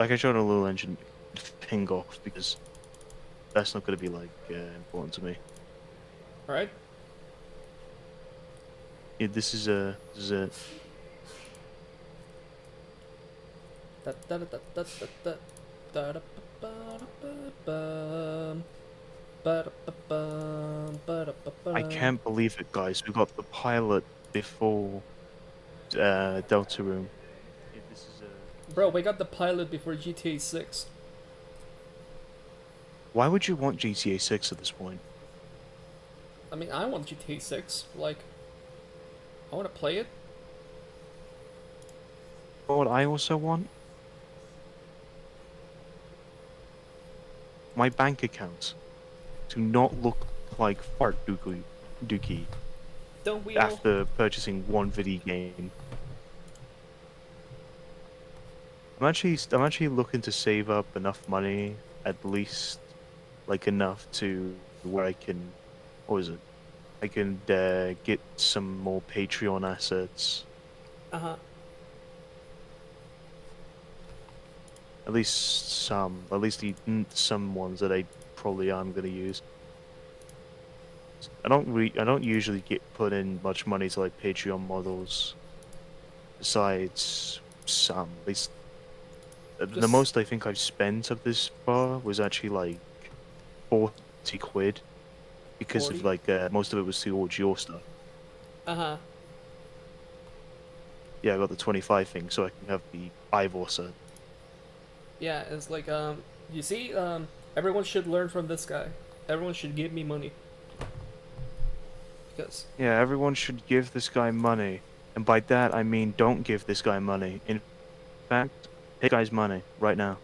Like I showed a little engine ping off because that's not going to be like important to me. All right. Yeah, this is a Da, da, da, da, da, da, da, da, ba, da, ba, ba, da, ba, ba, da, ba, I ba. can't believe it, guys. We got the pilot before Delta Room. Yeah, this is Bro, a. we got the pilot before GTA 6. Why would you want GTA 6 at this point? I mean, I want GTA 6. Like, I want to play it. But what I also want? My bank account to not look like fart dookie Don't we all? after purchasing one video game. I'm actually looking to save up enough money, at least like enough to where I can, what is it? I can get some more Patreon assets. Uh huh. At least some, some ones that I probably am gonna use. I don't usually get put in much money to like Patreon models. Besides some, at least the Just, most I think I've spent of this far was actually like 40 quid because of 40. like most of it was towards your stuff. Uh huh. Yeah, I got the 25 thing so I can have the Ivor set. Yeah, it's like, you see, everyone should learn from this guy. Everyone should give me money. Because, Yeah, everyone should give this guy money. And by that I mean don't give this guy money. In fact, take guy's money right now.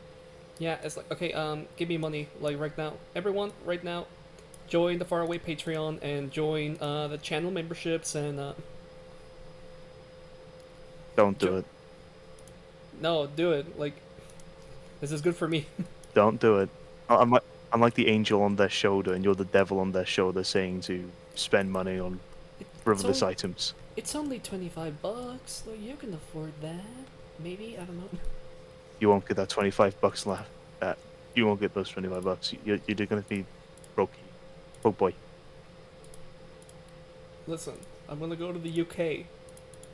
yeah, it's like, okay, give me money, like, right now. Everyone, right now, join the Faraway Patreon and join, the channel memberships and, Don't jo- do it. no, do it. Like, this is good for me. Don't do it. I'm like the angel on their shoulder and you're the devil on their shoulder saying to spend money on It's frivolous only, items. it's only $25. Like, you can afford that. Maybe, I don't know. You won't get that 25 bucks left. You won't get those 25 bucks. You're gonna be broke. Broke boy. Listen, I'm gonna go to the UK,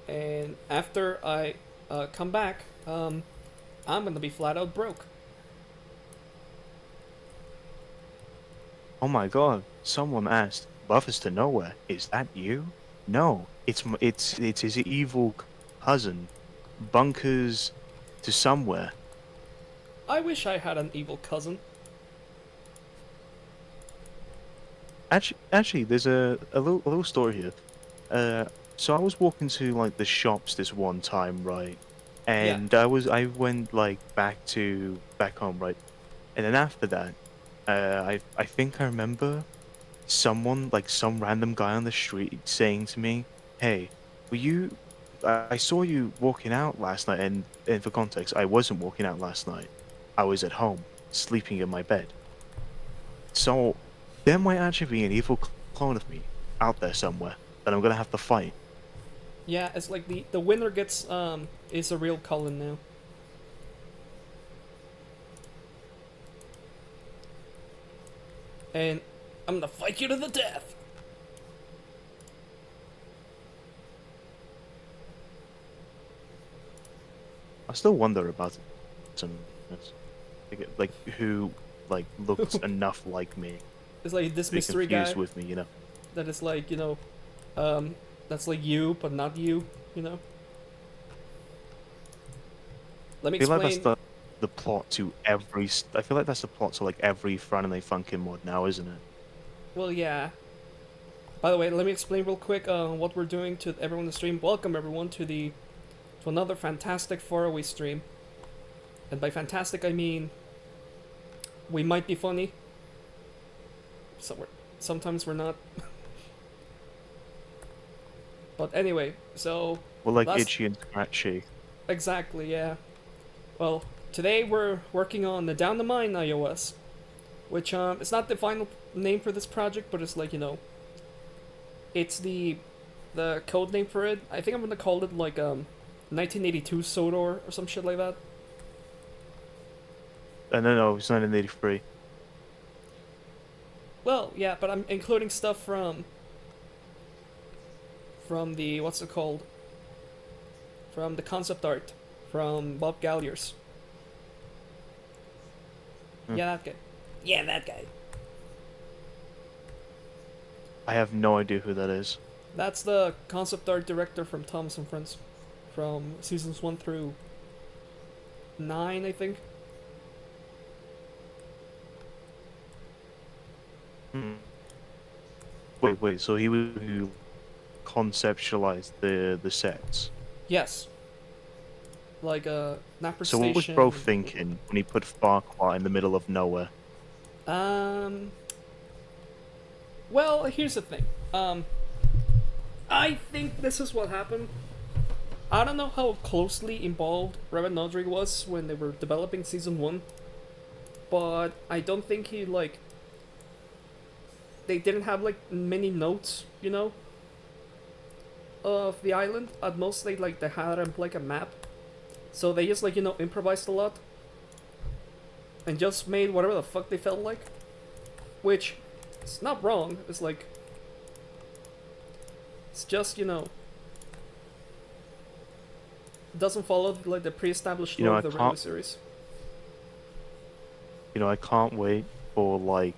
and after I come back, I'm gonna be flat out broke. Oh my god, someone asked, Buffers to nowhere. Is that you? No, it's his evil cousin, Bunkers to somewhere. I wish I had an evil cousin. Actually, there's a little story here. So I was walking to like the shops this one time, right? Yeah, And I went like back home, right? And then after that, I think I remember someone like some random guy on the street saying to me, "Hey, were you? I saw you walking out last night." And for context, I wasn't walking out last night. I was at home sleeping in my bed. So there might actually be an evil clone of me out there somewhere that I'm gonna have to fight. yeah. It's like the winner gets is a real Cullen now. And I'm gonna fight you to the death. I still wonder about some like who like looks enough like me It's like to this be mystery confused guy with me, you know. that is like, um, that's like you but not you. You know. Let me I feel like that's explain. the plot to every. I feel like that's the plot to like every Friday Night Funkin' mod now, isn't it? Well, yeah. By the way, let me explain real quick what we're doing to everyone in the stream. Welcome everyone to another fantastic faraway stream. And by fantastic, I mean we might be funny. Sometimes we're not. But anyway, so Well, like last Itchy and Scratchy. exactly, yeah. Well, today we're working on the Down the Mine iOS, which it's not the final name for this project, but it's like it's the code name for it. I think I'm gonna call it like 1982 Sodor or some shit like that. No, it's 1983. Well, yeah, but I'm including stuff from the what's it called? From the concept art from Bob Galliers. Hmm. Yeah, that guy. Yeah, that guy. I have no idea who that is. That's the concept art director from Thomas and Friends, from seasons 1 through 9, I think. Hmm. Wait. So he was who conceptualized the sets. Yes, like Napper So what was Bro Station. thinking when he put Farquhar in the middle of nowhere? Um. Well, here's the thing. I think this is what happened. I don't know how closely involved Reverend Nodrig was when they were developing season 1, but I don't think he, like, they didn't have, like, many notes, of the island. At most, they had, like, a map. So they just, like, improvised a lot. And just made whatever the fuck they felt like. Which, it's not wrong. It's like, it's just, doesn't follow, like, the pre-established You know, lore I of the regular can't. series. I can't wait for like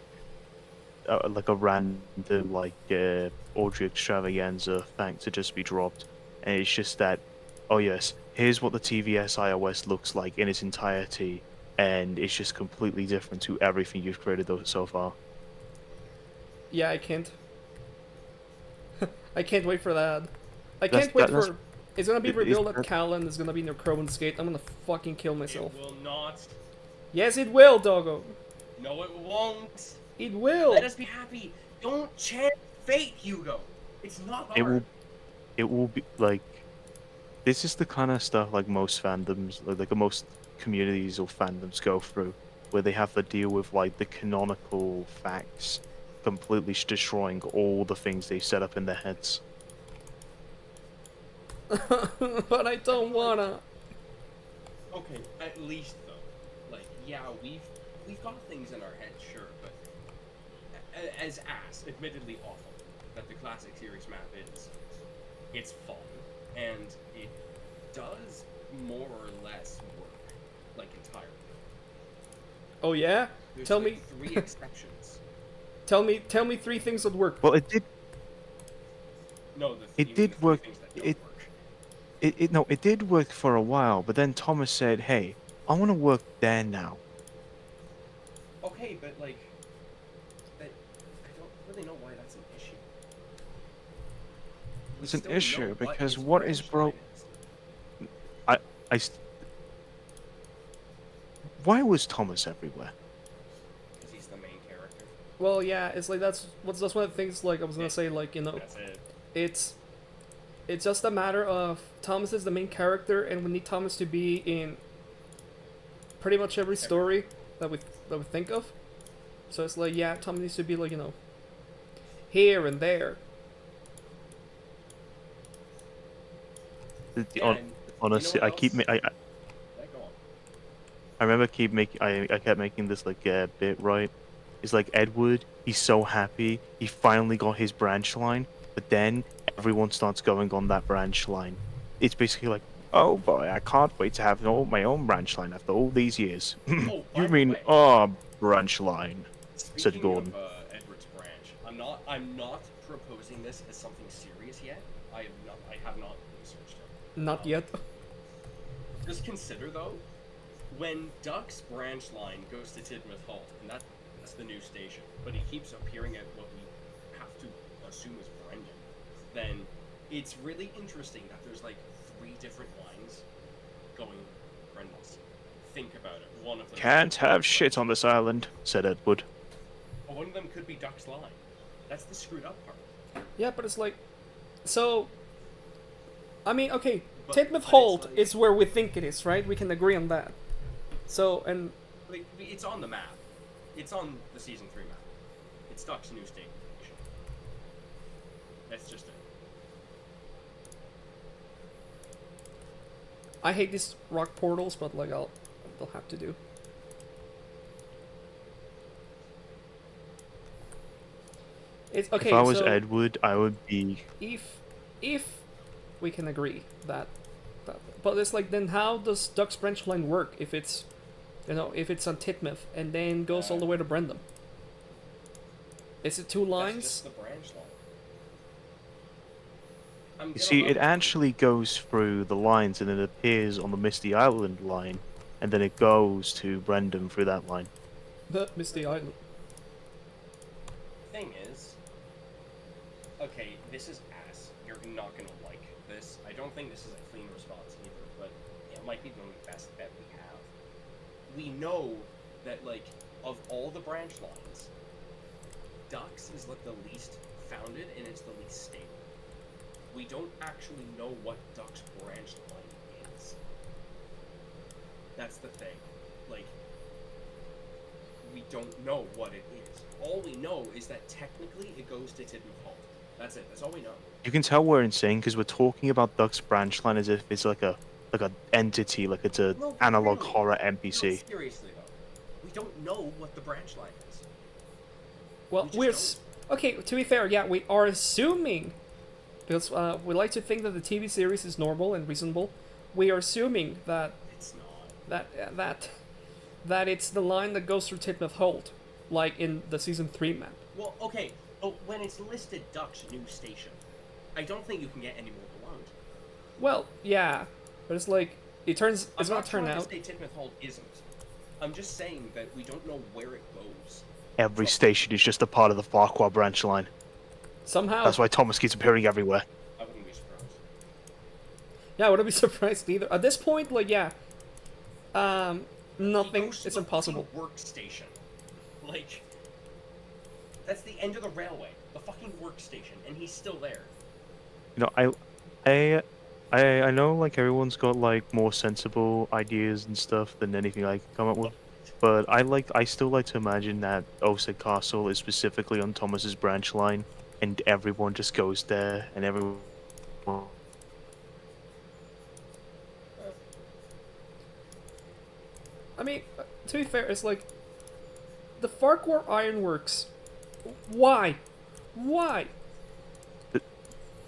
a random Audrey extravaganza fact to just be dropped, and it's just that, oh yes, here's what the TVS iOS looks like in its entirety, and it's just completely different to everything you've created so far. Yeah, I can't. I can't wait for that. I That's can't wait that's for. It's gonna be is revealed that that, Callan is gonna be near Crowan's Gate. I'm gonna fucking kill myself. It will not. Yes, it will, doggo. No, it won't. It will. Let us be happy. Don't chant fate, Hugo. It's not it hard. will it will be like, this is the kind of stuff like most fandoms, like most communities or fandoms go through, where they have to deal with like the canonical facts completely destroying all the things they set up in their heads. But I don't wanna. Okay, at least though, like, yeah, we've got things in our heads, sure, but as admittedly awful that the classic series map is, it's fun and it does more or less work, like, entirely. Oh yeah. There's Tell like me. 3 exceptions. Tell me 3 things that work. Well, it did. No, It you mean did the 3 work. things that don't It work. no, it did work for a while, but then Thomas said, "Hey, I want to work there now." Okay, but like, that, I don't really know why that's an issue. We It's an still know issue what because his what is branch bro? line is. I I. Why was Thomas everywhere? Because he's the main character. Well, yeah. It's like that's one of the things. Like I was gonna say, like That's it. it's it's just a matter of Thomas is the main character, and we need Thomas to be in pretty much every story that we think of. So it's like, yeah, Thomas needs to be like here and there. Yeah, and Honestly, you know I what keep else? I Yeah, go on. I remember I kept making this like bit, right. It's like Edward, he's so happy he finally got his branch line, but then everyone starts going on that branch line. It's basically like, oh boy, I can't wait to have my own branch line after all these years. Oh, You by the mean way, branch line? Said speaking Gordon. of Edward's branch, I'm not proposing this as something serious yet. I have not researched it. Not yet. Just consider though, when Duck's branch line goes to Tidmouth Halt, and that's the new station, but he keeps appearing at what we have to assume is Brendan, then it's really interesting that there's like 3 different lines going Brendan's. Think about it. One of them Can't have shit on this island, said Edward. One of them could be Duck's line. That's the screwed up part. Yeah, but it's like, so. I mean, okay, But Tidmouth it's Halt like- is where we think it is, right? We can agree on that. So, and Like, it's on the map. It's on the season 3 map. It's Duck's new station. That's just it. I hate these rock portals, but like they'll have to do. It's If I okay. was So Edward, I would be. if we can agree that, but it's like, then how does Duck's branch line work if it's, if it's on Titmouth and then goes all the way to Brendam? Is it two That's lines? just the branch line. I'm You gonna see, it argue. actually goes through the lines and it appears on the Misty Island line, and then it goes to Brendan through that line. The Misty Island. Thing is, okay, this is ass. You're not gonna like this. I don't think this is a clean response either, but it might be the best bet we have. We know that, like, of all the branch lines, Ducks is like the least founded and it's the least stable. We don't actually know what Duck's branch line is. That's the thing. Like, we don't know what it is. All we know is that technically it goes to Tidmouth Halt. That's it. That's all we know. You can tell we're insane because we're talking about Duck's branch line as if it's like a entity, like it's a No, but analog really, horror no, NPC. seriously though, we don't know what the branch line is. Well, We just okay. To be fair, yeah, we are assuming, because we like to think that the TV series is normal and reasonable. We are assuming that It's not. that it's the line that goes through Titmouth Holt, like in the season 3 map. Well, okay, but when it's listed Duck's new station, I don't think you can get any more blunt. Well, yeah, but it's like it's I'm not not turn trying out. to say Tidmouth Halt isn't. I'm just saying that we don't know where it goes. Every station is just a part of the Farquhar branch line. Somehow, That's why Thomas keeps appearing everywhere. I wouldn't be surprised. yeah, I wouldn't be surprised either. At this point, like, yeah, He nothing goes to is the impossible. fucking workstation. Like, that's the end of the railway. The fucking workstation, and he's still there. You know, I know like everyone's got like more sensible ideas and stuff than anything I can come up with. But I still like to imagine that Osed Castle is specifically on Thomas's branch line and everyone just goes there and everyone I mean, to be fair, it's like the Farquhar Ironworks. Why? Why?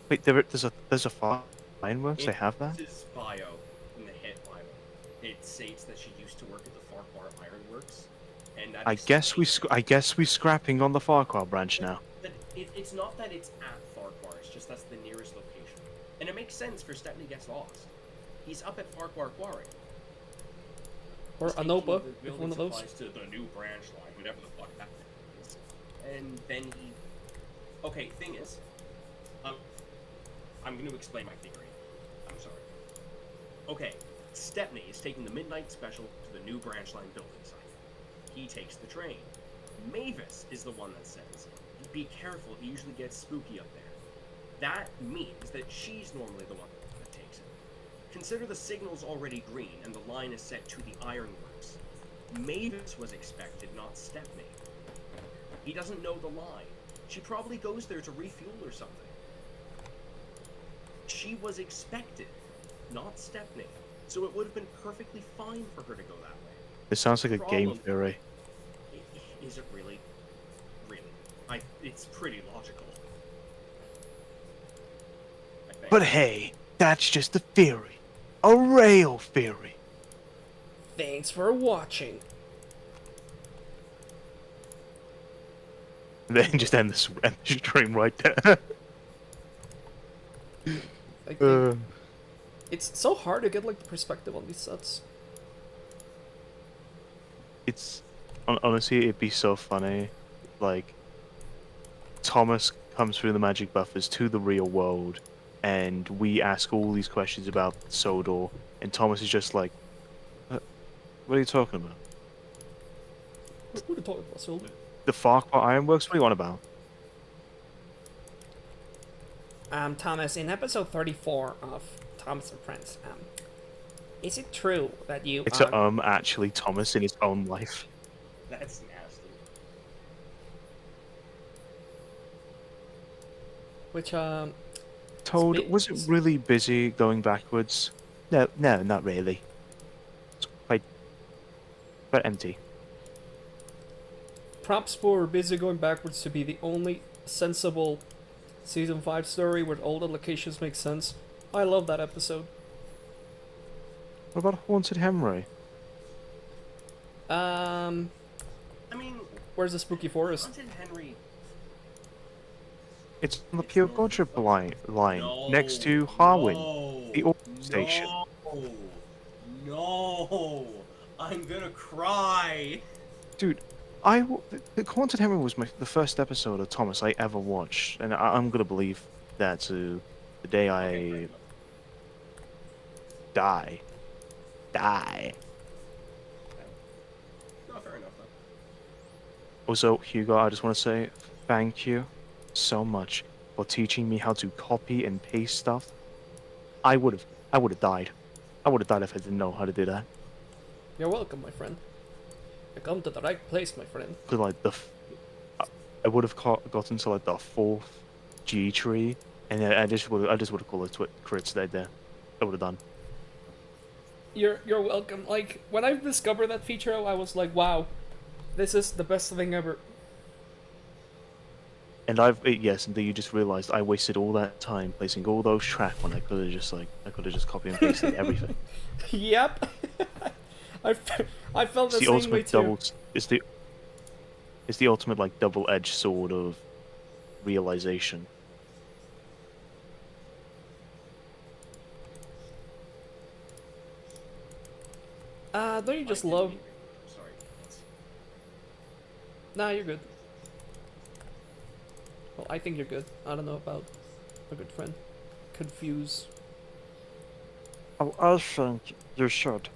Wait, there's a Ironworks, they have that? This is bio in the hit bio. It states that she used to work at the Farquhar Ironworks, and that I guess we scrapping on the Farquhar branch now. But it's not that it's at Farquhar. It's just that's the nearest location, and it makes sense for Stepney gets lost. He's up at Farquhar Quarry. Or He's taking Anopa, the if building one of those. supplies to the new branch line, whatever the fuck that is. And then he. Okay, thing is, I'm going to explain my theory. I'm sorry. Okay, Stepney is taking the midnight special to the new branch line building site. He takes the train. Mavis is the one that says, "Be careful, it usually gets spooky up there." That means that she's normally the one that takes it. Consider the signal's already green and the line is set to the ironworks. Mavis was expected, not Stepney. He doesn't know the line. She probably goes there to refuel or something. She was expected, not Stepney. So it would have been perfectly fine for her to go that way. It sounds like a game Problem. theory. Is it really? Really? It's pretty logical. I think. But hey, that's just a theory. A real theory. Thanks for watching. And then just end the stream right there. I think it's so hard to get like the perspective on these sets. It's honestly, it'd be so funny. Like, Thomas comes through the magic buffers to the real world, and we ask all these questions about Sodor, and Thomas is just like, "What are you talking about? Who are you talking about, Silver? The Farquhar Ironworks? What are you on about?" Thomas, in episode 34 of Thomas and Friends, is it true that you It's actually Thomas in his own life. That's nasty. which Toad, Spe- was it really busy going backwards? No, not really. It's quite empty. props for busy going backwards to be the only sensible season 5 story where all the locations make sense. I love that episode. What about Haunted Henry? Um, I mean, where's the spooky forest? Haunted Henry. It's on the It's Pure north of Godship line, No, next to Harwin, the oil no, station. no. I'm gonna cry. Dude, the Haunted Henry was the first episode of Thomas I ever watched, and I'm gonna believe that to the day Okay, fair I enough. die. Die. No, fair enough though. Also, Hugo, I just want to say thank you so much for teaching me how to copy and paste stuff. I would have died. I would have died if I didn't know how to do that. You're welcome, my friend. You come to the right place, my friend. Cause like I would have gotten to like the 4th G tree, and then I just would have called it crits right there. I would have done. You're welcome. Like, when I discovered that feature, I was like, wow, this is the best thing ever. And yes, and then you just realized I wasted all that time placing all those tracks when I could have just copy and pasted everything. Yep. I felt It's the the same way ultimate too. it's the ultimate like double-edged sword of realization. Don't you just I didn't love... mean to- Sorry. Nah, you're good. Well, I think you're good. I don't know about a good friend. Confuse. Oh, I think you should.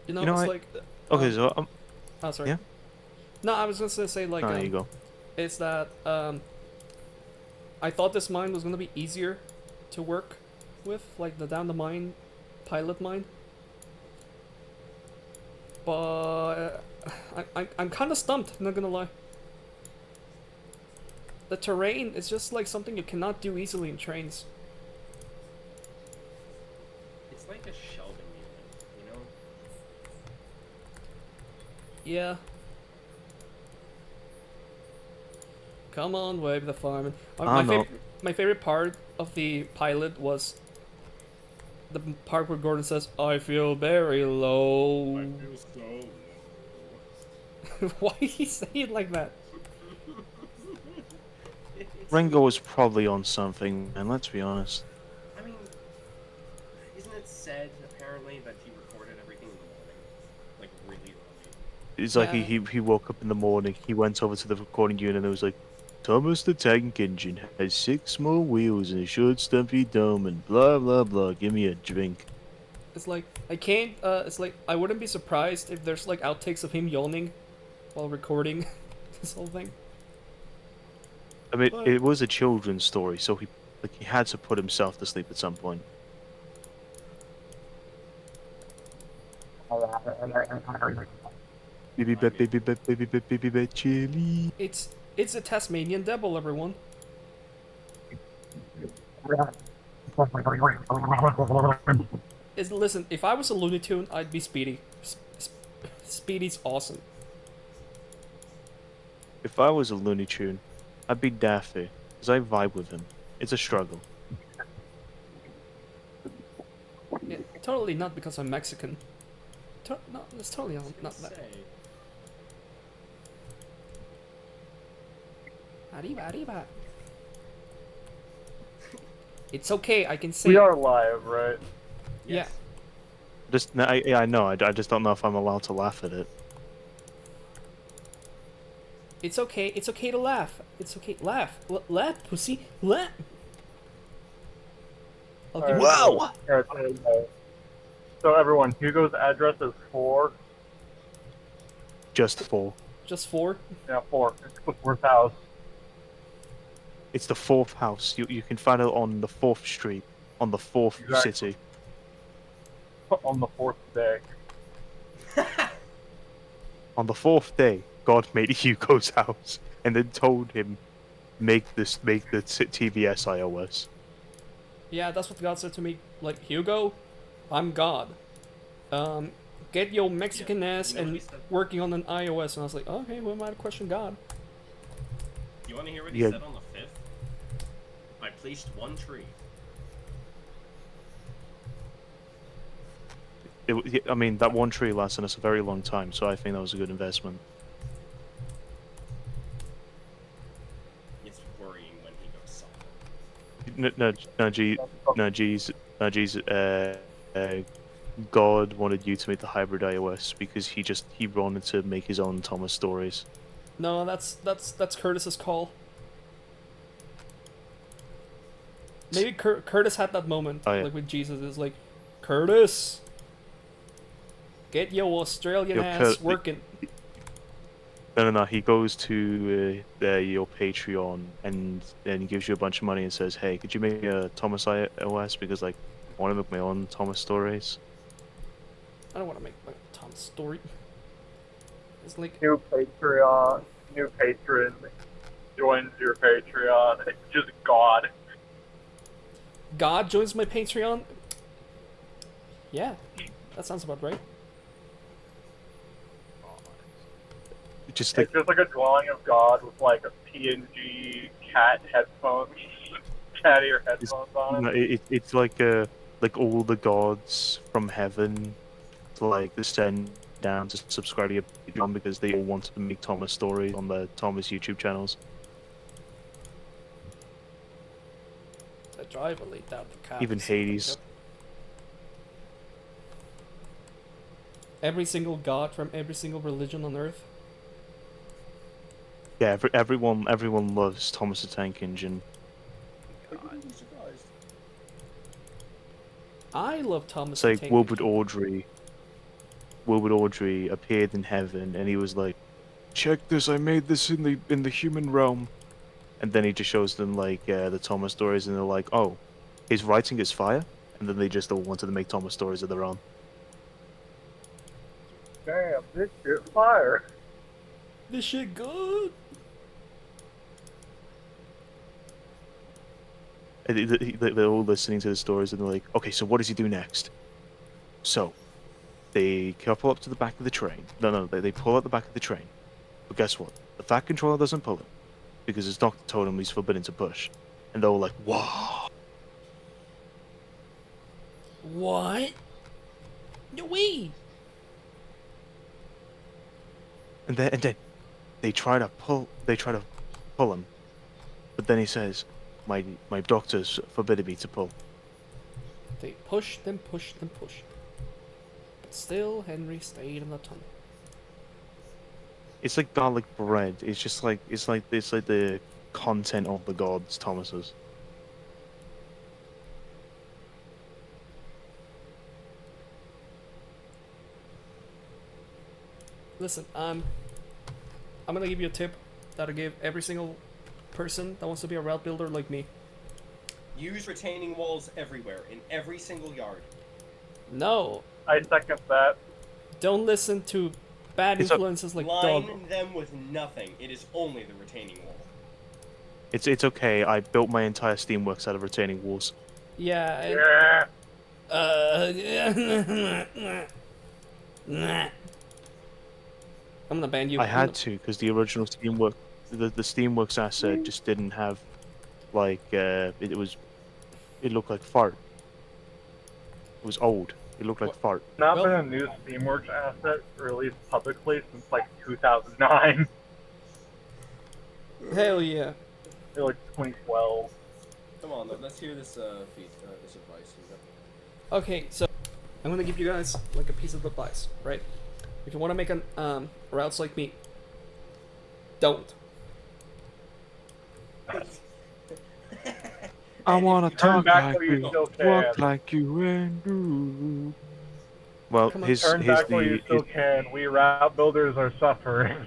You know, You know, it's I- like... Okay, so Oh, sorry. yeah? No, I was just gonna say, like, there you go. it's that, I thought this mine was gonna be easier to work with, like the down the mine pilot mine. But I'm kind of stumped, not gonna lie. The terrain is just like something you cannot do easily in trains. It's like a shelving unit, you know? Yeah. Come on, wave the fireman. My favorite part of the pilot was the part where Gordon says, "I feel very low." feel so low. Why did he say it like that? Ringo was probably on something, and let's be honest. I mean, isn't it said apparently that he recorded everything in the morning, like really early? It's like Yeah. he woke up in the morning, he went over to the recording unit and it was like, Thomas the Tank Engine has 6 more wheels and a short stumpy dome and blah blah blah, give me a drink. It's like I can't. It's like I wouldn't be surprised if there's like outtakes of him yawning while recording this whole thing. I mean, But- it was a children's story, so he had to put himself to sleep at some point. Baby, chili. It's a Tasmanian devil, everyone. Listen, if I was a Looney Tune, I'd be Speedy. Speedy's awesome. If I was a Looney Tune, I'd be Daffy, because I vibe with him. It's a struggle. Yeah, totally not because I'm Mexican. No, it's totally not that. Say, Arriba, arriba. It's okay, I can say. We are live, right? yes. I know, I just don't know if I'm allowed to laugh at it. It's okay to laugh. It's okay, laugh. Laugh, pussy, laugh. I'll give Alright. you- Wow! So everyone, Hugo's address is 4. Just 4. Just 4. Yeah, 4. It's the 4th house. It's the 4th house. You can find it on the 4th street, on the 4th Exactly. city. On the 4th day. On the 4th day, God made Hugo's house, and then told him, make the TVS iOS. Yeah, that's what God said to me. Like, Hugo, I'm God. Get your Mexican ass You know what and he said? working on an iOS, and I was like, okay, who am I to question God? You want to hear what he Yeah. said on the 5th? I placed one tree. I mean, that one tree lasted us a very long time, so I think that was a good investment. It's worrying when he goes silent. No, Jesus, God wanted you to make the hybrid iOS because he wanted to make his own Thomas stories. No, that's Curtis's call. Maybe Curtis had that moment, Oh, yeah. like with Jesus, is like, Curtis, get your Australian Yo, ass working. No. He goes to your Patreon and then he gives you a bunch of money and says, "Hey, could you make a Thomas iOS because like I want to make my own Thomas stories." I don't want to make my Tom story. It's like, New Patreon, new patron joins your Patreon. It's just God. God joins my Patreon? Yeah, that sounds about right. Just like It's just like a drawing of God with like a PNG cat headphones, cat ear headphones on no, it. it's like all the gods from heaven like descend down to subscribe to your Patreon because they all wanted to make Thomas stories on the Thomas YouTube channels. The driver laid down the car. Even Hades. Every single god from every single religion on earth. Yeah, everyone loves Thomas the Tank Engine. I love Thomas It's the like Tank Wilbur Engine. Audrey appeared in heaven and he was like, "Check this! I made this in the human realm." And then he just shows them like the Thomas stories, and they're like, "Oh, his writing is fire." And then they just all wanted to make Thomas stories of their own. Damn, this shit fire. This shit good. And they're all listening to the stories, and they're like, "Okay, so what does he do next?" So they couple up to the back of the train. No, they pull out the back of the train. But guess what? The Fat Controller doesn't pull it because his doctor told him he's forbidden to push. And they're all like, "Wow!" What? No way. And then they try to pull him, but then he says, "My doctor's forbidden me to pull." They pushed them, pushed them, pushed. But still, Henry stayed in the tunnel. It's like garlic bread. It's like the content of the gods, Thomas's. Listen, I'm gonna give you a tip that I give every single person that wants to be a route builder like me. Use retaining walls everywhere, in every single yard. No, I second that. don't listen to bad It's a- influences like Line dog. them with nothing. It is only the retaining wall. It's okay. I built my entire Steamworks out of retaining walls. Yeah, and, Yeah. I'm gonna ban you. I I'm had gonna- to because the original Steamworks, the Steamworks asset just didn't have, like, it looked like fart. It was old. It looked like fart. Not Well- been a new Steamworks asset released publicly since like 2009. Hell yeah. Or like 2012. Come on, let's hear this this advice. Okay, so I'm gonna give you guys like a piece of advice, right? If you want to make an routes like me, don't. I wanna Turn talk back like where you you, still walk can. like you, and do. Well, Come on, Turn back where you still can. We route builders are suffering.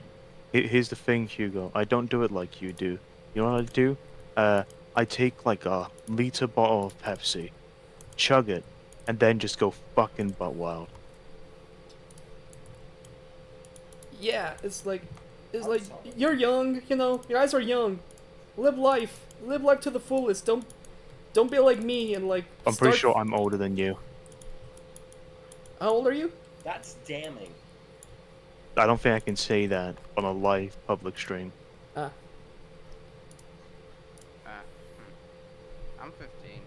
here's the thing, Hugo. I don't do it like you do. You know what I do? I take like a liter bottle of Pepsi, chug it, and then just go fucking butt wild. Yeah, it's like you're young, you know. You guys are young. Live life to the fullest. Don't be like me and like. I'm pretty start- sure I'm older than you. How old are you? That's damning. I don't think I can say that on a live public stream. Ah. I'm 15.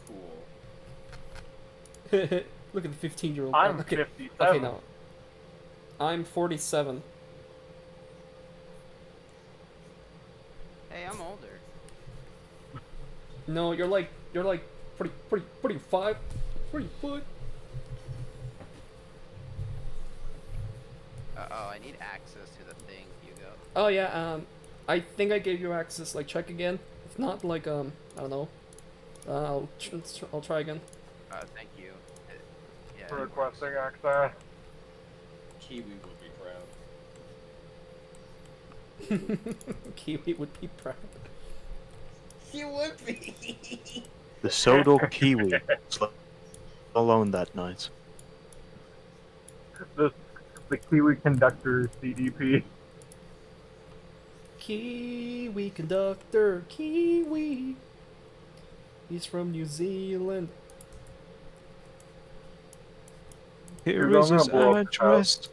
Cool. Look at the 15-year-old. I'm okay. 57. Okay, no. I'm 47. Hey, I'm older. No, you're like 45. 45. Uh-oh, I need access to the thing, Hugo. Oh yeah, I think I gave you access. Like, check again. If not, like, I don't know. I'll try again. Thank you. Yeah. For requesting access. Kiwi would be proud. Kiwi would be proud. He would be. The Sodor Kiwi slept alone that night. The Kiwi conductor CDP. Kiwi conductor, Kiwi. He's from New Zealand. Here You're is his gonna blow up the address.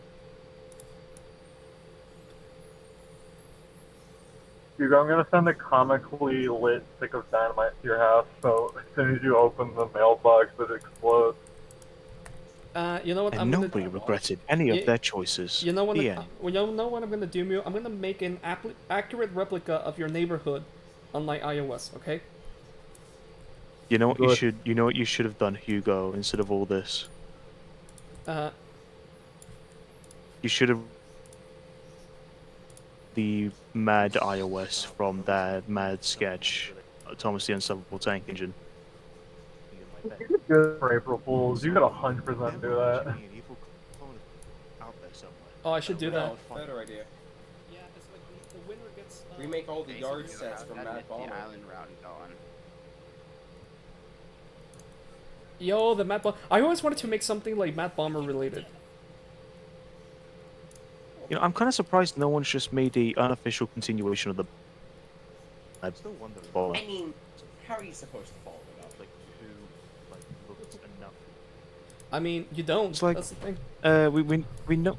Hugo, I'm gonna send a comically lit stick of dynamite to your house, so as soon as you open the mailbox, it explodes. You know what? And I'm nobody gonna. regretted any You- of their choices. You know what? The I, end. well, you know what I'm gonna do, Mew? I'm gonna make an accurate replica of your neighborhood on my iOS. Okay? You know what you Good. should. You know what you should have done, Hugo. Instead of all this, you should have the mad iOS from that mad sketch, Thomas the Unstoppable Tank Engine. Good for April Fools. You could 100% do that. Oh, I should do that. No, better idea. Yeah, it's like the winner gets. We make all the yard Basically, sets from I've Mad got Bomber. the island route going. Yo, the Matt Bomber. I always wanted to make something like Matt Bomber related. You know, I'm kind of surprised no one's just made the unofficial continuation of the. I Bomber. I mean, how are you supposed to follow it up? Like who, like looked enough. I mean, you don't. It's like- That's the thing. We know.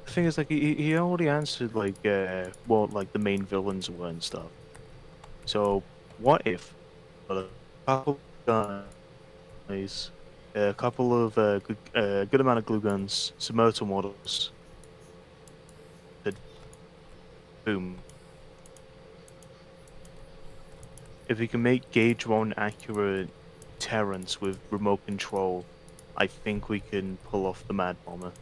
The thing is, like, he already answered like what like the main villains were and stuff. So what if a couple of guys, a couple of good amount of glue guns, some motor models, boom. If we can make gauge one accurate Terrence with remote control, I think we can pull off the Mad Bomber.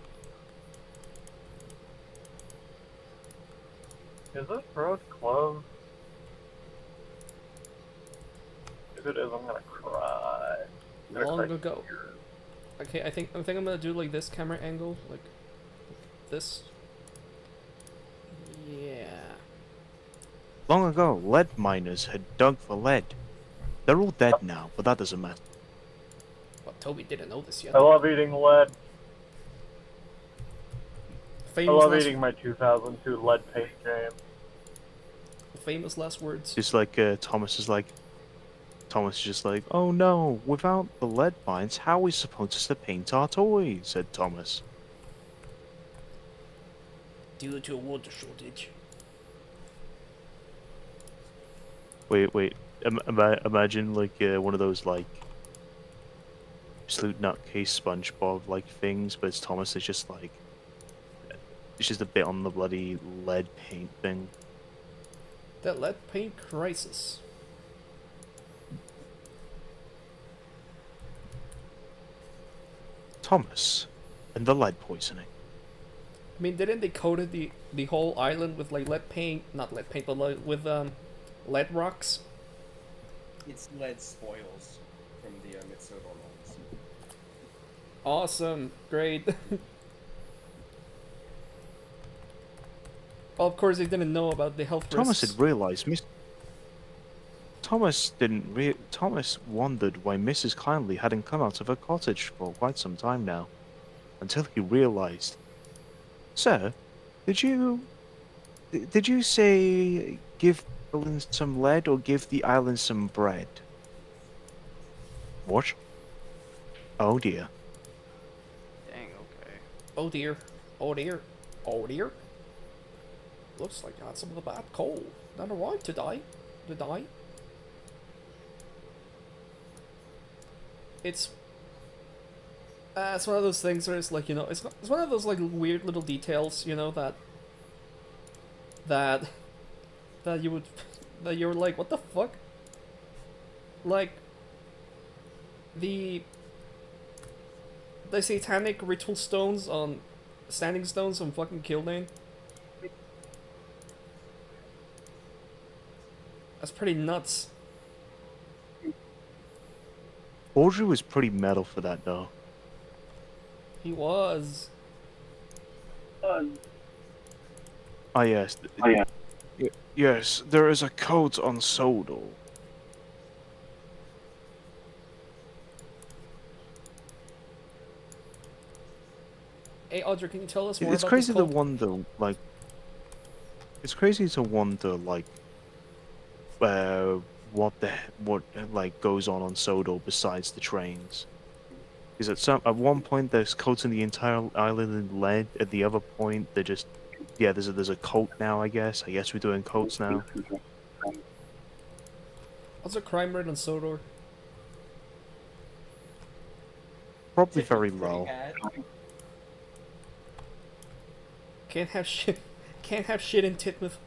Is this road closed? If it is, I'm gonna cry. I'm gonna Long cry ago. tears. Okay, I think I'm gonna do like this camera angle, like this. Yeah. Long ago, lead miners had dug for lead. They're all dead now, but that doesn't matter. But Toby didn't know this yet. I love eating lead. I Famous love last, eating my 2002 lead paint game. famous last words. Just like Thomas is just like, oh no, without the lead mines, how are we supposed to paint our toys? Said Thomas. Due to a water shortage. Wait. Imagine like one of those like absolute nutcase SpongeBob like things, but it's Thomas. It's just like it's just a bit on the bloody lead paint thing. The lead paint crisis. Thomas and the lead poisoning. I mean, didn't they coated the whole island with like lead paint? Not lead paint, but like with lead rocks. It's lead spoils from the Mid-Sodor mines. Awesome, great. Well, of course, they didn't know about the health Thomas risks. had realized Thomas wondered why Mrs. Kindly hadn't come out of her cottage for quite some time now, until he realized. Sir, did you say give the island some lead or give the island some bread? What? Oh dear. Dang, okay. Oh dear. Oh dear. Oh dear. Looks like I had some of the bad coal. Not alright to die. To die. It's one of those things where it's like, you know, it's one of those like weird little details, you know, that that you would that you're like, what the fuck? Like the satanic ritual stones on standing stones on fucking Kildane. That's pretty nuts. Audrey was pretty metal for that though. He was. Ah yes. Yes, there is a cult on Sodor. Hey Audrey, can you tell us more It's about crazy this to cult? wonder, like, it's crazy to wonder, like, uh, what like goes on Sodor besides the trains. Because at one point there's cults in the entire island and lead. At the other point, they're just there's a cult now. I guess we're doing cults now. What's the crime rate on Sodor? Probably Tip very was pretty low. bad. Can't have shit. Can't have shit in Titmuth.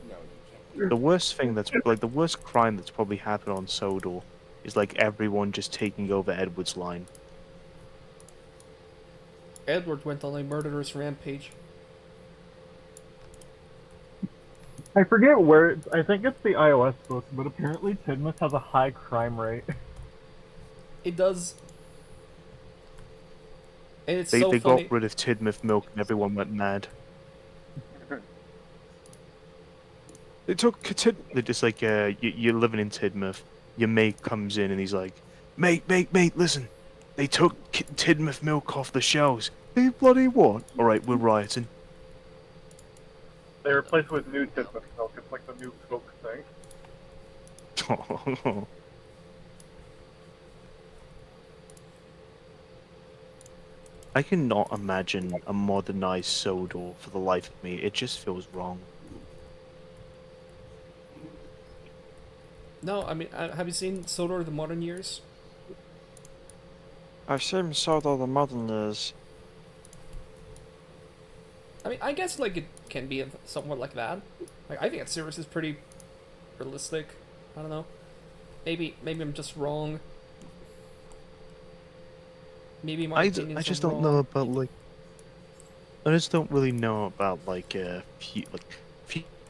No, you can't. The worst thing that's like the worst crime that's probably happened on Sodor is like everyone just taking over Edward's line. Edward went on a murderous rampage. I forget where. I think it's the iOS book, but apparently Tidmouth has a high crime rate. It does. And it's They so they funny. got rid of Tidmouth milk and everyone went mad. They took They're just like you're living in Tidmouth. Your mate comes in and he's like, mate, listen. They took Tidmouth milk off the shelves. They bloody what? All right, we're rioting. They replace it with new Tidmouth milk. It's like the new Coke thing. I cannot imagine a modernized Sodor for the life of me. It just feels wrong. No, I mean, have you seen Sodor the Modern Years? I've seen Sodor the Modern Years. I mean, I guess like it can be somewhat like that. Like I think that series is pretty realistic. I don't know. Maybe I'm just wrong. Maybe my opinions I just are don't wrong. know about like. I just don't really know about like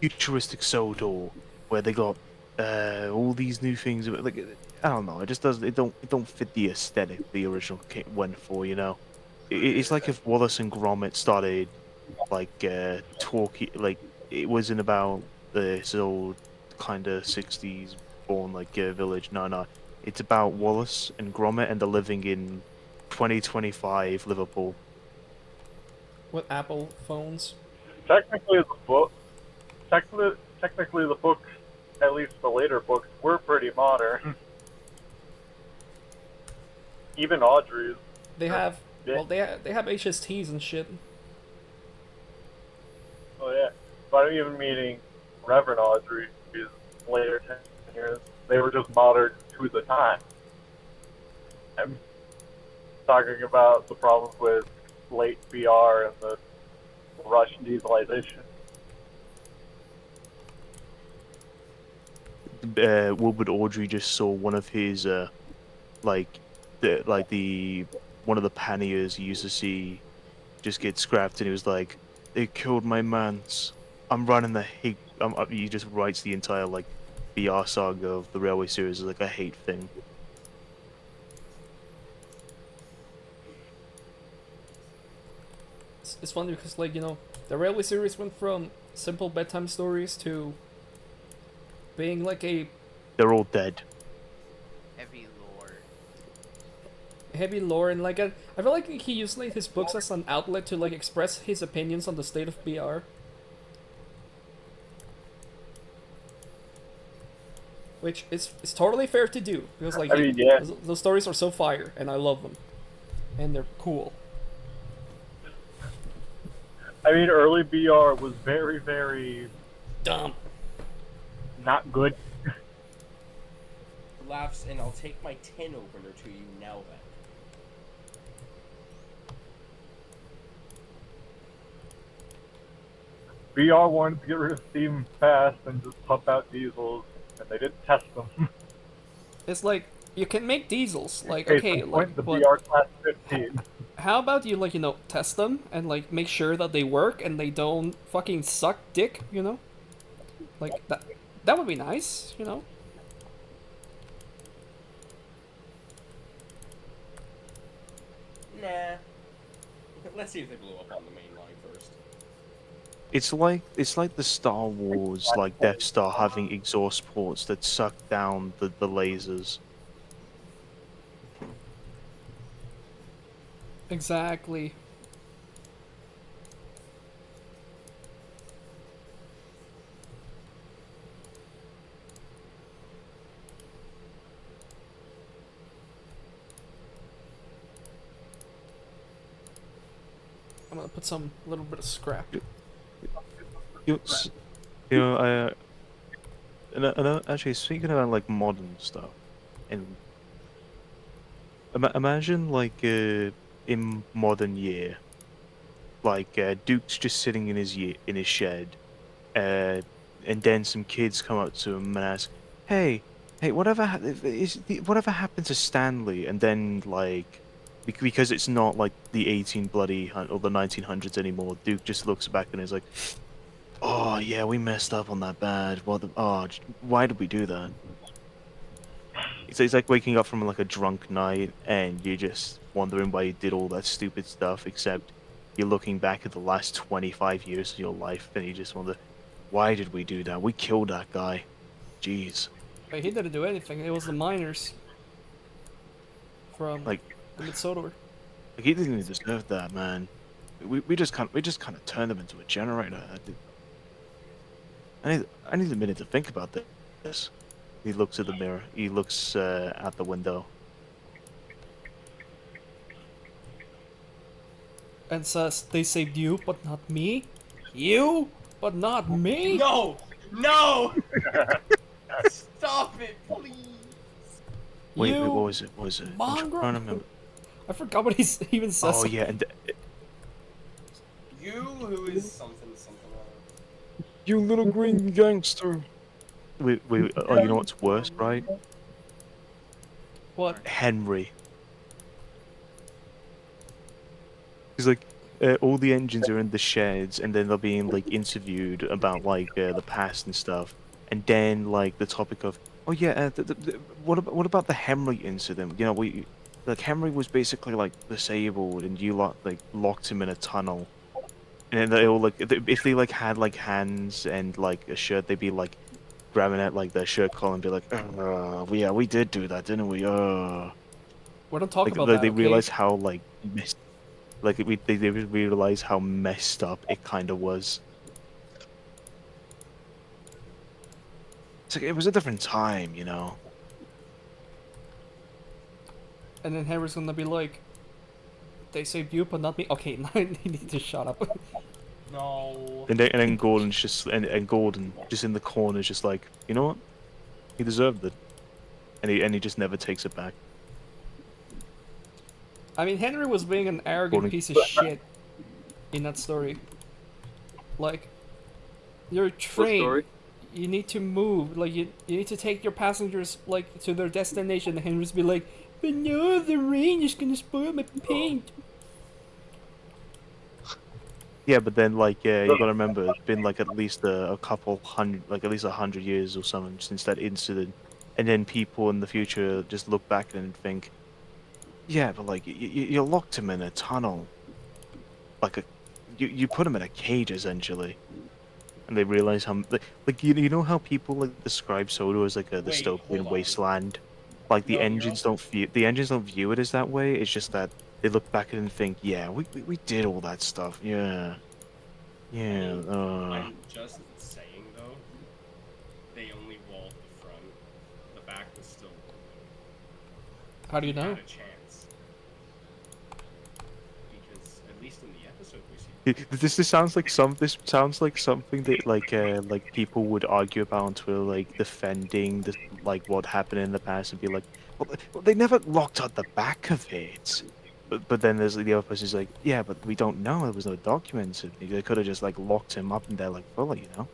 futuristic Sodor where they got all these new things. Like I don't know. It just doesn't. It don't fit the aesthetic the original went for. You know, it's like if Wallace and Gromit started like talking like it wasn't about this old kind of 60s born like village. No, it's about Wallace and Gromit and they're living in 2025 Liverpool. With Apple phones. Technically, the books, at least the later books, were pretty modern. Even Audrey's. They have Yeah. they have HSTs and shit. Oh yeah, but I'm even meeting Reverend Audrey's later 10 years. They were just modern to the time. I'm talking about the problems with late VR and the rush dieselization. Wilbur Audrey just saw one of his the one of the panniers he used to see just get scrapped and he was like, they killed my mans. I'm running the hate. He just writes the entire like VR saga of the Railway series as like a hate thing. It's funny because like, you know, the Railway series went from simple bedtime stories to being like a They're all dead. Heavy lore. heavy lore and like I feel like he used like his books as an outlet to like express his opinions on the state of BR. which is totally fair to do because like I mean, yeah. those stories are so fire and I love them, and they're cool. I mean, early BR was very, very Dumb. not good. Laughs, and I'll take my tin opener to you now then. BR wanted to get rid of steam fast and just pump out diesels, and they didn't test them. It's like you can make diesels. Like Case okay, in like point, the but BR Class 15. how about you like test them and like make sure that they work and they don't fucking suck dick, Like that would be nice, Nah. Let's see if they blew up on the main line first. It's like the Star Wars like Death Star having exhaust ports that suck down the lasers. Exactly. I'm gonna put some little bit of scrap. You, you know, actually speaking about like modern stuff, and imagine like in modern year, like Duke's just sitting in his shed, uh, and then some kids come up to him and ask, "Hey, whatever happened to Stanley?" And then like because it's not like the 18 bloody or the 1900s anymore, Duke just looks back and is like, "Oh yeah, we messed up on that bad. Why did we do that?" It's like waking up from like a drunk night and you're just wondering why you did all that stupid stuff, except you're looking back at the last 25 years of your life and you just wonder, why did we do that? We killed that guy. Jeez. Wait, he didn't do anything. It was the miners from Like, the Sodor. he didn't even deserve that, man. We just kind of turned him into a generator. I need a minute to think about this. He looks at the mirror. He looks out the window. And says, they saved you, but not me? You, but not me? No! No! Stop it, please! Wait, You what was it? What was it? I'm mongrel? trying to remember. I forgot what he even says. Oh yeah, and You, who is something, something wrong. You little green gangster. oh, you know what's worse, right? What? Henry. He's like, all the engines are in the sheds, and then they're being like interviewed about like the past and stuff, and then like the topic of, oh yeah, what about the Henry incident? Like Henry was basically like disabled, and you locked him in a tunnel, and then they all like if they like had like hands and like a shirt, they'd be like grabbing at like their shirt collar and be like, yeah, we did do that, didn't we? We don't talk Like about that, they okay? realize how like they realize how messed up it kind of was. It's like it was a different time, you know. And then Henry's gonna be like, they saved you, but not me. Okay, now I need to shut up. No. And then Gordon's just and Gordon just in the corner is just like, you know what? He deserved it, and he just never takes it back. I mean, Henry was being an arrogant Gordon. piece of shit in that story. Like, you're a train. story? You need to move. Like, you need to take your passengers, like, to their destination. And Henry's be like, but no, the rain is gonna spoil my paint. Yeah, but then like you gotta remember, it's been like at least a couple hundred, like at least 100 years or something since that incident, and then people in the future just look back and think, yeah, but like you locked him in a tunnel, you put him in a cage essentially, and they realize how like you know how people like describe Sodor as like a Wait, dystopian hold on. wasteland, like No, you're the engines don't view it as that way. It's just that they look back at it and think, yeah, we did all that stuff, yeah. I'm just saying though, they only walled the front. was still How do you he know? had a chance. Because at least in the episode we see. This sounds like something that like people would argue about on Twitter, like defending the like what happened in the past and be like, well, they never locked out the back of it. But then there's the other person who's like, yeah, but we don't know. There was no documents. They could have just like locked him up in there like fully, you know?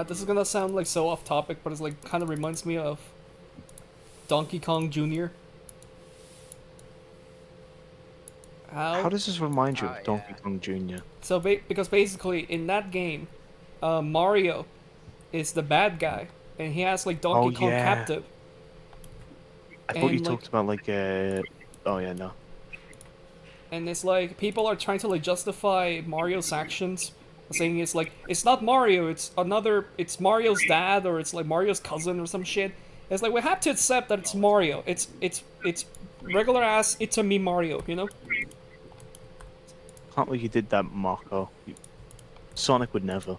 This is gonna sound like so off topic, but it's like kind of reminds me of Donkey Kong Jr. How does this remind you Oh, of Donkey yeah. Kong Jr.? So because basically in that game, Mario is the bad guy, and he has like Oh Donkey Kong yeah, captive, I thought you and like, talked about like oh yeah, no. and it's like people are trying to like justify Mario's actions, saying it's like it's not Mario, it's Mario's dad or it's like Mario's cousin or some shit. It's like we have to accept that it's Mario. It's regular ass. It's a me Mario, you know. Can't believe you did that, Marco. Sonic would never.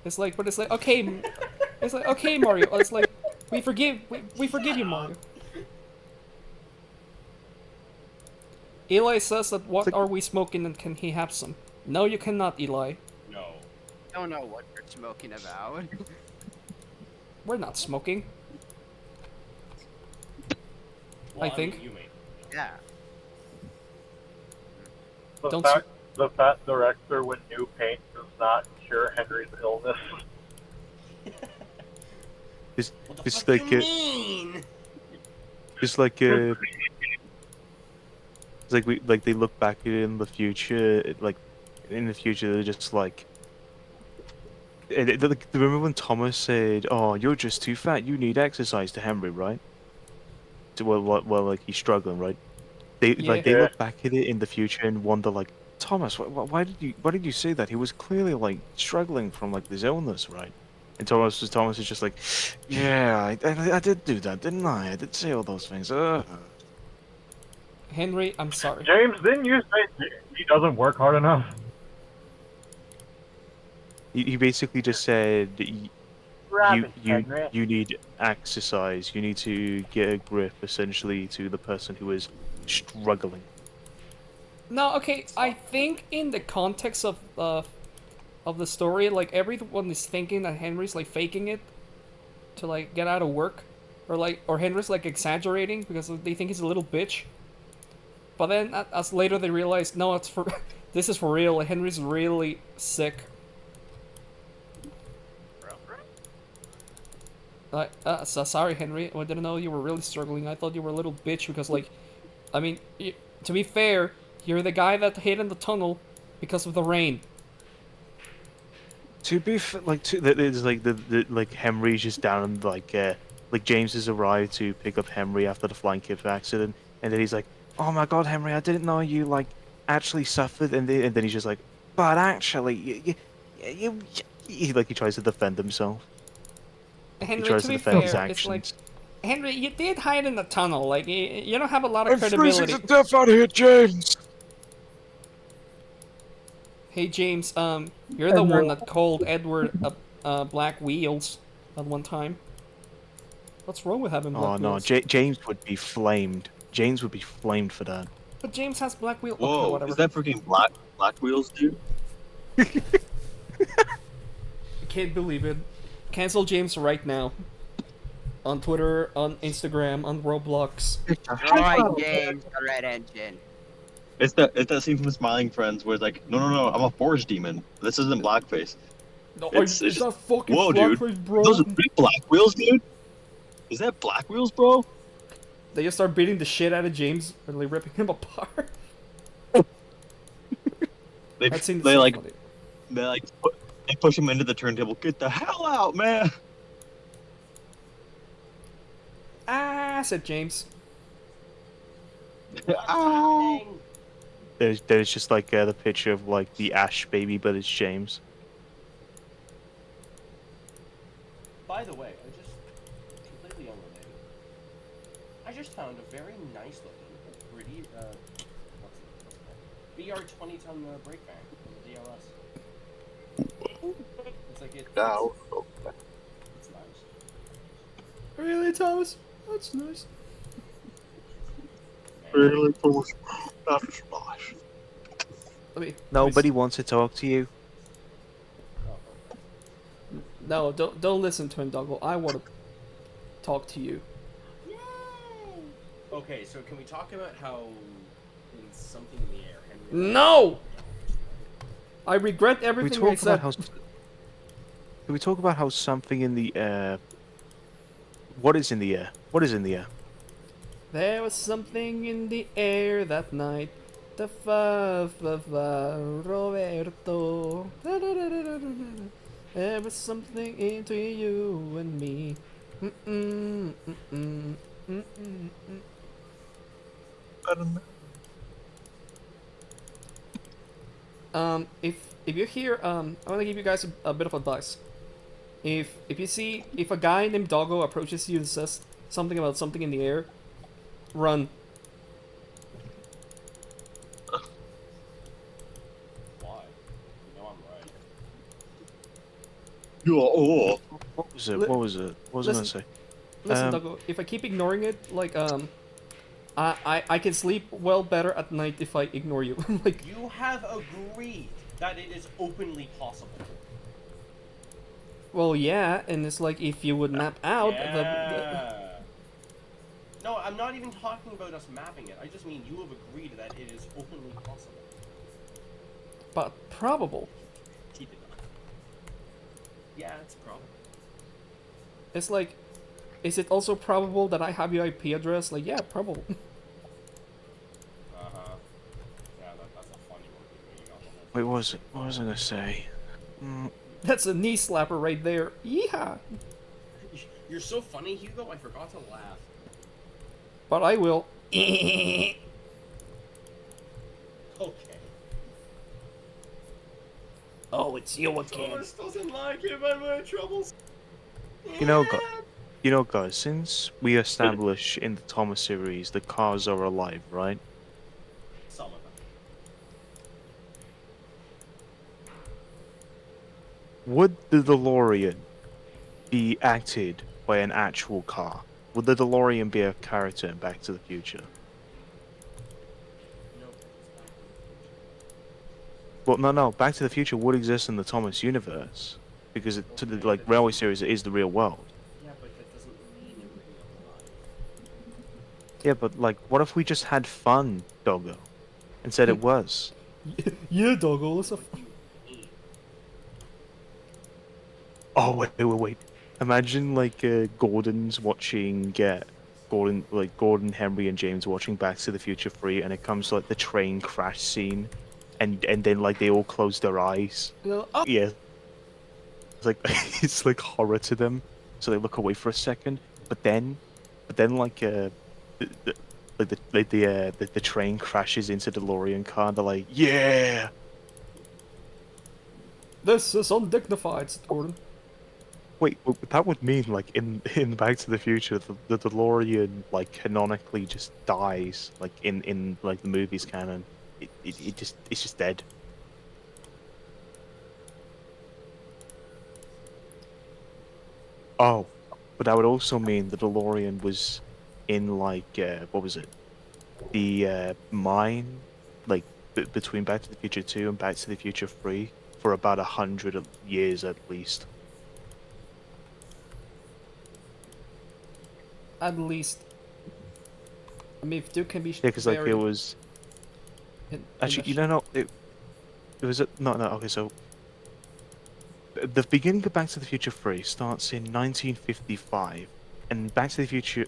It's like, but it's like okay, it's like okay Mario. It's like we forgive you Mario. Eli says that what like- are we smoking and can he have some? No, you cannot, Eli. No. I don't know what you're smoking about. We're not smoking. Well, I think. mean, you may. Yeah. The Don't fact the fat director with new paint does not cure Henry's illness. It's What the it's fuck like you mean? it's like it's like they look back at it in the future, like in the future they're just like. Remember when Thomas said, "Oh, you're just too fat. You need exercise," to Henry, right? Well, like he's struggling, right? They Yeah. they look back at it in the future and wonder, like, Thomas, why did you say that? He was clearly like struggling from like this illness, right? And Thomas is just like, yeah, I did do that, didn't I? I did say all those things. Henry, I'm sorry. James, didn't you say he doesn't work hard enough? He basically just said, Rabbit, Henry. you need exercise. You need to get a grip, essentially, to the person who is struggling. No, okay. I think in the context of the story, like everyone is thinking that Henry's like faking it to like get out of work, or Henry's like exaggerating because they think he's a little bitch. But then, as later they realize, no, it's for this is for real. Like, Henry's really sick. Sorry, Henry. I didn't know you were really struggling. I thought you were a little bitch because, like, I mean, to be fair, you're the guy that hid in the tunnel because of the rain. To be there's like like Henry's just down and like James has arrived to pick up Henry after the flying kiss accident, and then he's like, "Oh my God, Henry, I didn't know you like actually suffered," and then he's just like, "But actually, he tries to defend himself. Henry, He tries to to be defend his fair, it's like, actions. Henry, you did hide in the tunnel. Like, you don't have a lot of I'm freezing credibility. to death out here, James. Hey, James, you're the one that called Edward Black Wheels at one time. What's wrong with having black Oh no, wheels? James would be flamed. James would be flamed for that. But James has black wheels. Whoa, Okay, whatever. is that freaking black wheels, dude? Can't believe it. Cancel James right now. On Twitter, on Instagram, on Roblox. Right, James, the red engine. It's that scene from Smiling Friends where it's like, no, I'm a forest demon. This isn't blackface. No, It's- it's not fucking Whoa, dude. blackface, bro. Those are big black wheels, dude. Is that black wheels, bro? They just start beating the shit out of James, and like ripping him apart. They That seems they so like funny. they push him into the turntable. Get the hell out, man! Ah, said James. Ow. There's just like the picture of like the Ash baby, but it's James. By the way, I just completely unrelated. I just found a very nice looking, pretty what's it called? VR 20-ton brake van from the DLS. It's like Ow. it's nice. Really, Thomas? That's nice. Really, Thomas? That's nice. Let me. Nobody wants to talk to you. No, don't listen to him, Doggo. I want to talk to you. Yay! Okay, so can we talk about how in Something in the Air, Henry? No! I regret Can we everything I talk about said. how? Can we talk about how something in the air? What is in the air? What is in the air? There was something in the air that night. The fa fa fa Roberto. There was something into you and me. Mm-mm, mm-mm, mm-mm, mm. I don't know. If you're here, I'm gonna give you guys a bit of advice. If you see if a guy named Doggo approaches you and says something about something in the air, run. Why? You know I'm right. You are all. What was it? Li- What was it? What was I gonna listen. say? Listen, Um, Doggo, if I keep ignoring it, like I can sleep well better at night if I ignore you. Like, You have agreed that it is openly possible. well, yeah, and it's like if you would map out Yeah. No, I'm not even talking about us mapping it. I just mean you have agreed that it is openly possible. but probable. He did not. Yeah, it's probable. It's like, is it also probable that I have your IP address? Like, yeah, probable. Uh-huh. Yeah, that's a funny one. Maybe not the whole wait, what was it? What was I gonna say? That's a knee slapper right there. Yeehaw! thing. You're so funny, Hugo. I forgot to laugh. But I will. Okay. Oh, it's you again. Thomas doesn't like it when we're in trouble. You know, guys. Since we established in the Thomas series the cars are alive, right? Some of them. Would the DeLorean be acted by an actual car? Would the DeLorean be a character in Back to the Future? No. Well, no. Back to the Future would exist in the Thomas universe because it, to the like railway series, it is the real world. Yeah, but that doesn't mean it would be alive. Yeah, but like, what if we just had fun, Doggo, and said it was? Yeah, Doggo, let's have You mean. Oh wait. Imagine like Gordon's watching Gordon, Henry, and James watching Back to the Future 3, and it comes to, like the train crash scene, and then like they all close their eyes. oh, Yeah, it's like it's like horror to them, so they look away for a second. But then like the train crashes into the DeLorean car, and they're like, yeah. this is undignified, said Gordon. Wait, that would mean like in Back to the Future, the DeLorean like canonically just dies, like in like the movies canon. It's just dead. Oh, but that would also mean the DeLorean was in like what was it? The mine, like between Back to the Future 2 and Back to the Future 3 for about 100 years at least. At least. I mean, if Duke can be Yeah, because like it was actually, it was no. Okay, so the beginning of Back to the Future 3 starts in 1955, and Back to the Future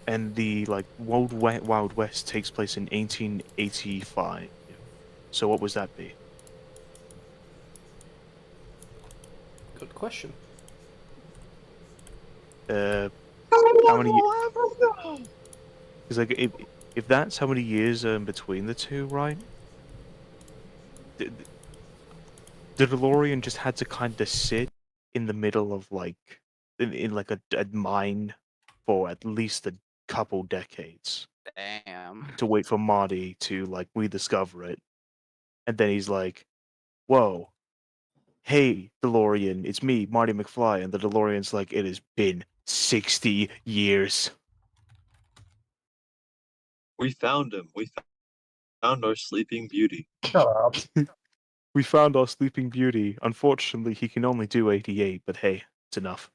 and the like Wild West takes place in 1885. So what was that be? Good question. How many? Because like if that's how many years are in between the two, right? The DeLorean just had to kind of sit in the middle of like in like a mine for at least a couple decades Damn. to wait for Marty to like rediscover it, and then he's like, "Whoa, hey DeLorean, it's me, Marty McFly," and the DeLorean's like, "It has been 60 years. We found him. We found our sleeping beauty. Shut up. We found our sleeping beauty. Unfortunately, he can only do 88, but hey, it's enough.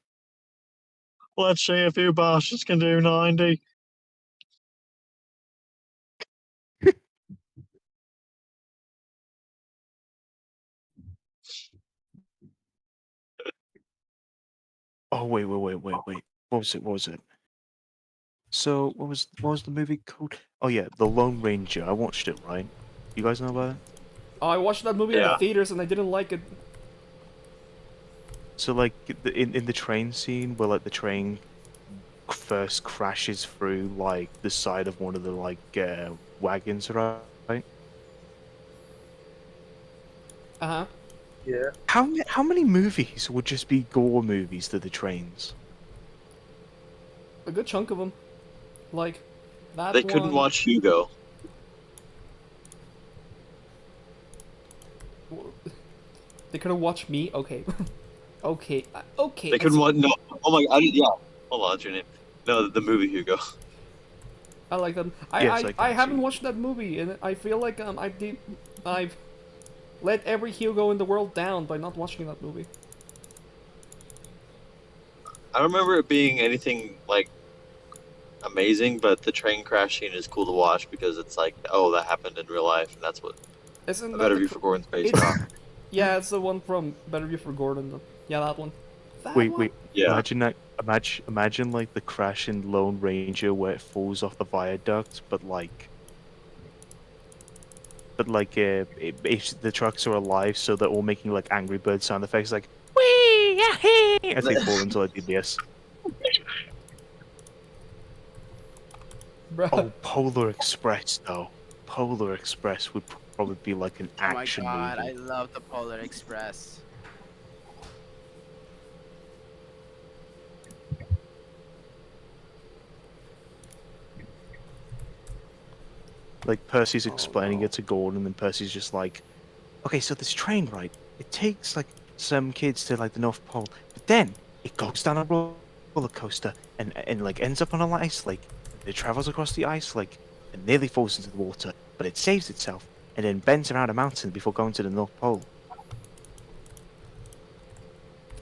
Let's see if you bastards can do 90. Oh wait. What was it? So what was the movie called? Oh yeah, The Lone Ranger. I watched it, right? You guys know about it? Oh, I watched that movie in the Yeah. theaters and I didn't like it. So like in the train scene where like the train first crashes through like the side of one of the like wagons, right? Uh huh. Yeah. How many movies would just be gore movies to the trains? A good chunk of them. Like, that They couldn't one. watch Hugo. They could have watched me? Okay. Okay. Okay. They couldn't watch. No. Oh my. Yeah. Hold on. That's your name. No, the movie Hugo. I like that. Yes, I I can haven't see. watched that movie, and I feel like I've let every Hugo in the world down by not watching that movie. I don't remember it being anything like amazing, but the train crash scene is cool to watch because it's like, oh, that happened in real life, and that's what Isn't a that Better the View cr- for Gordon's based it's- on. Yeah, it's the one from Better View for Gordon. Yeah, that one. That Wait, one? wait. Yeah. Imagine that. Imagine like the crash in Lone Ranger where it falls off the viaduct, but the trucks are alive, so they're all making like Angry Bird sound effects, like wee yahee as they fall into like the abyss. Bruh. Oh, Polar Express though. Polar Express would probably be like an Oh my action god, I movie. love the Polar Express. Like Percy's Oh, explaining no. it to Gordon, and Percy's just like, okay, so this train, right? It takes like some kids to like the North Pole, but then it goes down a roller coaster and like ends up on an ice lake. It travels across the ice lake and nearly falls into the water, but it saves itself and then bends around a mountain before going to the North Pole.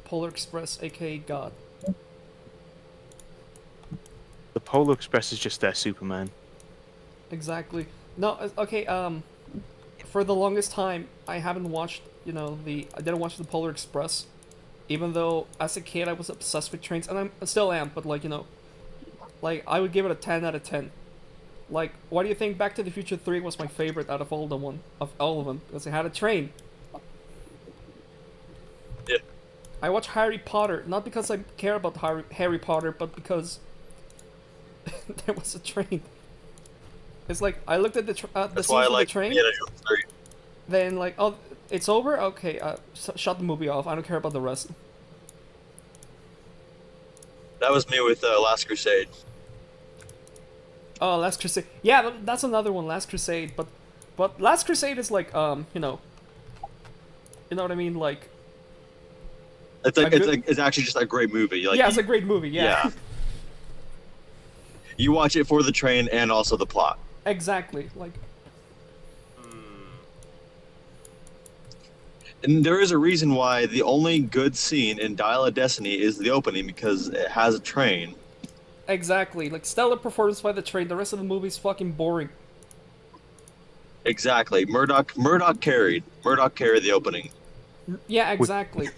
Polar Express, aka God. The Polar Express is just their Superman. Exactly. No, okay, for the longest time, I haven't watched, I didn't watch the Polar Express, even though as a kid I was obsessed with trains, and I still am, but like, I would give it a 10 out of 10. Like, why do you think Back to the Future 3 was my favorite out of all of them? Because it had a train. Yeah. I watch Harry Potter, not because I care about Harry Potter, but because there was a train. It's like, I looked at the That's scenes why I of the like train, Indiana Jones 3. then like, oh, it's over? Okay, shut the movie off. I don't care about the rest. That was me with Last Crusade. Oh, Last Crusade. Yeah, that's another one, Last Crusade. But Last Crusade is like, you know what I mean? Like, It's like A it's good- like it's actually just a great movie. Like yeah, it's a great movie. Yeah, You watch it for the train and also the plot. exactly. Like, And there is a reason why the only good scene in Dial of Destiny is the opening because it has a train. exactly. Like, stellar performance by the train. The rest of the movie's fucking boring. Exactly. Murdoch carried. Murdoch carried the opening. Yeah, exactly.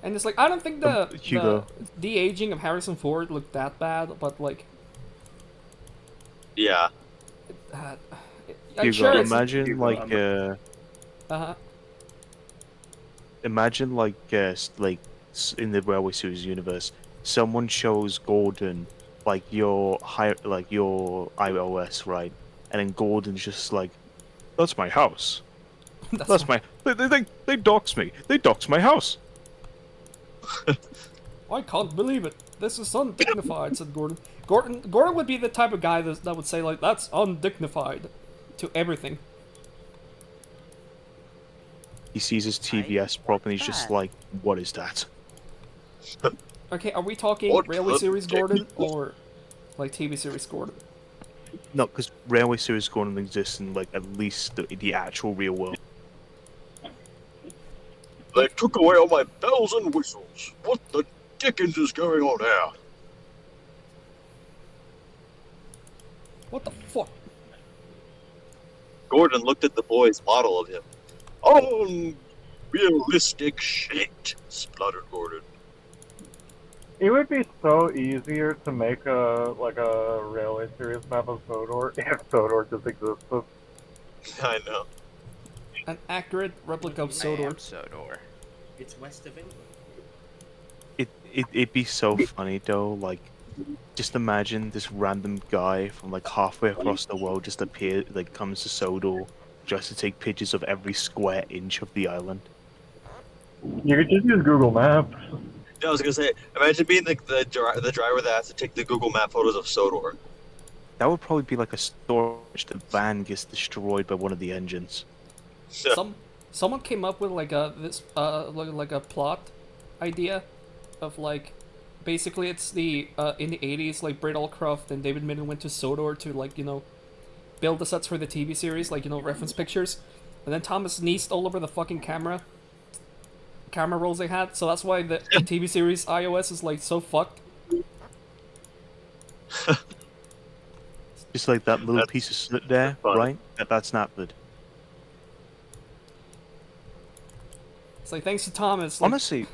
And it's like, I don't think the Hugo. de-aging of Harrison Ford looked that bad, but like, Yeah. I'm Hugo, sure it's imagine like uh-huh. imagine like in the Railway Series universe, someone shows Gordon like your iOS, right? And then Gordon's just like, that's my house. That's my they doxed me. They doxed my house. I can't believe it. This is undignified," said Gordon. Gordon would be the type of guy that would say like, "That's undignified," to everything. He sees his TVS prop and he's just that? like, what is that? Okay, are we talking What Railway the Series dick? Gordon or like TV series Gordon? No, because Railway Series Gordon exists in like at least the actual real world. They took away all my bells and whistles. What the dickens is going on here? What the fuck? Gordon looked at the boy's model of him. Unrealistic shit, spluttered Gordon. It would be so easier to make a railway series map of Sodor if Sodor just existed. I know. An accurate replica of I Sodor. am Sodor. It's west of England. It'd be so funny though, like just imagine this random guy from like halfway across the world just comes to Sodor just to take pictures of every square inch of the island. You could just use Google Maps. I was gonna say, imagine being the driver that has to take the Google Map photos of Sodor. That would probably be like a storage. The van gets destroyed by one of the engines. Someone came up with like a plot idea of like basically it's the in the 80s like Britt Allcroft and David Midden went to Sodor to like build the sets for the TV series, like reference pictures, and then Thomas sneezed all over the fucking camera rolls they had, so that's why the TV series iOS is like so fucked. Just like that little piece of soot there, funny. right? That's not good. It's like thanks to Thomas, like, Honestly,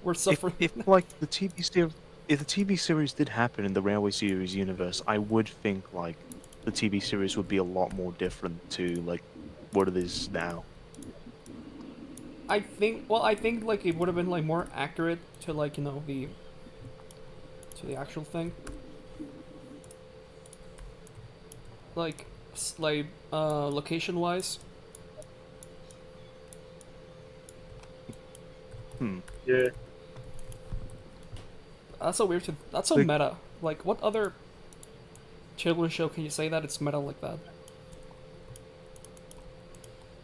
we're suffering. if like the TV series, if the TV series did happen in the Railway Series universe, I would think like the TV series would be a lot more different to like what it is now. I think like it would have been like more accurate to like the actual thing. Like location wise. Yeah. That's so weird. That's so Like- meta. Like, what other children's show can you say that it's meta like that?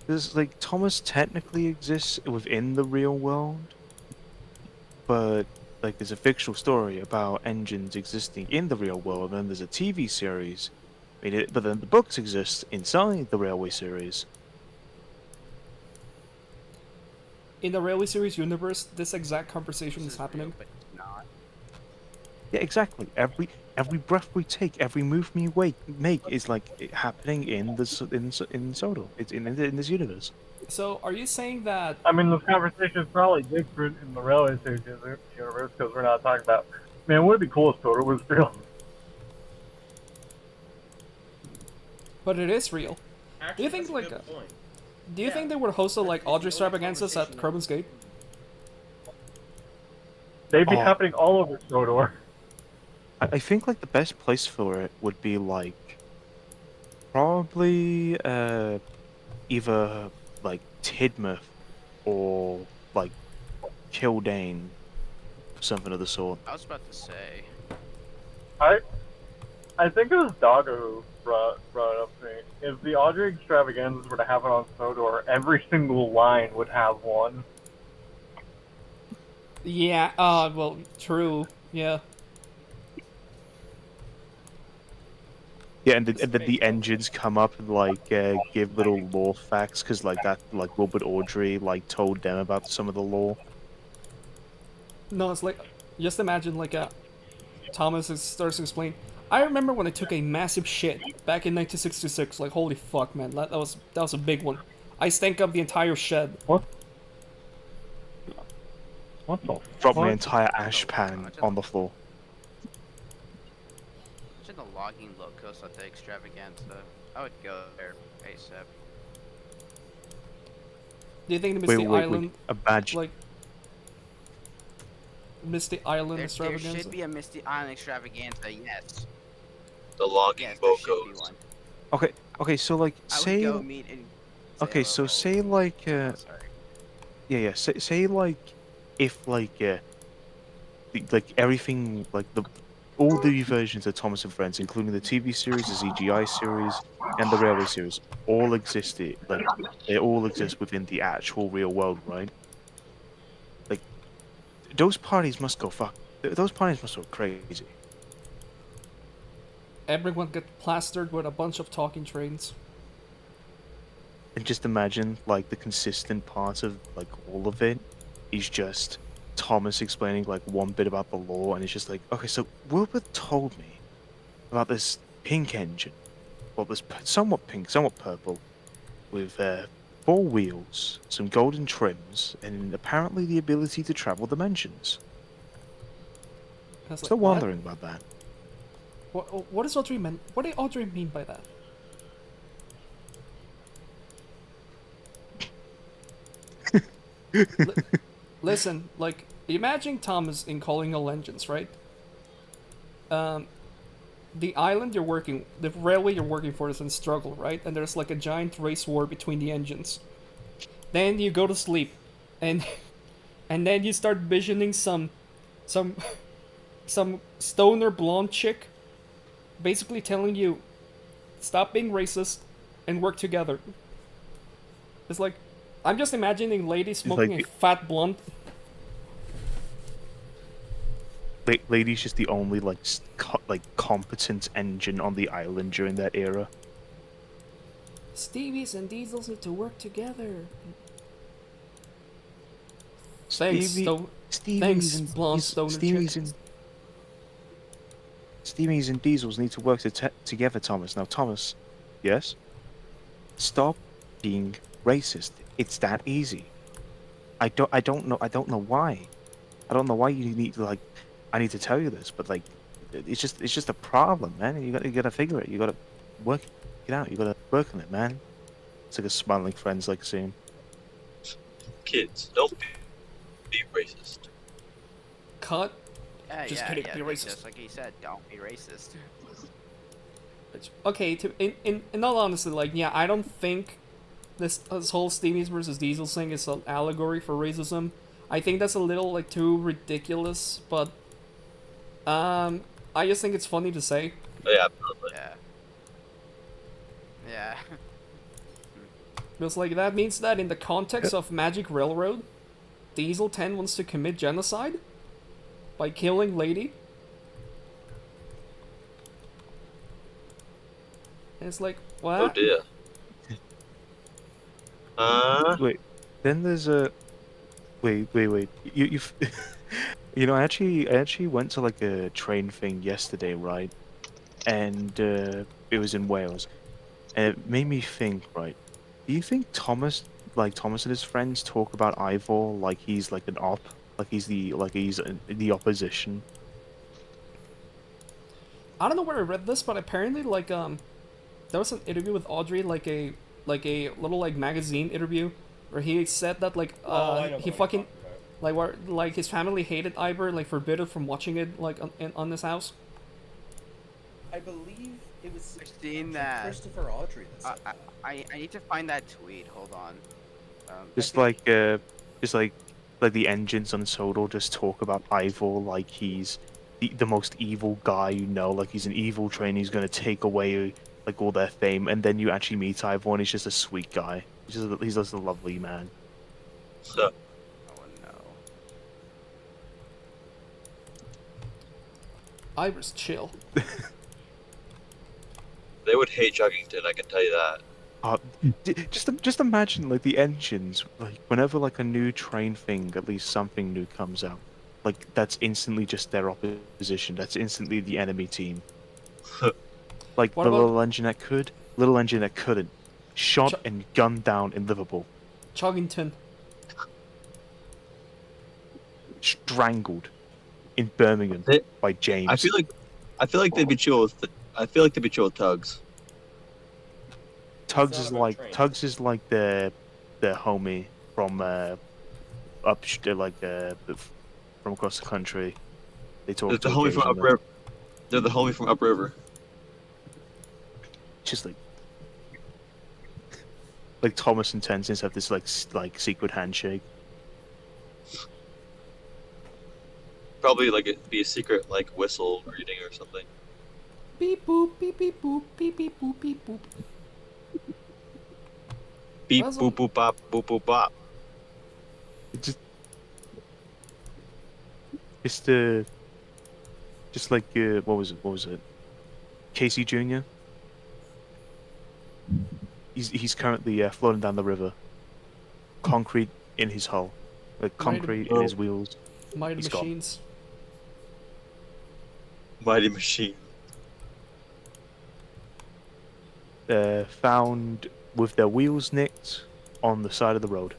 Because like Thomas technically exists within the real world, but like there's a fictional story about engines existing in the real world, and then there's a TV series. But then the books exist inside the Railway Series. In the Railway Series universe, this exact conversation is happening. But not. Yeah, exactly. Every breath we take, every move we make is like happening in Sodor. It's in this universe. So, are you saying that? I mean, this conversation is probably different in the railway series universe because we're not talking about. Man, would it be cool if Sodor was real? But it is real. Actually, Do you think, that's a like, good point. Do you Yeah. think they would host a like That's the Audrey only extravaganzas at conversation Kerbin's Gate? They'd be Oh. happening all over Sodor. I think like the best place for it would be like probably either like Tidmouth or like Kildane, something of the sort. I was about to say. I think it was Doggo who brought it up to me. If the Audrey extravaganzas were to happen on Sodor, every single line would have one. Yeah. Well, true. Yeah. Yeah, and then the engines come up and like give little lore facts because like Robert Audrey like told them about some of the lore. No, it's like just imagine like Thomas starts to explain. I remember when I took a massive shit back in 1966. Like, holy fuck, man, that was a big one. I stank up the entire shed. What the Dropped my fuck? entire ash pan on the floor. Imagine the logging locos at the extravaganza. I would go there ASAP. Do you think the Misty Island, A badge. like Misty Island There extravaganza? should be a Misty Island extravaganza, yes. The logging Yes, there should be bocos. one. Okay, so like I would say go meet and say okay, hello. so say like Oh, sorry. yeah, say like if like like everything like all the versions of Thomas and Friends, including the TV series, the CGI series, and the Railway series, all existed like they all exist within the actual real world, right? Like those parties must go fuck. Those parties must go crazy. Everyone get plastered with a bunch of talking trains. And just imagine like the consistent part of like all of it is just Thomas explaining like one bit about the law, and it's just like, okay, so Wilbur told me about this pink engine, well, this somewhat pink, somewhat purple, with 4 wheels, some golden trims, and apparently the ability to travel dimensions. I was like, Still what? wondering about that. What does Audrey mean? What did Audrey mean by that? Listen, like, imagine Thomas in calling all engines, right? The island you're working, the railway you're working for is in struggle, right? And there's like a giant race war between the engines. Then you go to sleep, and and then you start visioning some some stoner blonde chick, basically telling you, stop being racist, and work together. It's like, I'm just imagining lady smoking like a fat blunt. Lady's just the only like like competent engine on the island during that era. Stevies and Diesels need to work together. Thanks, thanks, blonde stoner Stevies chick. and Stevies and Diesels need to work together, Thomas. Now, Thomas, yes, stop being racist. It's that easy. I don't know. I don't know why. I don't know why you need to like. I need to tell you this, but like, it's just a problem, man. You gotta figure it. You gotta work it out. You gotta work on it, man. It's like a smiling friends like seeing. Kids, don't be racist. Cut. Yeah, Just yeah, kidding, yeah. be racist. Just like he said, don't be racist. Okay, in all honesty, like, yeah, I don't think this whole Stevies versus Diesel thing is an allegory for racism. I think that's a little like too ridiculous, but I just think it's funny to say. Oh, yeah, absolutely. Yeah. Yeah. Because like that means that in the context of Magic Railroad, Diesel 10 wants to commit genocide by killing Lady. And it's like, what? Oh dear. Wait, then there's a wait. You you know, I actually went to like a train thing yesterday, right? And it was in Wales, and it made me think, right? Do you think Thomas and his friends talk about Ivor like he's like an op, like he's the opposition? I don't know where I read this, but apparently, like, there was an interview with Audrey, like a little like magazine interview, where he said that like he fucking like where like his family hated Ivor, like forbid it from watching it like on his house. I believe it was I've seen that. Christopher Audrey that said that. I need to find that tweet. Hold on. Just like the engines on Sodor just talk about Ivor like he's the most evil guy you know, like he's an evil train who's gonna take away like all their fame, and then you actually meet Ivor and he's just a sweet guy. He's just a lovely man. So, Oh no. Ivor's chill. they would hate Chuggington, I can tell you that. Just imagine like the engines, like whenever like a new train thing, at least something new comes out, like that's instantly just their opposition. That's instantly the enemy team. Like What the about- little engine that could, little engine that couldn't, shot and gunned down in Liverpool, Chuggington. strangled in Birmingham They- by James. I feel like they'd be chill with Tugs. Tugs It's is not about like trains. Tugs is like the homie from from across the country. They talk They're the to homie from occasionally. Upriver. They're the homie from Upriver. Just like Thomas and Tenzin have this like secret handshake. Probably like it'd be a secret like whistle reading or something. Beep boop beep beep boop beep beep boop beep boop. Beep That's boop boop bop boop boop bop. It just Just just like what was it? What was it? Casey Jr. He's currently floating down the river. Concrete in his hull, like Mighty, concrete in his wheels. mighty He's gone. machines. Mighty Machine. Found with their wheels nicked on the side of the road.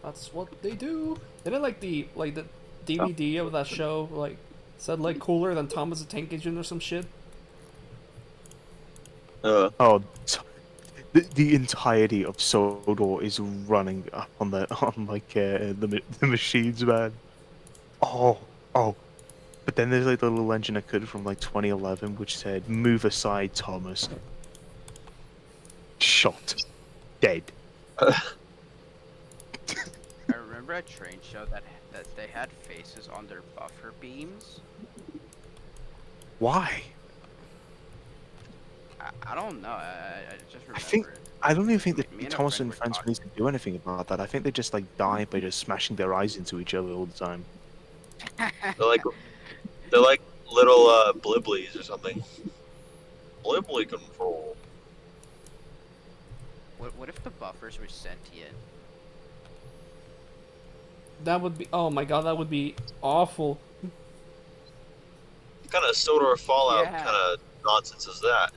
That's what they do. Didn't the DVD of that show like said like cooler than Thomas the Tank Engine or some shit? Oh, the entirety of Sodor is running up on the machines, man. Oh, oh. But then there's like the little engine I could from like 2011, which said, "Move aside, Thomas." Shot, dead. I remember a train show that they had faces on their buffer beams. Why? I don't know. I just remember I think it. I don't even think Me that and a Thomas friend and were friends talking- need to do anything about that. I think they just like die by just smashing their eyes into each other all the time. They're like little bliblies or something. Blibly control. What if the buffers were sentient? That would be, oh my god, that would be awful. What kind of Sodor Fallout Yeah. kind of nonsense is that?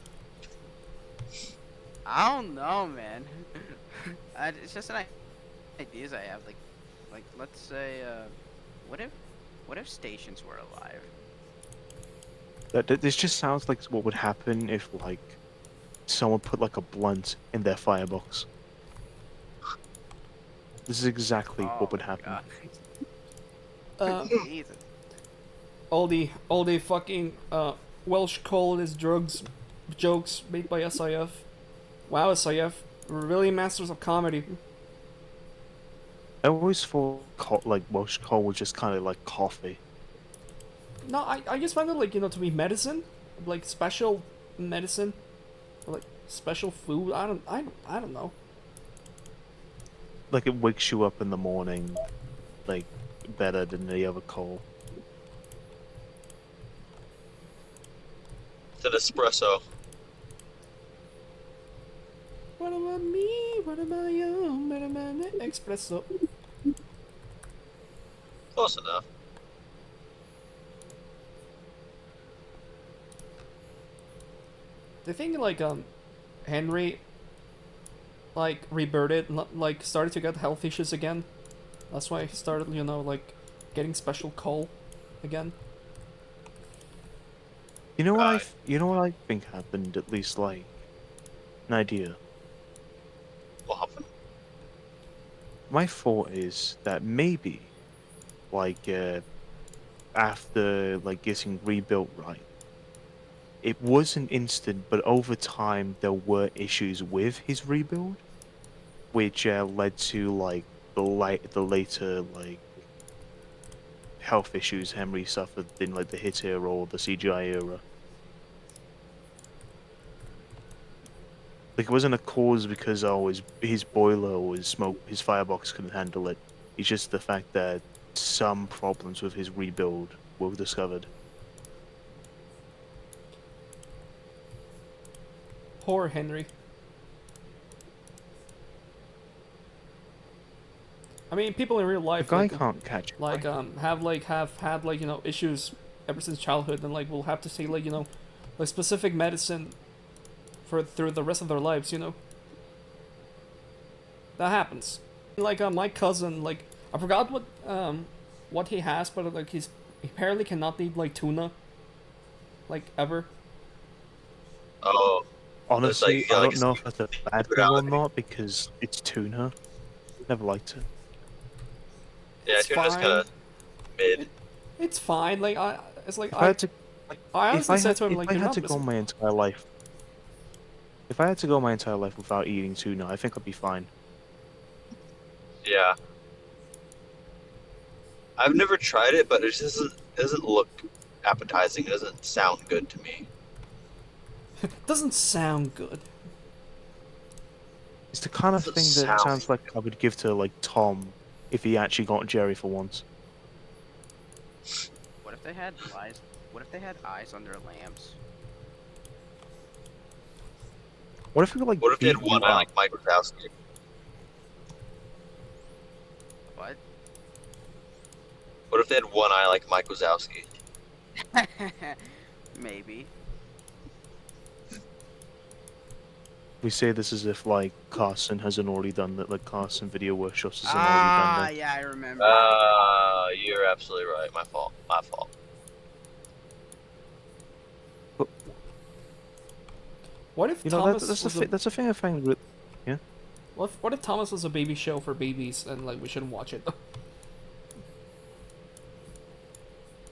I don't know, man. It's just an ideas I have. Like let's say, what if stations were alive? This just sounds like what would happen if like someone put like a blunt in their firebox. This is exactly Oh what would my happen. God. Jesus. all the fucking Welsh colonist drugs jokes made by SIF. Wow, SIF, really masters of comedy. I always thought like Welsh coal was just kind of like coffee. No, I just found it like to be medicine, like special medicine, or like special food. I don't know. Like it wakes you up in the morning, like better than the other coal. It's an espresso. What about me? What about you? What about the espresso? Close enough. The thing like Henry like rebirted, like started to get health issues again. That's why he started, like getting special coal again. You know what Right. you know what I think happened? At least like an idea. What happened? My thought is that maybe, like, after like getting rebuilt right, it wasn't instant, but over time there were issues with his rebuild, which led to like the later like health issues Henry suffered in like the hit era or the CGI era. Like it wasn't a cause because his boiler or his firebox couldn't handle it. It's just the fact that some problems with his rebuild were discovered. Poor Henry. I mean, people in real The life guy like, can't catch a like break. have had like issues ever since childhood, and like will have to take like like specific medicine for through the rest of their lives. That happens. Like my cousin, like I forgot what he has, but like he apparently cannot eat like tuna, like ever. Oh, Honestly, like- I like don't know if that's a bad thing or not because it's tuna. Never liked it. yeah, It's tuna's fine. kind of mid. It's fine. Like it's like If I had to, I if honestly I said had, to him if like I you're had not to go missing. my entire life, if I had to go my entire life without eating tuna, I think I'd be fine. Yeah. I've never tried it, but it just doesn't look appetizing. It doesn't sound good to me. Doesn't sound good. It's the kind of Doesn't thing that sound- sounds like I would give to like Tom if he actually got Jerry for once. What if they had eyes? What if they had eyes on their lamps? What if we could like What if they had beat you one eye up? like Mike Wazowski? What? What if they had one eye like Mike Wazowski? Maybe. We say this as if like Carson hasn't already done that. Like Carson Video Workshops hasn't already done that. Yeah, I remember. You're absolutely right. My fault. My fault. What if You know, Thomas that's was the that's a thing I find with. what if Thomas was a baby show for babies and like we shouldn't watch it?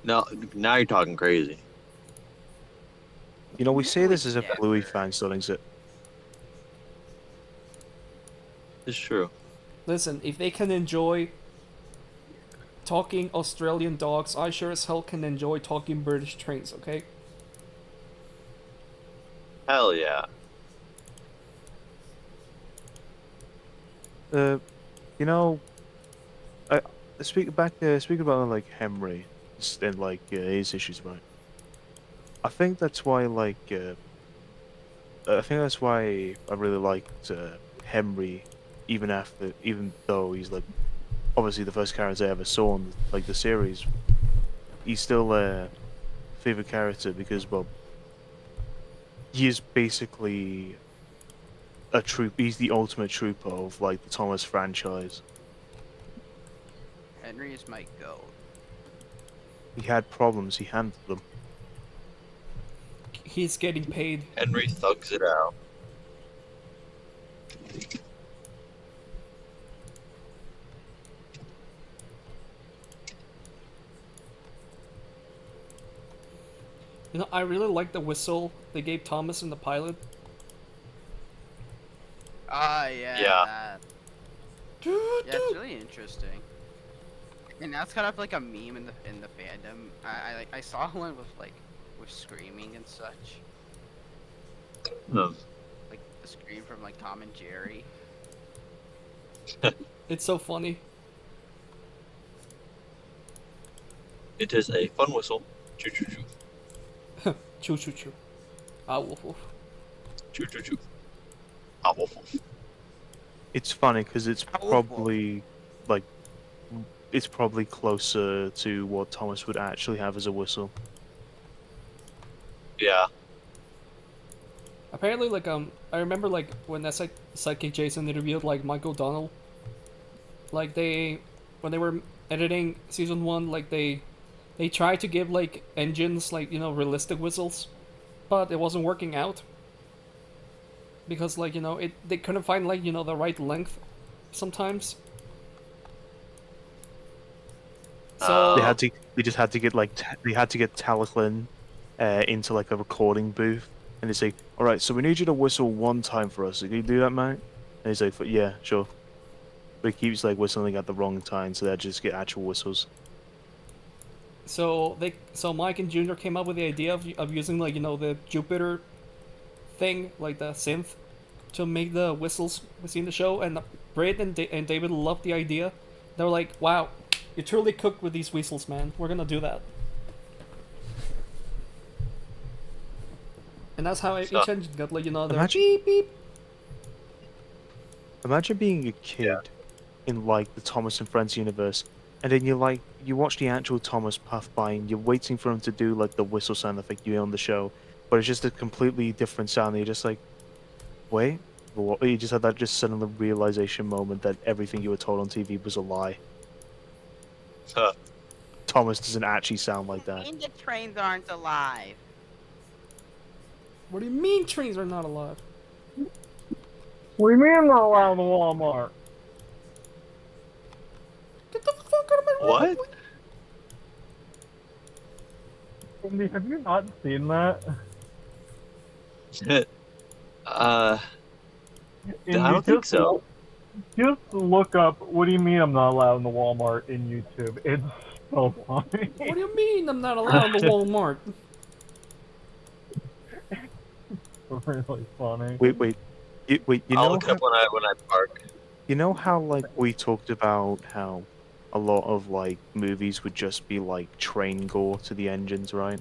No, now you're talking crazy. You know, we say this as if Yeah, Bluey sure. fans don't exist. It's true. Listen, if they can enjoy talking Australian dogs, I sure as hell can enjoy talking British trains, okay? Hell yeah. You know, speak about like Henry and like his issues about it. I think that's why I think that's why I really liked Henry, even though he's like obviously the first character I ever saw in like the series. He's still a favorite character because well, he is basically a troop. He's the ultimate trooper of like the Thomas franchise. Henry is my goat. He had problems, he handled them. He's getting paid. Henry thugs it out. You know, I really like the whistle they gave Thomas in the pilot. Yeah. Yeah. That. Yeah, it's really interesting. And that's kind of like a meme in the fandom. I saw one with screaming and such, Hmm. like the scream from like Tom and Jerry. It's so funny. It is a fun whistle. Choo choo choo. Choo choo choo. Ah, woof woof. Choo choo choo. Ah, woof, woof. It's funny because it's How awful. probably like it's probably closer to what Thomas would actually have as a whistle. Yeah. Apparently, like I remember like when that Sidekick Jason interviewed like Michael O'Donnell. Like when they were editing season 1, like they tried to give like engines like realistic whistles, but it wasn't working out. Because like they couldn't find like the right length sometimes. So They just had to get like they had to get Talclin into like a recording booth, and they say, "All right, so we need you to whistle one time for us. Can you do that, mate?" And he's like, "Yeah, sure." But he keeps like whistling at the wrong time, so they just get actual whistles. So Mike and Junior came up with the idea of using like the Jupiter thing, like the synth, to make the whistles we see in the show. And Britt and David loved the idea. They were like, "Wow, you truly cooked with these whistles, man. We're gonna do that." And that's how each engine got like the Imagine- beep beep. Imagine being a kid in like the Thomas and Friends universe, and then you watch the actual Thomas pass by, and you're waiting for him to do like the whistle sound effect you hear on the show, but it's just a completely different sound. And you're just like, wait, what? You just had that just sudden realization moment that everything you were told on TV was a lie. Huh. Thomas doesn't actually sound like that. And the trains aren't alive. What do you mean trains are not alive? What do you mean I'm not allowed in Walmart? Get the fuck out of my room! What? Cindy, have you not seen that? I And don't you think just so. Just look up, what do you mean I'm not allowed in the Walmart in YouTube? It's so funny. What do you mean I'm not allowed in the Walmart? Really funny. Wait, Wait, I'll look it up when I park. you know how like we talked about how a lot of like movies would just be like train gore to the engines, right?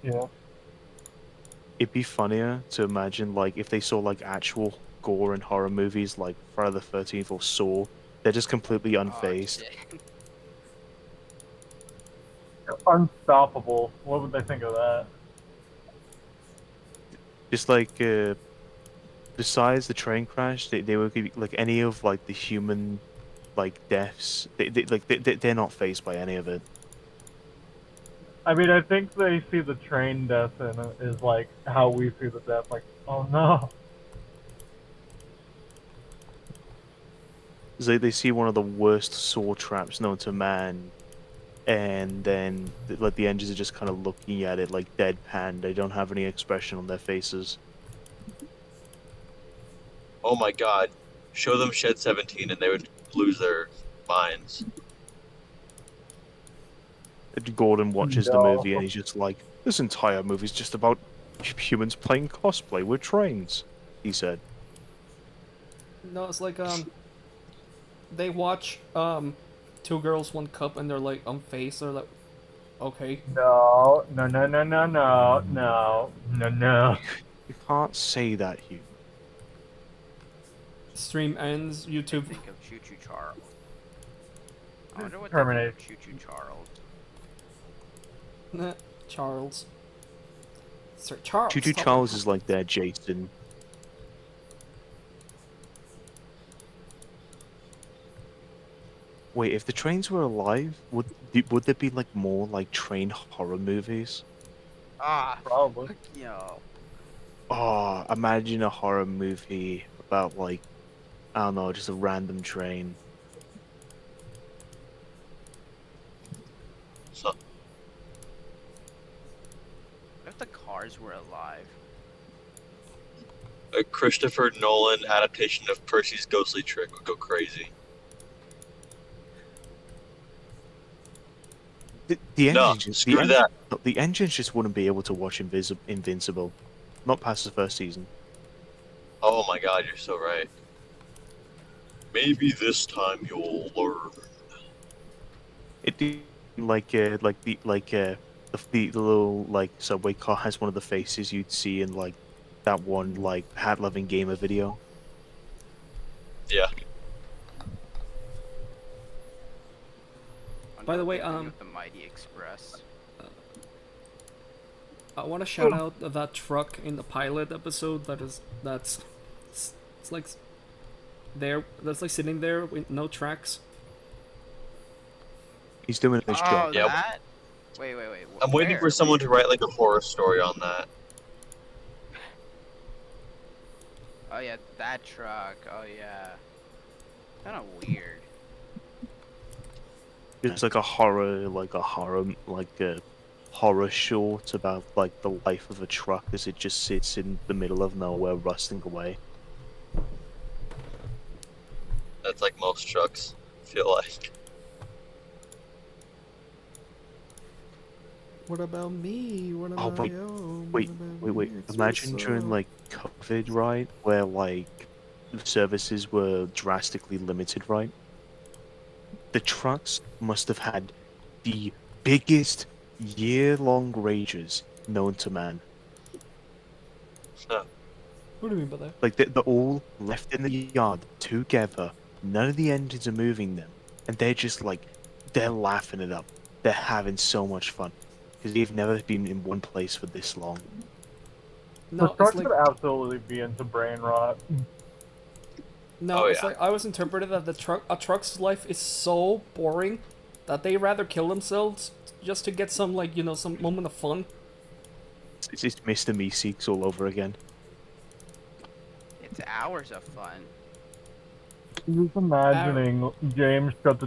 Yeah. It'd be funnier to imagine like if they saw like actual gore in horror movies like Friday the 13th or Saw, they're just completely Oh unfazed. shit. Unstoppable. What would they think of that? Just like besides the train crash, they would be like any of like the human like deaths. They're not fazed by any of it. I mean, I think they see the train death and is like how we see the death. Like, oh no. 'Cause they see one of the worst saw traps known to man, and then like the engines are just kind of looking at it like deadpan. They don't have any expression on their faces. Oh my god. Show them Shed 17 and they would lose their minds. And Gordon watches the No. movie and he's just like, "This entire movie's just about humans playing cosplay with trains," he said. No, it's like they watch Two Girls One Cup and they're like unfazed. They're like, okay. No. No. No. No. No. No. No. No. No. You can't say that, Hugh. Stream ends. YouTube. Think of Choo Choo Charles. I wonder what Terminate. they think of Choo Choo Charles. Nah, Charles. Sir Charles. Choo Choo stop Charles it. is like their Jason. Wait, if the trains were alive, would there be like more like train horror movies? Ah, Probably. yo. Oh, imagine a horror movie about like, I don't know, just a random train. So, What if the cars were alive? a Christopher Nolan adaptation of Percy's Ghostly Trick would go crazy. The No, engines, just, screw that. the engines just wouldn't be able to watch Invincible, not past the first season. Oh my god, you're so right. Maybe this time you'll learn. It the little like subway car has one of the faces you'd see in like that one like hat loving gamer video. Yeah. By the way, With the Mighty Express. I want to shout out that truck in the pilot episode. It's like that's like sitting there with no tracks. He's doing his Oh, job. Yeah. that? Wait. I'm waiting for someone to write like a horror story on that. Oh yeah, that truck. Oh yeah. Kind of weird. It's like a horror short about like the life of a truck as it just sits in the middle of nowhere rusting away. That's like most trucks, I feel like. What about me? What Oh, about wait, you? Wait. What about me? Imagine during like COVID, right, where like the services were drastically limited, right? The trucks must have had the biggest year-long rages known to man. What do you mean by that? Like they're all left in the yard together. None of the engines are moving them, and they're just like they're laughing it up. They're having so much fun because they've never been in one place for this long. No, The it's trucks like would absolutely be into brain rot. no, Oh, it's yeah. like I was interpreted that a truck's life is so boring that they rather kill themselves just to get some like some moment of fun. It's just Mr. Meeseeks all over again. It's hours of fun. Just imagining James jumps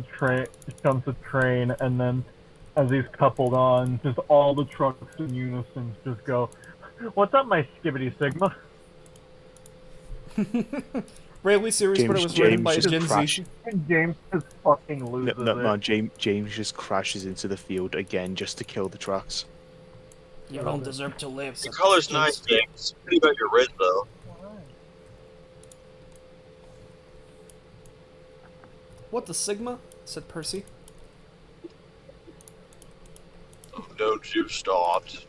a train, and then as he's coupled on, just all the trucks in unison just go, "What's up, my skibbity sigma?" Railway series, but it was written by a just Gen Z. crashed. And James just fucking No, loses no, it. James just crashes into the field again just to kill the trucks. You don't deserve to live. Your color's nice, James. Pretty about your red though. What the Sigma? Said Percy. Don't you start.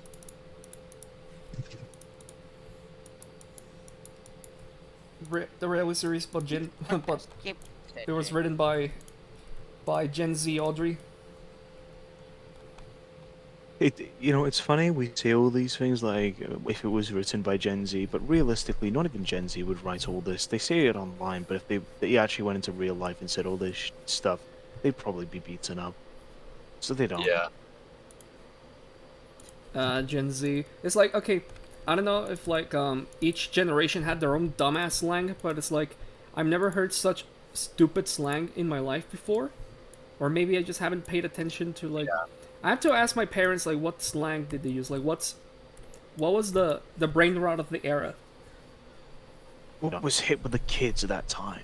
The Railway series, but but Keep it was written by Gen Z Audrey. It's funny we say all these things like if it was written by Gen Z, but realistically, not even Gen Z would write all this. They say it online, but if they actually went into real life and said all this stuff, they'd probably be beaten up. So they don't. Yeah. Gen Z. It's like, okay, I don't know if like each generation had their own dumbass slang, but it's like I've never heard such stupid slang in my life before, or maybe I just haven't paid attention to like. Yeah. I have to ask my parents like what slang did they use? Like what was the brain rot of the era? What was hit with the kids at that time?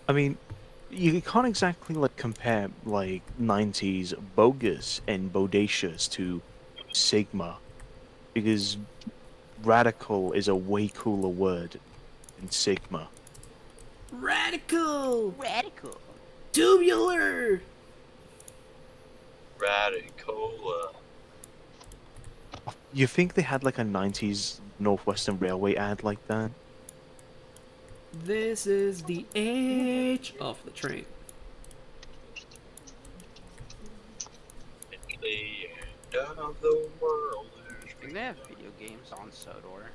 I mean, you can't exactly like compare like 90s bogus and bodacious to Sigma, because radical is a way cooler word than Sigma. Radical, Radical. tubular. Radical. You think they had like a 90s Northwestern Railway ad like that? This is the age of the train. The end of the world. I think they have video games on Sodor.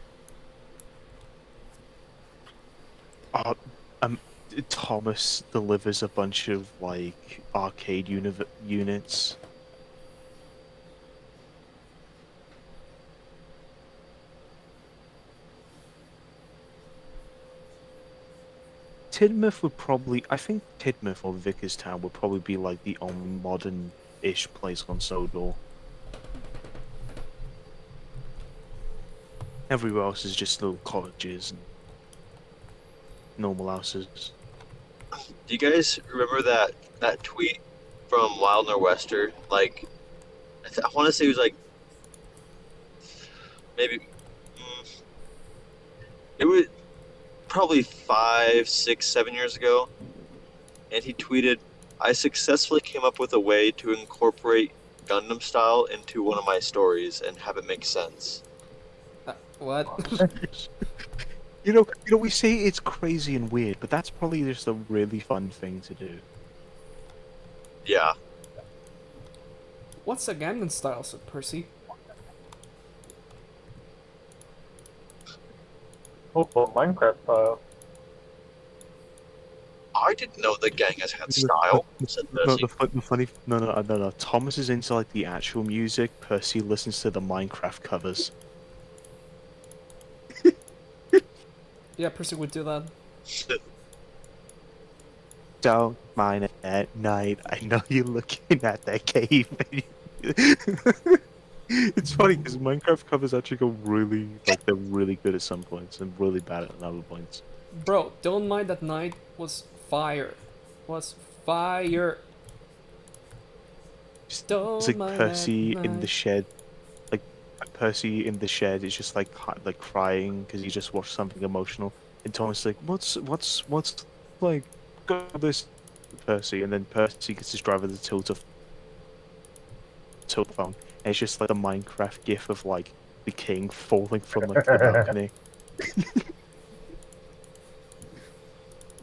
Thomas delivers a bunch of like arcade units. Tidmouth would probably, I think Tidmouth or Vickerstown would probably be like the only modern-ish place on Sodor. Everywhere else is just little cottages and normal houses. Do you guys remember that tweet from Wild Nor'Wester? Like, I want to say it was like maybe it was probably 5, 6, 7 years ago, and he tweeted, "I successfully came up with a way to incorporate Gundam style into one of my stories and have it make sense." What? We say it's crazy and weird, but that's probably just a really fun thing to do. Yeah. What's a Gangnam style? Said Percy. Oh, well, Minecraft style. I didn't know the gang has had style. Said No, Percy. the funny, no. Thomas is into like the actual music. Percy listens to the Minecraft covers. Yeah, Percy would do that. Don't mind it at night. I know you're looking at that cave. It's funny because Minecraft covers actually go really, like, they're really good at some points and really bad at other points. Bro, Don't Mind That Night was fire. Don't It's like mind Percy that in the night. shed. Like, Percy in the shed is just like crying because he just watched something emotional. And Thomas is like, what's like, got this, Percy? And then Percy gets his driver the tilt phone. And it's just like the Minecraft gif of like the king falling from like the balcony.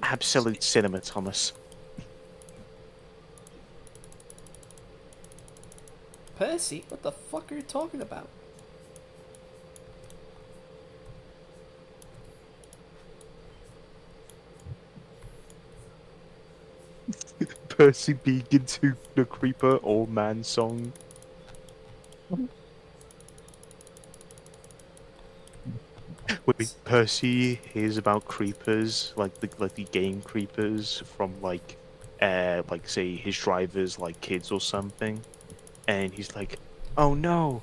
Absolute cinema, Thomas. Percy? What the fuck are you talking about? Percy being into the Creeper Old Man song. Wait, Percy hears about creepers, like the game creepers from like say his drivers like kids or something, and he's like, oh no,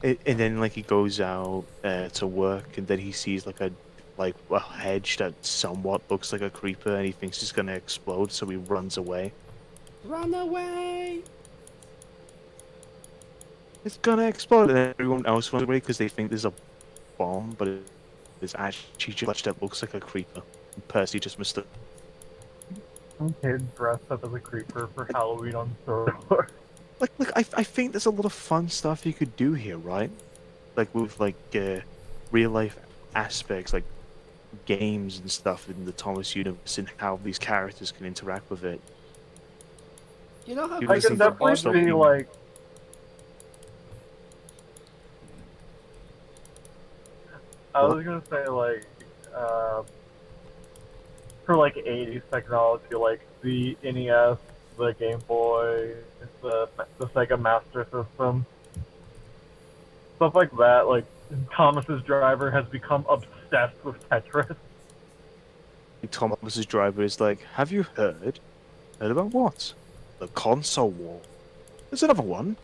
and then like he goes out to work, and then he sees like a hedge that somewhat looks like a creeper, and he thinks it's gonna explode, so he runs away. Run away! It's gonna explode, and everyone else runs away because they think there's a bomb, but it's actually just that looks like a creeper. And Percy just missed it. Some kid dressed up as a creeper for Halloween on Sodor. Like I think there's a lot of fun stuff you could do here, right? Like with real life aspects, like games and stuff in the Thomas universe, and how these characters can interact with it. You know how You I guys can think Christopher definitely stop Audrey. see being like I what? was gonna say like for like 80s technology, like the NES, the Game Boy, the Sega Master System, stuff like that. Like Thomas's driver has become obsessed with Tetris. Thomas's driver is like, have you heard? Heard about what? The console war. There's another one.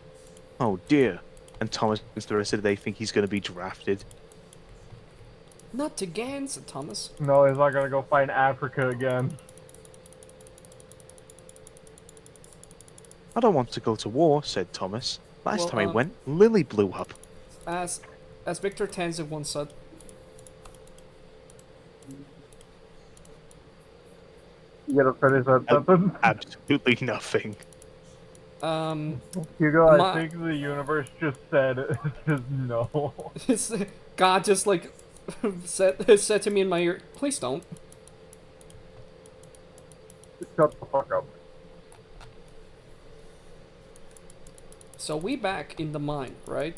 Oh dear. And Thomas thinks the rest of the day think he's going to be drafted. Not again, said Thomas. No, he's not gonna go find Africa again. I don't want to go to war, said Thomas. Last Well, time I went, Lily blew up. As Victor Tanzig once said, You gotta finish that sentence. Absolutely nothing. Hugo, I my- think the universe just said no. God just like said to me in my ear, please don't. Shut the fuck up. So we back in the mine, right?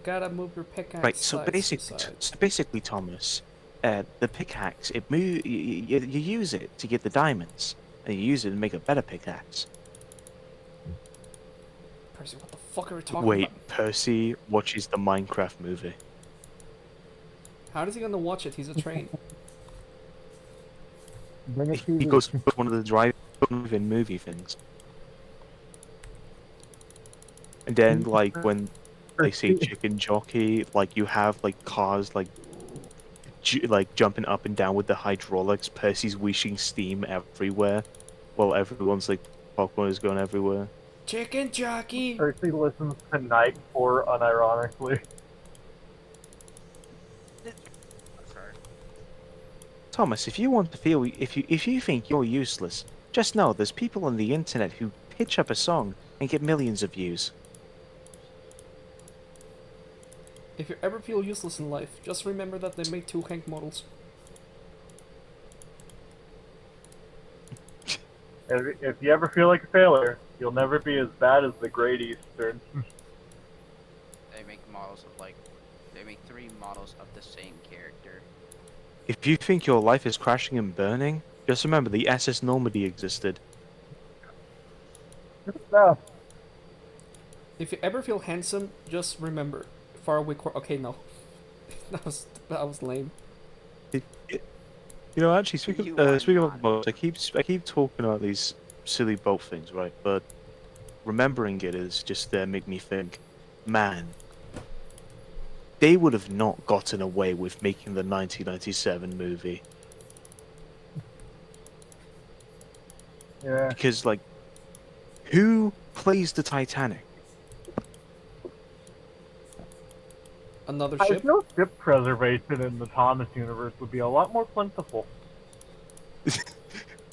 Gotta move your pickaxe. Right, so side to basically, side. Thomas, the pickaxe, you use it to get the diamonds, and you use it to make a better pickaxe. Percy, what the fuck are we talking Wait, about? Percy watches the Minecraft movie. How is he gonna watch it? He's a train. Bring it He goes to one of the drive-in movie things. And then, like, when they say chicken jockey, like, you have, like, cars, like, jumping up and down with the hydraulics. Percy's wishing steam everywhere, while everyone's, like, popcorn is going everywhere. Chicken jockey. Percy listens to Night 4 unironically. Sorry. Thomas, if you want to feel, if you think you're useless, just know there's people on the internet who pitch up a song and get millions of views. If you ever feel useless in life, just remember that they made 2 Hank models. If you ever feel like a failure, you'll never be as bad as the Great Eastern. They make models of like, they make 3 models of the same character. If you think your life is crashing and burning, just remember the SS Normandy existed. No. If you ever feel handsome, just remember. Far away. Okay, no. that was lame. You know, actually, You are speaking of not. boats, I keep talking about these silly boat things, right? But remembering it is just make me think, man, they would have not gotten away with making the 1997 movie Yeah. because, like, who plays the Titanic? Another I ship. feel ship preservation in the Thomas universe would be a lot more plentiful.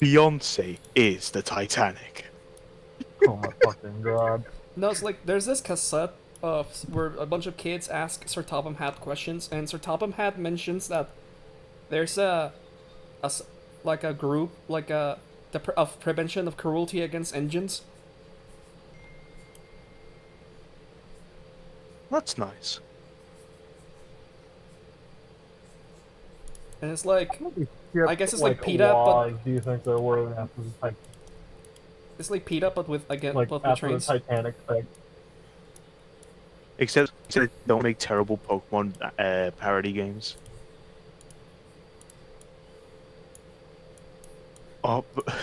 Beyonce is the Titanic. Oh my fucking god. No, it's like there's this cassette of where a bunch of kids ask Sir Topham Hatt questions, and Sir Topham Hatt mentions that there's a group of prevention of cruelty against engines. That's nice. And it's like Ship, I guess it's like PETA, but- laws do you think there were after the, it's like PETA, but with again like but with after the trains. Titanic thing? Except they don't make terrible Pokemon parody games. Oh, but...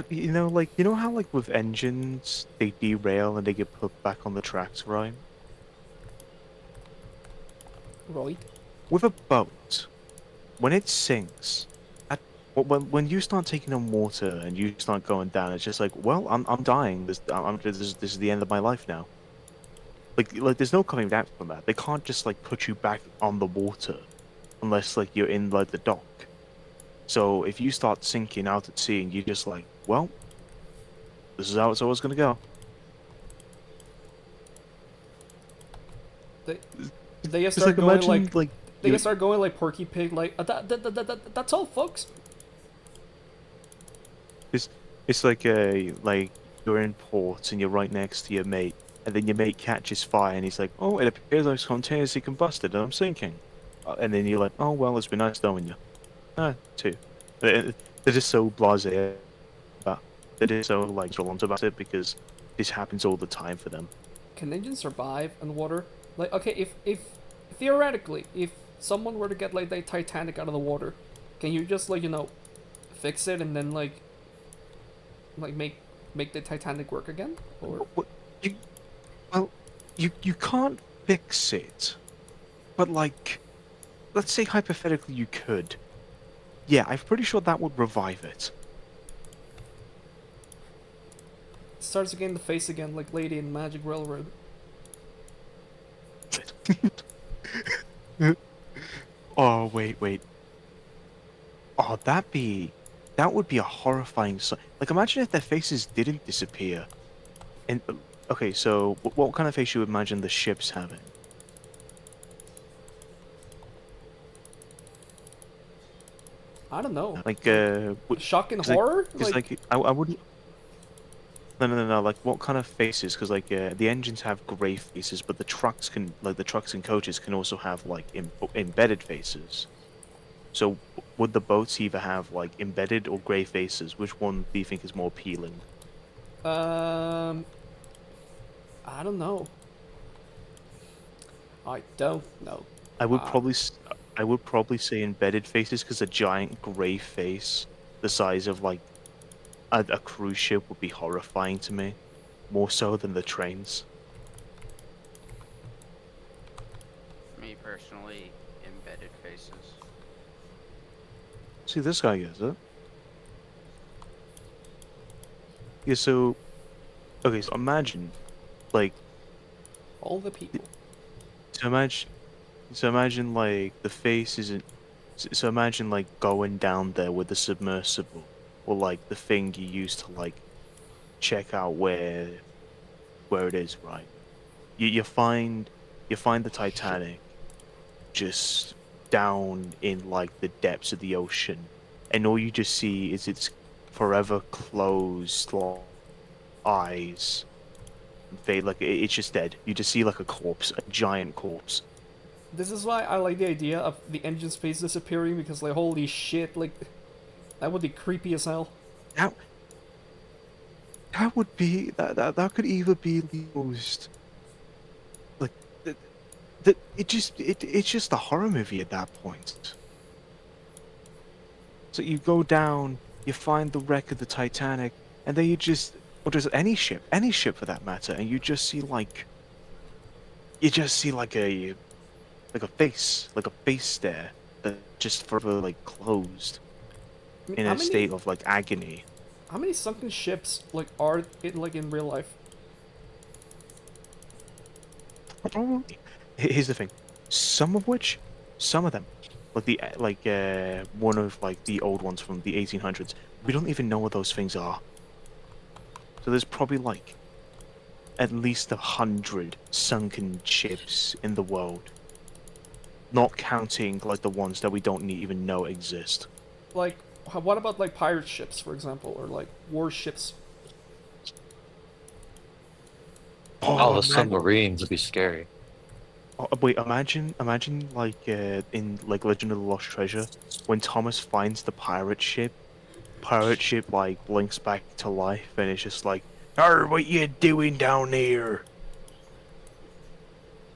you know how, like, with engines, they derail and they get put back on the tracks, right? Right. With a boat, when it sinks, when you start taking on water and you start going down, it's just like, well, I'm dying. This is the end of my life now. like there's no coming back from that. They can't just like put you back on the water unless like you're in like the dock. So if you start sinking out at sea and you're just like, well, this is how it's always gonna go. They they just It's start like going imagine like like they you just start going like Porky Pig, like that's all, folks. it's it's like you're in port and you're right next to your mate, and then your mate catches fire and he's like, oh, it appears I've spontaneously combusted and I'm sinking. And then you're like, oh well, it's been nice knowing you. Ah, too. They're just so blasé about. They're just so like nonchalant about it because this happens all the time for them. Can engines survive underwater? Like, okay, if theoretically, if someone were to get like the Titanic out of the water, can you just like fix it and then like make the Titanic work again? Or What you well, you can't fix it, but like, let's say hypothetically you could. Yeah, I'm pretty sure that would revive it. starts again the face again, like Lady in Magic Railroad. Oh wait. Oh, that would be a horrifying sight. Like, imagine if their faces didn't disappear. And okay, so what kind of face you imagine the ships having? I don't know. Like, Shock and 'cause, like, horror? 'cause, like, I wouldn't. No. Like, what kind of faces? Because like, the engines have grey faces, but the trucks can, like, the trucks and coaches can also have like embedded faces. So, would the boats either have like embedded or grey faces? Which one do you think is more appealing? I don't know. I don't know. I would Uh, probably, I would probably say embedded faces because a giant grey face, the size of like a cruise ship, would be horrifying to me, more so than the trains. Me personally, embedded faces. See, this guy gets it. Yeah. So, okay. So imagine, like, all the people. so imagine, like the face isn't. So imagine like going down there with the submersible, or like the thing you use to like check out where it is, right? You find the Titanic just down in like the depths of the ocean, and all you just see is its forever closed eyes. Like it's just dead. You just see like a corpse, a giant corpse. This is why I like the idea of the engine space disappearing, because like holy shit, like that would be creepy as hell. That that would be that could either be the most like it's just a horror movie at that point. So you go down, you find the wreck of the Titanic, and then or just any ship for that matter, and you just see like like a face there that just forever like closed in How a many state of like agony. how many sunken ships like are in real life? Probably. Here's the thing. Some of them, like one of like the old ones from the 1800s, we don't even know what those things are. So there's probably like at least 100 sunken ships in the world, not counting like the ones that we don't even know exist. Like, what about like pirate ships, for example, or like warships? Oh, the man. submarines would be scary. Oh, wait, imagine like in like Legend of the Lost Treasure, when Thomas finds the pirate ship like blinks back to life and it's just like, "Arr, what you doing down there?"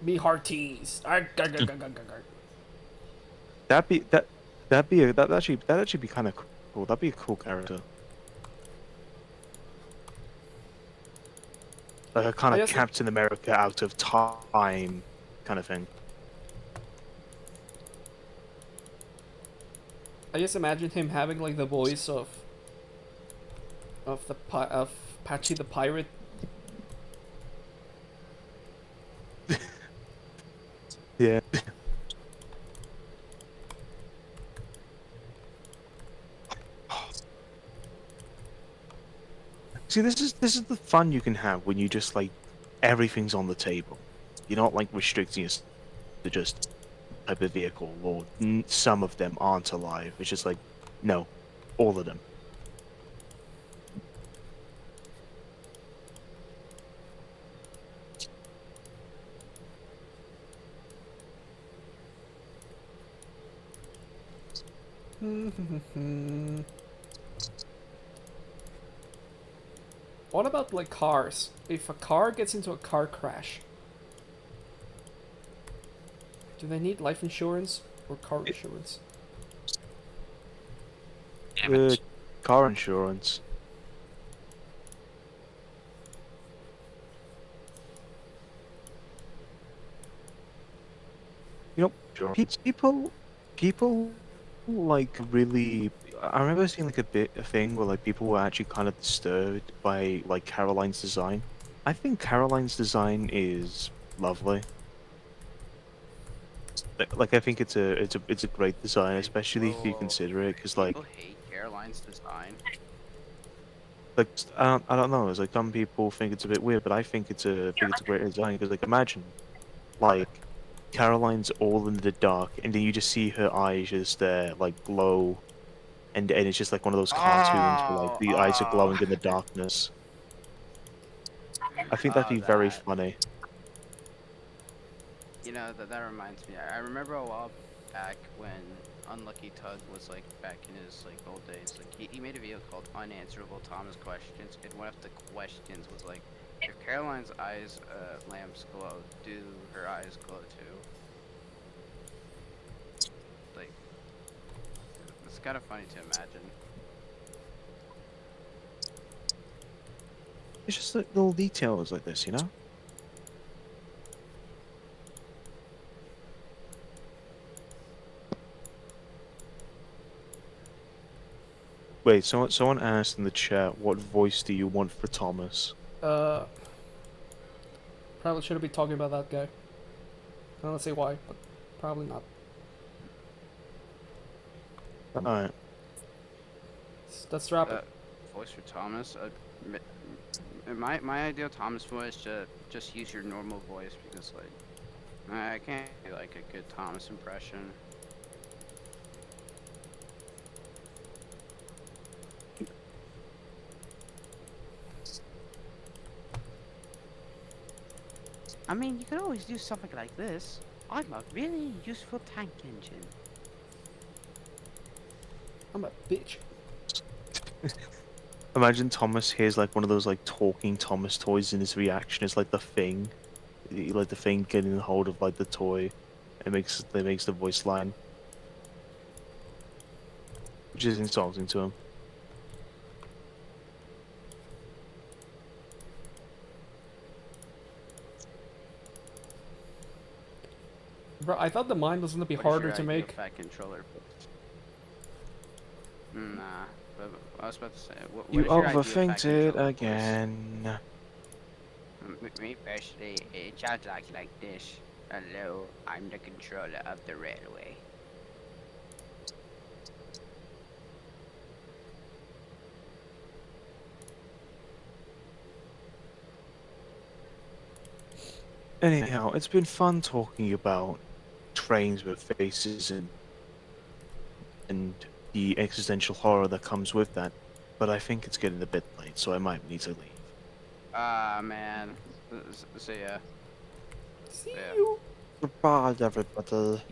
Me hearties. That'd actually be kind of cool. That'd be a cool character. Like a kind I of also- Captain America out of time kind of thing. I just imagine him having like the voice of of Patchy the pirate. Yeah. See, this is the fun you can have when you just like everything's on the table. You're not like restricting us to just type of vehicle or some of them aren't alive. It's just like no, all of them. What about like cars? If a car gets into a car crash, do they need life insurance or car insurance? Damage. Car insurance. You know, sure. People like really. I remember seeing like a thing where like people were actually kind of disturbed by like Caroline's design. I think Caroline's design is lovely. Like I think it's a great design, especially if you Well, consider it, because people like hate Caroline's design. I don't know. It's like some people think it's a bit weird, but I think it's a great design because like imagine like Caroline's all in the dark, and then you just see her eyes just like glow, and it's just like one of those cartoons where like Oh, the eyes are oh, glowing in the darkness. I think that'd oh, be very that. funny. You know, that reminds me. I remember a while back when Unlucky Tug was like back in his like old days. Like he made a video called Unanswerable Thomas Questions, and one of the questions was like, if Caroline's eyes lamps glow, do her eyes glow too? Like, it's kind of funny to imagine. It's just like little details like this, you know. Wait, someone asked in the chat, what voice do you want for Thomas? Uh, Probably shouldn't be talking about that guy. I don't say why, but probably not. Alright. Let's wrap it. Voice for Thomas. My ideal Thomas voice, just use your normal voice because like I can't do like a good Thomas impression. I mean, you could always do something like this. I'm a really useful tank engine. I'm a bitch. Imagine Thomas hears like one of those like talking Thomas toys, and his reaction is like the thing, like the thing getting a hold of like the toy. It makes the voice line, which is insulting to him. Bro, I thought the mine was gonna be What is harder your to ideal make. fat controller? Nah, but I was about to say, what You is your ideal fat overthinked it controller voice? again. Me personally, it sounds like this. Hello, I'm the controller of the railway. Anyhow, it's been fun talking about trains with faces and the existential horror that comes with that, but I think it's getting a bit late, so I might need to leave. Ah, man. So yeah. See Yeah. you. Goodbye, everybody.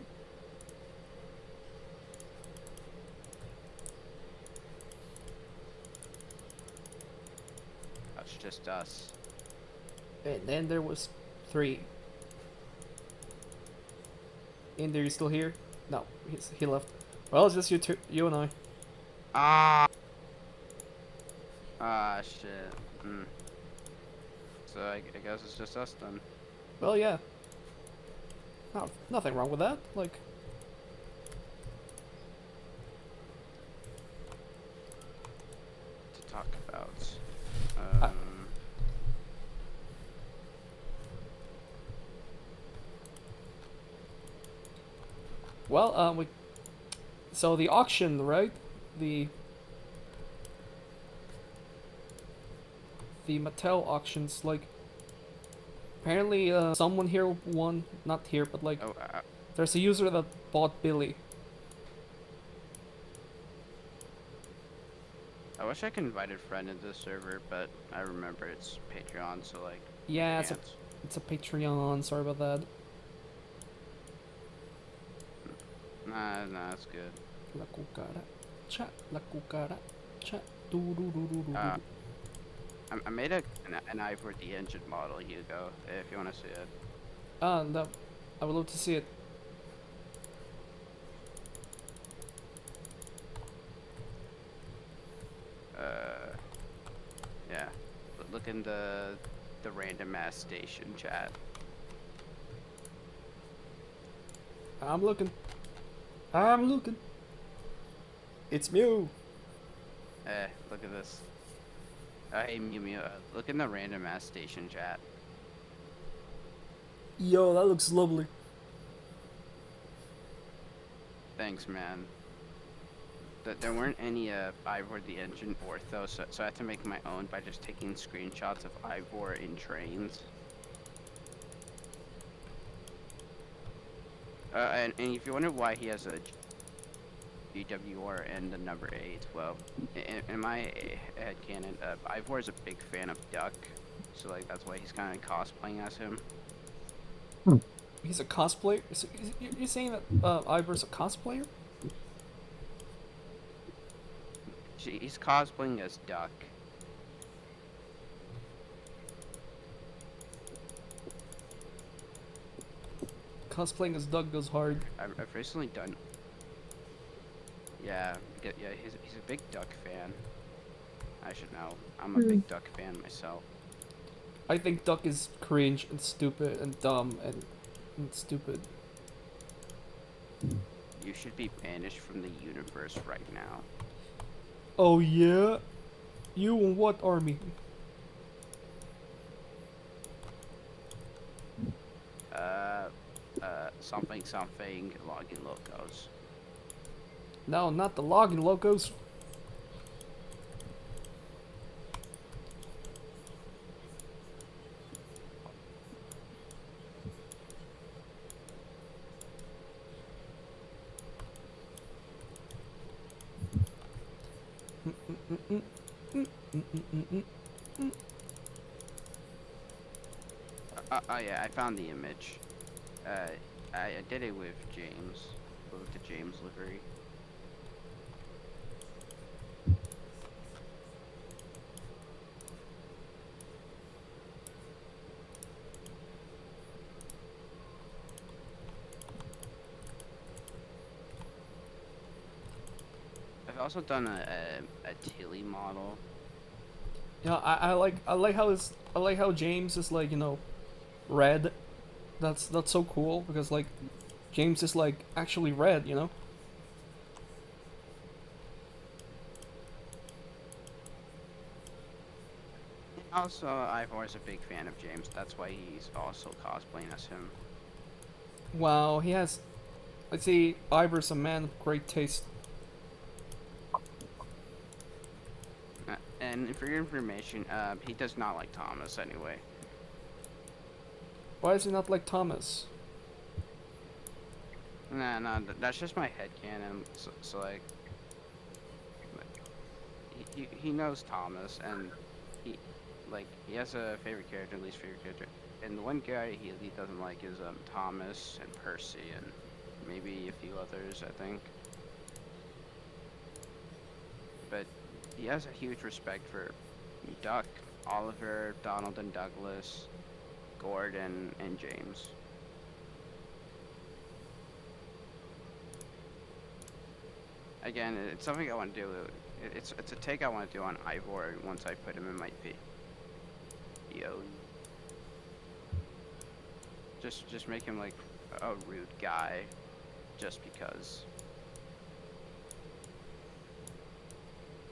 That's just us. And then there was 3. Inder, you still here? No, he left. Well, it's just you and I. Ah. Ah, shit. So I guess it's just us then. Well, yeah. No, nothing wrong with that. Like, To talk about. Uh, Well, so the auction, right? The the Mattel auctions, like, apparently, someone here won, not here, but like, Oh, there's a user that bought Billy. I wish I could invite a friend into the server, but I remember it's Patreon, so like, Yeah, I it's a, can't. it's a Patreon, sorry about that. Nah, it's good. La cucaracha, la cucaracha, do do do do do Uh, do. I made an Ivor the engine model, Hugo, if you want to see it. No, I would love to see it. Yeah. Look in the random ass station chat. I'm looking. I'm looking. It's Mew. Look at this. Hey Mew Mew, look in the random ass station chat. Yo, that looks lovely. Thanks, man. There weren't any Ivor the engine ortho, so I had to make my own by just taking screenshots of Ivor in trains. And if you wonder why he has a GWR and the number 8, well, in my headcanon, Ivor is a big fan of Duck, so like that's why he's kind of cosplaying as him. He's a cosplayer? You're saying that Ivor's a cosplayer? He's cosplaying as Duck. Cosplaying as Doug goes hard. I've recently done. Yeah, he's a big Duck fan. I should know. I'm a big Duck fan myself. I think Duck is cringe and stupid and dumb and stupid. You should be banished from the universe right now. Oh yeah? You and what army? Something login locos. No, not the login locos. Oh yeah, I found the image. I did it with James, with the James livery. I've also done a Tilly model. Yeah, I like how James is like, you know, red. That's so cool because like James is like actually red, you know? Also, Ivor is a big fan of James. That's why he's also cosplaying as him. Wow, he has, let's see, Ivor's a man of great taste. And for your information, he does not like Thomas anyway. Why is he not like Thomas? No, that's just my headcanon. So like, he knows Thomas, and he has a favorite character and least favorite character. And the one guy he doesn't like is Thomas and Percy and maybe a few others, I think. But he has a huge respect for Duck, Oliver, Donald and Douglas, Gordon, and James. Again, it's something I want to do. It's a take I want to do on Ivor once I put him in my video. Just make him like a rude guy, just because.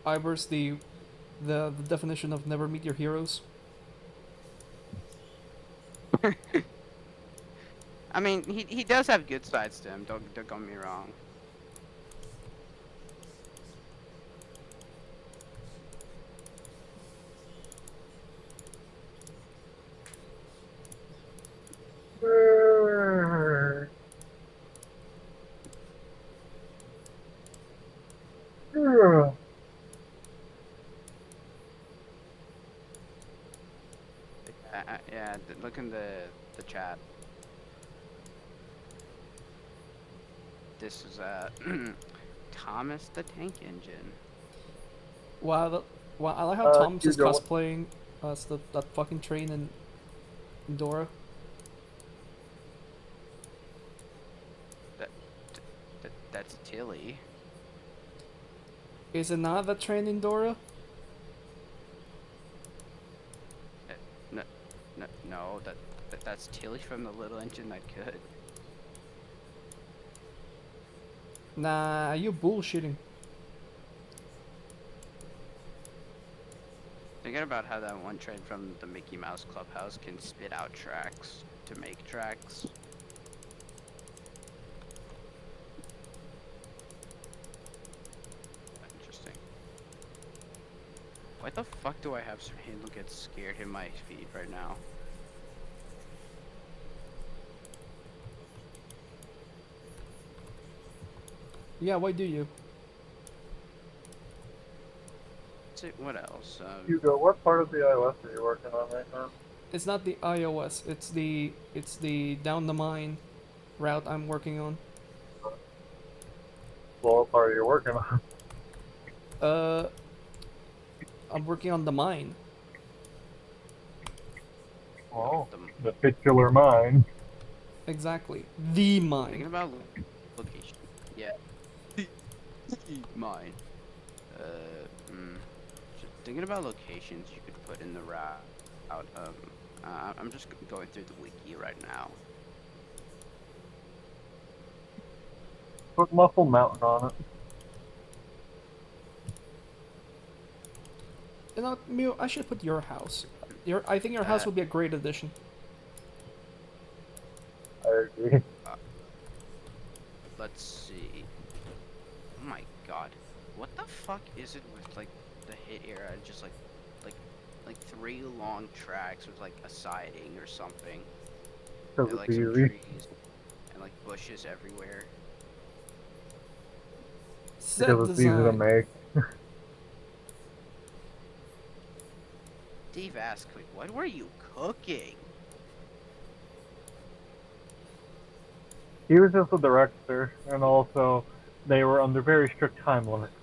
Ivor's the definition of never meet your heroes. I mean, he does have good sides to him. Don't get me wrong. Yeah, look in the chat. This is Thomas the Tank Engine. Wow, wow, I like how Tom's is Hugo, cosplaying as that fucking train in Dora. That's Tilly. Is it not that train in Dora? No, that's Tilly from the Little Engine That Could. Nah, you bullshitting. Thinking about how that one train from the Mickey Mouse Clubhouse can spit out tracks to make tracks. Interesting. Why the fuck do I have Sir Handel get scared in my feed right now? Yeah, why do you? What else? Hugo, what part of the iOS are you working on right now? It's not the iOS. It's the down the mine route I'm working on. Well, what part are you working on? Uh, I'm working on the mine. Oh, The the titular mine. Exactly, the Thinking mine. about location. Yeah. Mine. Just thinking about locations you could put in the route. I'm just going through the wiki right now. Put Muffle Mountain on it. You know, Mew, I should put your house. I think your house would be a great addition. I agree. Let's see. Oh my god. What the fuck is it with like the hit era? Just like 3 long tracks with like a siding or something. Because And it's like some easy. trees and like bushes everywhere. Set Because it's easy to design. make. Dave asked, like, what were you cooking? He was just a director, and also they were under very strict time limits.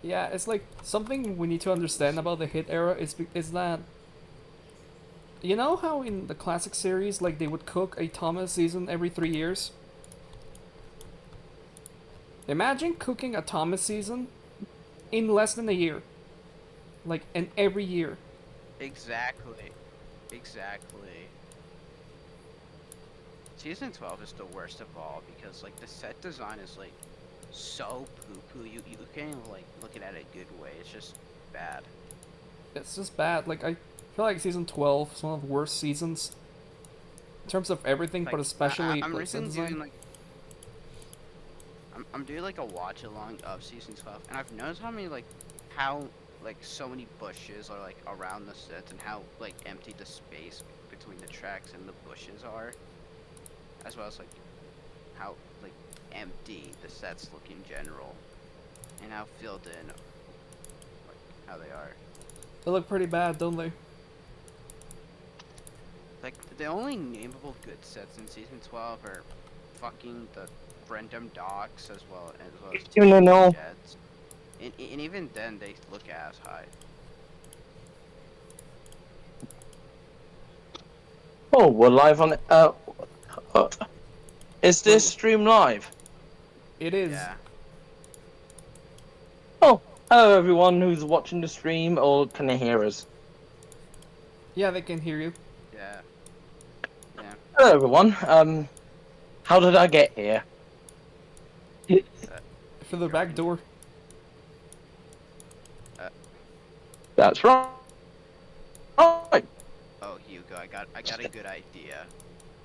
Yeah, it's like something we need to understand about the hit era is that you know how in the classic series like they would cook a Thomas season every 3 years? Imagine cooking a Thomas season in less than a year. Like and every year. Exactly. Exactly. Season 12 is the worst of all because like the set design is like so poo-poo. You can't even like look at it a good way. It's just bad. It's just bad. Like I feel like season 12 is one of the worst seasons in terms of everything, Like, but especially I'm like set recently design. doing like I'm doing like a watch along of season 12, and I've noticed how like so many bushes are like around the sets and how like empty the space between the tracks and the bushes are, as well as like how like empty the sets look in general, and how filled in like how they are. They look pretty bad, don't they? Like the only nameable good sets in season 12 are fucking the Brendam docks as well as No. jets. And even then they look ass high. Oh, we're live on. Is this stream live? It is. Yeah. Oh, hello everyone who's watching the stream, or can they hear us? Yeah, they can hear you. Yeah. Yeah. Hello everyone. How did I get here? For the back door. That's right. Right. Oh, Hugo. I got a good idea.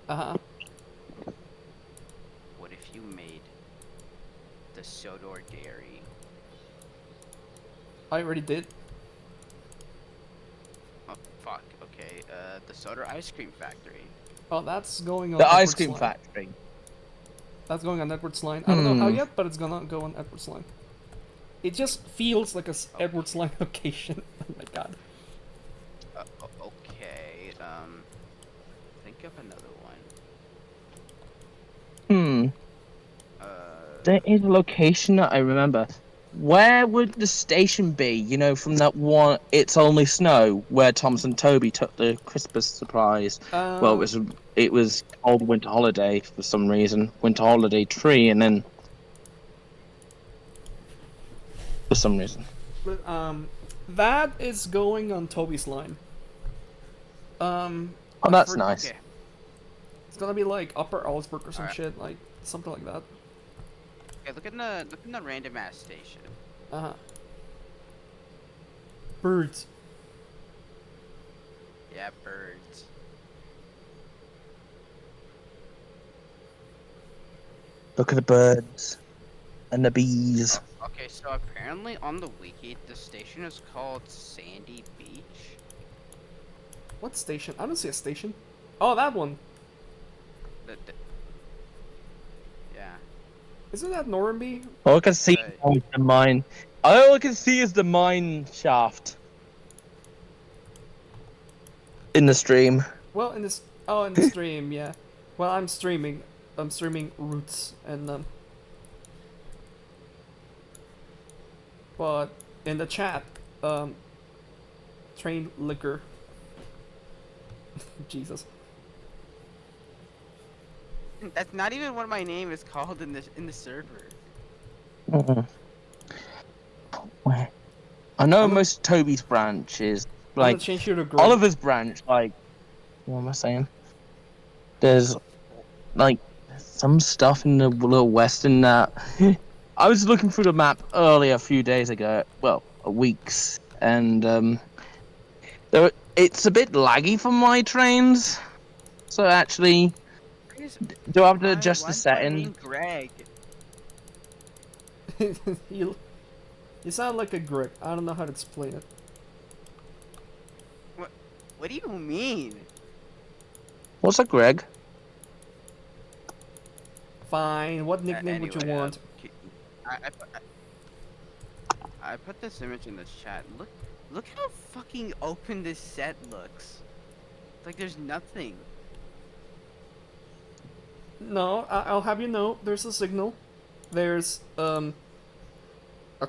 Uh-huh. What if you made the Sodor Dairy? I already did. Oh, fuck. Okay. The Sodor Ice Cream Factory. Oh, that's going on The ice Edward's cream line. factory. That's going on Edward's line. I don't know how Hmm. yet, but it's gonna go on Edward's line. It just feels like a Okay. Edward's line location. Oh my god. Okay. Think of another one. Hmm. There is a location that I remember. Where would the station be? You know, from that one It's Only Snow, where Thomas and Toby took the Christmas surprise. Well, it was called Winter Holiday for some reason. Winter Holiday Tree, and then for some reason. That is going on Toby's line. Oh, that's nice. Okay. It's gonna be like Upper Augsburg or some Alright. shit, like something like that. Okay. Look in the random ass station. Uh-huh. Birds. Yeah, birds. Look at the birds and the bees. Okay, so apparently on the wiki, the station is called Sandy Beach. What station? I don't see a station. Oh, that one. Yeah. Isn't that Normanby? All I can see Right. is the mine. All I can see is the mine shaft in the stream. Well, in this. Oh, in the stream, yeah. Well, I'm streaming. I'm streaming Roots and. But in the chat, train liquor. Jesus. That's not even what my name is called in the server. Mhm. I know I'm- most of Toby's branch is I'm gonna like change you to Greg. Oliver's branch. Like, what am I saying? There's like some stuff in the little western that I was looking through the map earlier a few days ago. Well, weeks, and it's a bit laggy for my trains. So actually, do I have to adjust the Why is my name setting? Greg? you sound like a Greg. I don't know how to explain it. What do you mean? What's a Greg? Fine. What nickname would you Anyway, want? I put this image in the chat. Look how fucking open this set looks. Like there's nothing. No, I'll have you know. There's a signal. There's a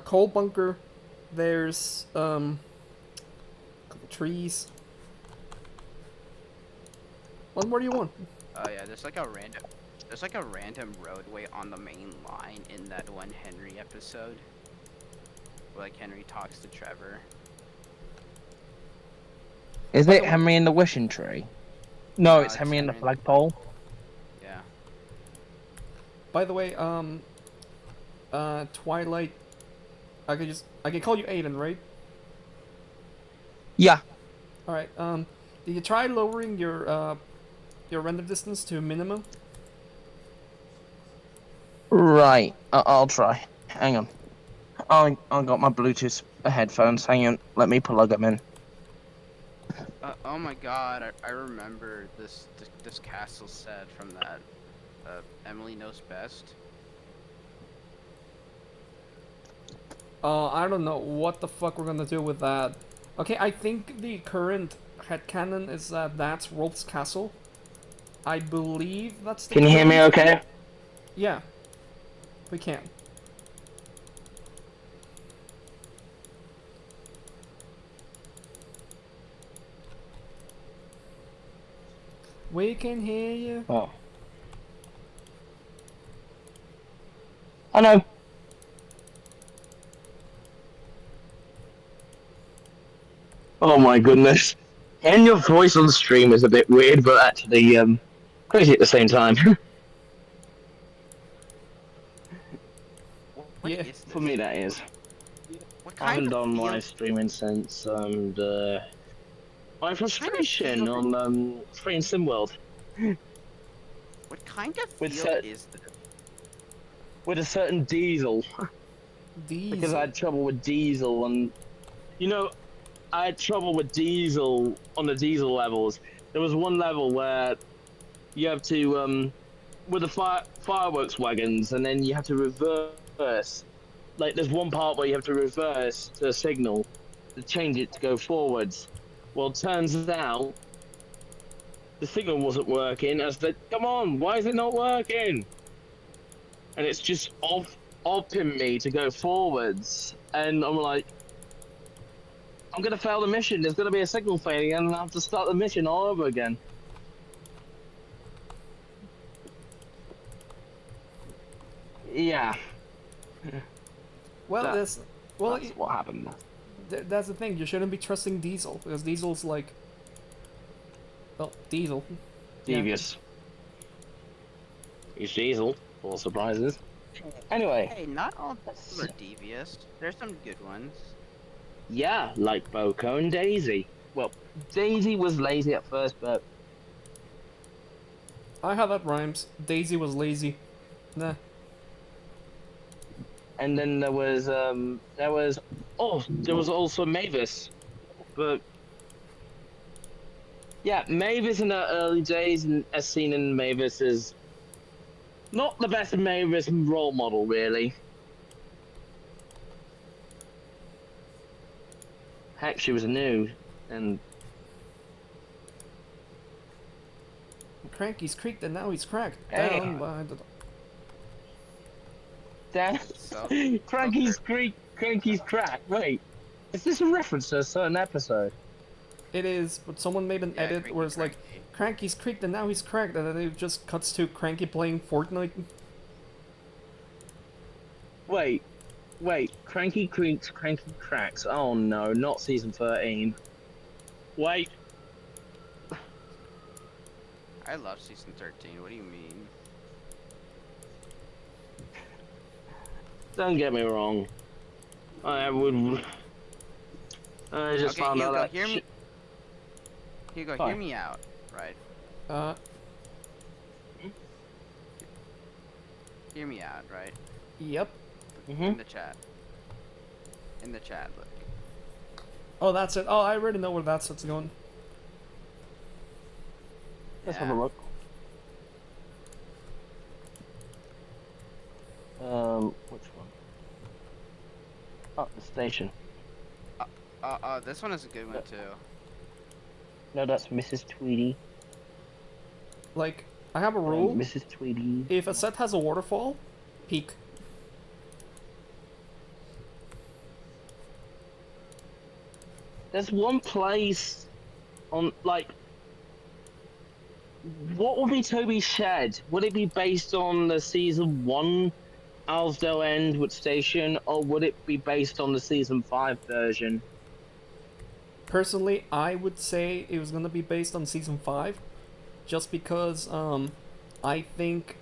coal bunker. There's trees. What more do you want? Oh yeah, there's like a random roadway on the main line in that one Henry episode. Where like Henry talks to Trevor. Is it Henry and the Wishing Tree? No, it's it's Henry and the Henry and- Flagpole. Yeah. By the way, Twilight. I can call you Aiden, right? Yeah. All right. Did you try lowering your render distance to minimum? Right. I'll try. Hang on. I got my Bluetooth headphones. Hang on. Let me plug them in. Oh my god, I remember this castle set from that Emily Knows Best. I don't know what the fuck we're gonna do with that. Okay, I think the current headcanon is that that's Rolf's castle. I believe that's the Can you hear me okay? Yeah. We can. We can hear you. Oh. I know. Oh my goodness. Hearing your voice on the stream is a bit weird, but actually, crazy at the same time. What Yeah, is this? For me, that is. What I haven't kind of done feel- live streaming since, My frustration on Free and Sim World What kind of with field is this? with a certain diesel Diesel. because I had trouble with diesel and I had trouble with diesel on the diesel levels. There was one level where you have to with the fireworks wagons, and then you have to reverse. Like there's one part where you have to reverse to a signal to change it to go forwards. Well, it turns out the signal wasn't working. I said, "Come on, why is it not working?" And it's just opting me to go forwards, and I'm like, I'm gonna fail the mission. There's gonna be a signal failure, and I have to start the mission all over again. Yeah, Well, that- that's well. that's what happened. That's the thing. You shouldn't be trusting Diesel because Diesel's like, well, Diesel. Yeah. Devious. He's Diesel, full of surprises. Anyway, Hey, not all people are devious. There's some good ones. yeah, like Boko and Daisy. Well, Daisy was lazy at first, but I have that rhymes. Daisy was lazy. Nah. and then there was also Mavis, but yeah, Mavis in her early days, and as seen in Mavis is not the best Mavis role model, really. Heck, she was new, and Cranky's creaked and now he's cracked. Hey. Down by the. damn, So, Cranky's crack. Wait, is this a reference to a certain episode? It is, but someone made an Yeah, edit Cranky where it's like, Cranky. Cranky's creaked and now he's cracked, and then it just cuts to Cranky playing Fortnite. Wait, Cranky creaks, Cranky cracks. Oh no, not season 13. Wait, I love season 13. What do you mean? don't get me wrong. I would. I just Okay, found out Hugo, that. hear me. Hugo, Hi. hear me out, right? Hear me out, right? Yep. In the chat. In the chat, look. Oh, that's it. Oh, I already know where that's going. Let's have a Yeah. look. Which one? Oh, the station. This one is a good one too. No, that's Mrs. Tweedy. Like, I have a rule. Mrs. Tweedy. If a set has a waterfall, peak. There's one place on, like, what would be Toby's shed? Would it be based on the season 1 onDOWN with station, or would it be based on the season 5 version? Personally, I would say it was gonna be based on season 5, just because I think,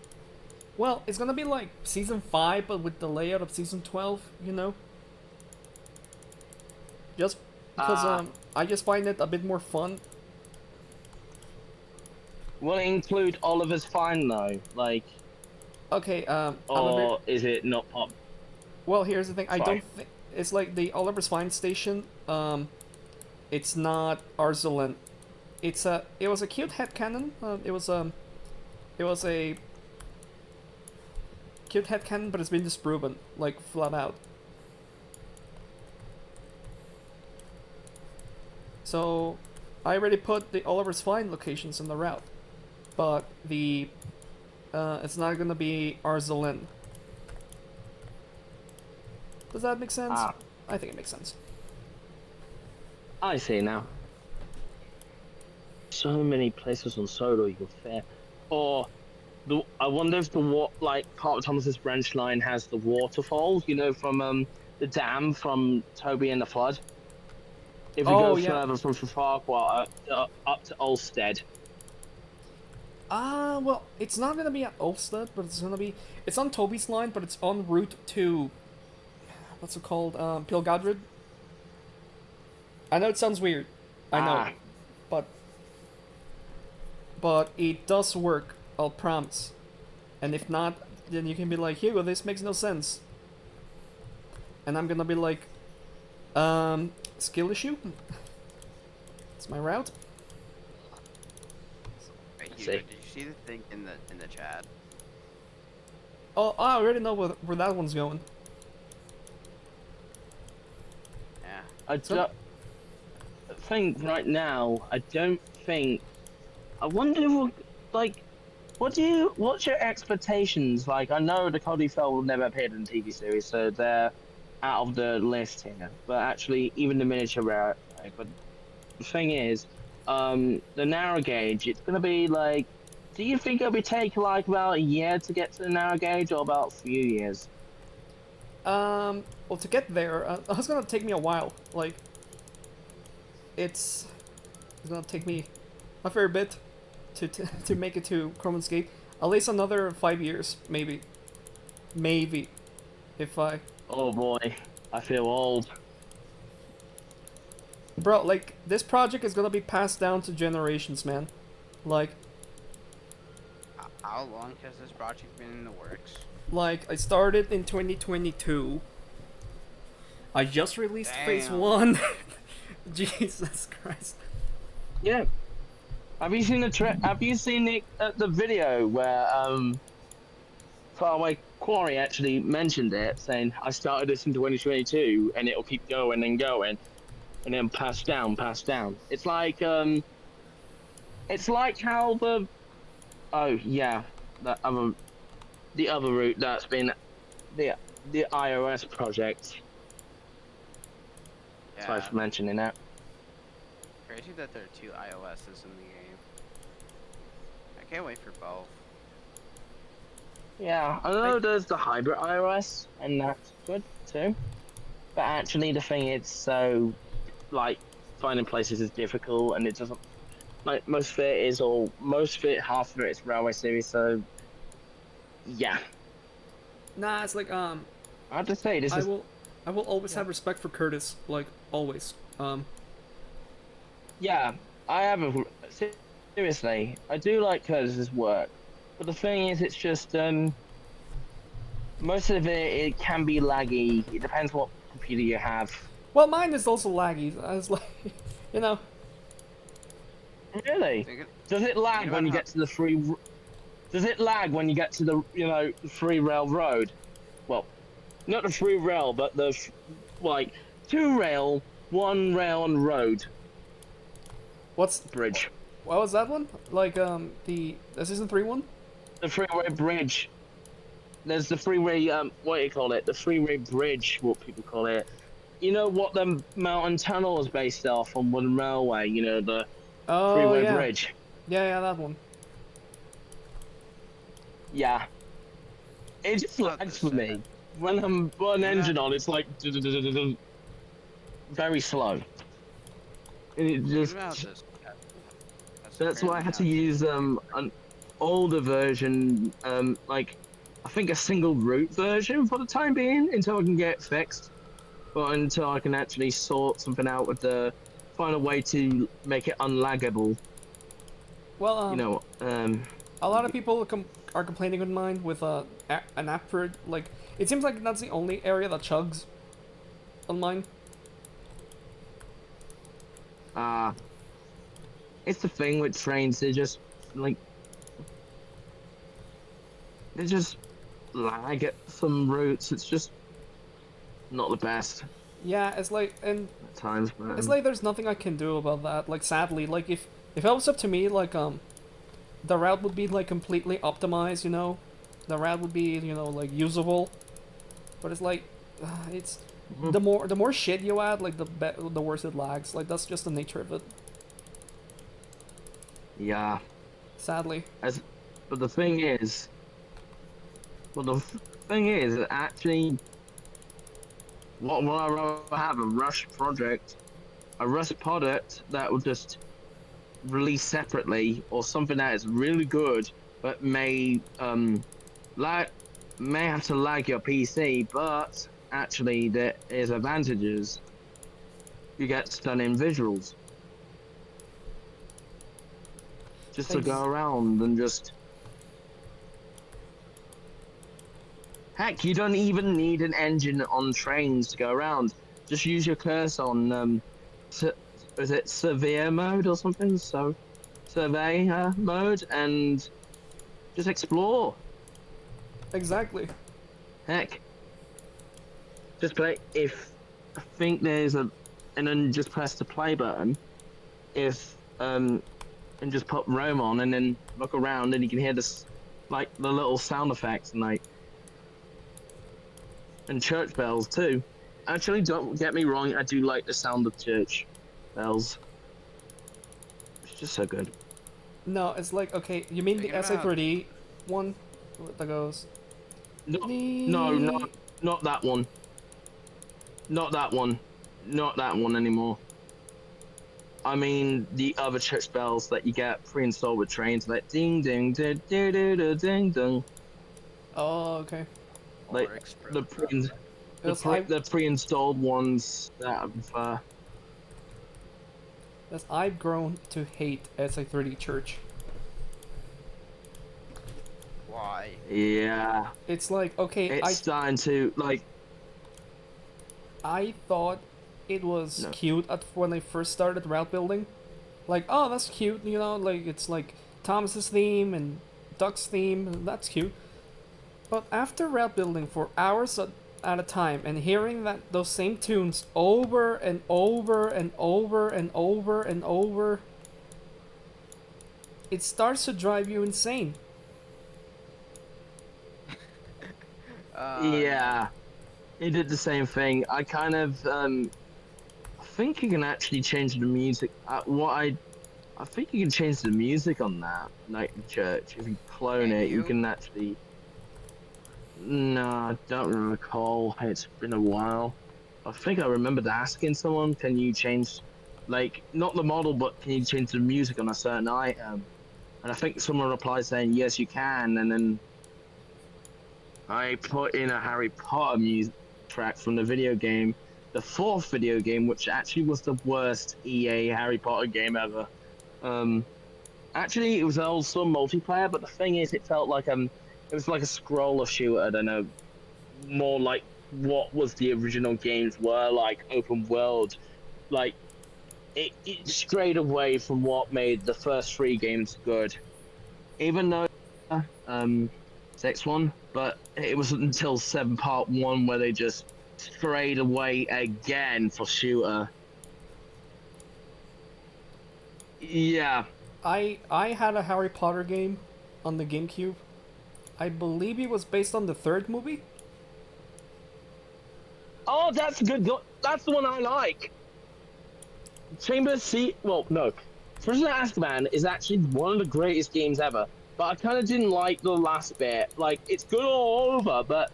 well, it's gonna be like season 5 but with the layout of season 12, you know. Just because I just find it a bit more fun. Will it include Oliver's Find though? Like, Okay, I'm a or bit, is it not pop? well, here's the thing. I Fine. don't think it's like the Oliver's Find station. It's not Arzelin. It was a cute headcanon. It was a cute headcanon, but it's been disproven, like flat out. So I already put the Oliver's Find locations in the route, but the it's not gonna be Arzelin. Does that make sense? Ah. I think it makes sense. I see now. So many places on Sodor you can fare. Or I wonder if like part of Thomas's branch line has the waterfall, you know, from the dam from Toby and the Flood. If we Oh, go yeah. further from Farquhar up to Ulstead. Well, it's not gonna be at Ulstead, but it's on Toby's line, but it's en route to, what's it called, Pilgadrid. I know it sounds weird. I know. but it does work. I'll promise. And if not, then you can be like, Hugo, this makes no sense. And I'm gonna be like, skill issue? It's my route. Wait, See. Hugo, did you see the thing in the chat? Oh, I already know where that one's going. Yeah. I don't think right now. I don't think. I wonder, like, what's your expectations? Like, I know the Cody Fell will never appeared in the TV series, so they're out of the list here. But actually, even the miniature rare. Right? But the thing is, the narrow gauge. It's gonna be like. Do you think it'll be taking like about a year to get to the narrow gauge, or about a few years? Well, to get there, it's gonna take me a while. Like, it's gonna take me a fair bit to make it to Chroman's Gate. At least another 5 years, maybe. Maybe. If I... Oh boy, I feel old. Bro, like, this project is gonna be passed down to generations, man. Like, How long has this project been in the works? I started in 2022. I just released phase Damn. 1. Jesus Christ. Yeah. Have you seen Have you seen the video where Faraway Quarry actually mentioned it, saying I started this in 2022 and it'll keep going and going, and then pass down. It's like how the the other route that's been the iOS project. Yeah. Sorry for mentioning that. Crazy that there are 2 iOSs in the game. I can't wait for both. Yeah, I know there's the hybrid iOS, and that's good too. But actually, the thing is, so like finding places is difficult, and it doesn't like most of it is, or most of it, half of it is Railway Series. So yeah, Nah, it's like, I have to say this I is will always have respect for Curtis, like, always. yeah. I have a seriously, I do like Curtis's work, but the thing is, it's just most of it can be laggy. It depends what computer you have. Well, mine is also laggy. I was like, you know. Really? Does it lag when you get to the free? Does it lag when you get to the the free rail road? Well, not the free rail, but the like 2 rail, 1 rail on road What's bridge. what was that one? Like the season 3 one? The freeway bridge. There's the freeway what do you call it? The freeway bridge, what people call it. You know what the mountain tunnel is based off on Wooden Railway. You know the Oh freeway yeah. bridge. Yeah, that one. Yeah. It just lags for me. When I'm putting an engine on, it's like very slow. And it just that's why I had to use an older version, like I think a single route version for the time being until I can get it fixed. But until I can actually sort something out with find a way to make it unlaggable. Well, You know, a lot of people are complaining on mine with an app like, it seems like that's the only area that chugs on mine. it's the thing with trains, they just like they just lag at some routes. It's just not the best Yeah, it's like, and at times, but it's like there's nothing I can do about that. Like, sadly, like if it was up to me, like the route would be like completely optimized, you know. The route would be, you know, like usable. But it's like, it's the more shit you add, like the worse it lags. Like, that's just the nature of it. yeah. Sadly. But the thing is, actually, what would I rather have? A rush project that will just release separately, or something that is really good but may have to lag your PC, but actually there is advantages. You get stunning visuals. just to go around and just. Heck, you don't even need an engine on trains to go around. Just use your cursor on is it severe mode or something? So, surveyor mode, and just explore. Exactly. Heck, just play. If I think there's a, and then just press the play button. If and just put Rome on, and then look around, and you can hear this, like the little sound effects and like. And church bells too. Actually, don't get me wrong, I do like the sound of church bells. It's just so good. No, it's like, okay, you mean the SA30 one that goes... No, not that one. Not that one. Not that one anymore. I mean the other church bells that you get pre-installed with trains, like ding ding ding ding ding ding ding. Oh, okay. Like the pre-installed ones that have. Yes, I've grown to hate SA30 Church. Why? Yeah. It's like, okay, it's starting to like. I thought it was cute when I first started route building. Like, oh, that's cute, you know, like it's like Thomas's theme and Duck's theme, and that's cute. But after route building for hours at a time and hearing those same tunes over and over and over and over and over, it starts to drive you insane. Yeah, it did the same thing. I kind of I think you can actually change the music. I think you can change the music on that Night in Church. If you clone it, you can actually. No, I don't recall. It's been a while. I think I remembered asking someone, can you change, like, not the model, but can you change the music on a certain item? And I think someone replied saying, yes, you can. And then I put in a Harry Potter music track from the video game, the 4th video game, which actually was the worst EA Harry Potter game ever. Actually, it was also multiplayer, but the thing is, it felt like it was like a scroller shooter. I don't know, more like what was the original games were, like open world. Like it strayed away from what made the first 3 games good. Even though 6th one, but it wasn't until 7 Part 1 where they just strayed away again for shooter. Yeah. I had a Harry Potter game on the GameCube. I believe it was based on the 3rd movie. Oh, that's good. That's the one I like. Chamber of well, no. Prisoner of Azkaban is actually one of the greatest games ever. But I kind of didn't like the last bit. Like, it's good all over, but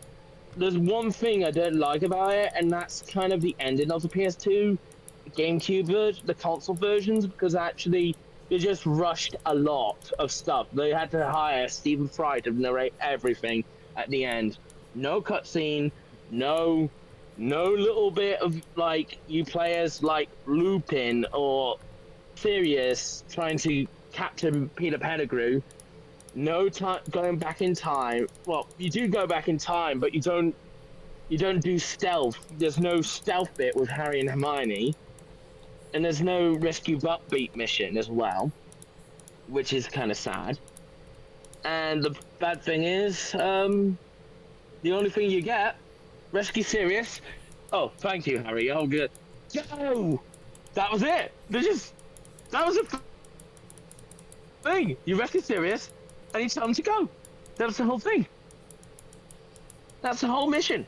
there's one thing I don't like about it, and that's kind of the ending of the PS2, GameCube, the console versions, because actually they just rushed a lot of stuff. They had to hire Stephen Fry to narrate everything at the end. No cutscene, no little bit of, like, you players like Lupin or Sirius trying to capture Peter Pettigrew. No time going back in time. Well, you do go back in time, but you don't do stealth. There's no stealth bit with Harry and Hermione. And there's no rescue Buckbeat mission as well, which is kind of sad. And the bad thing is, the only thing you get, rescue Sirius. Oh, thank you, Harry. Oh, good. Go! That was it. That was a thing. You rescue Sirius, and you tell him to go. That was the whole thing. That's the whole mission.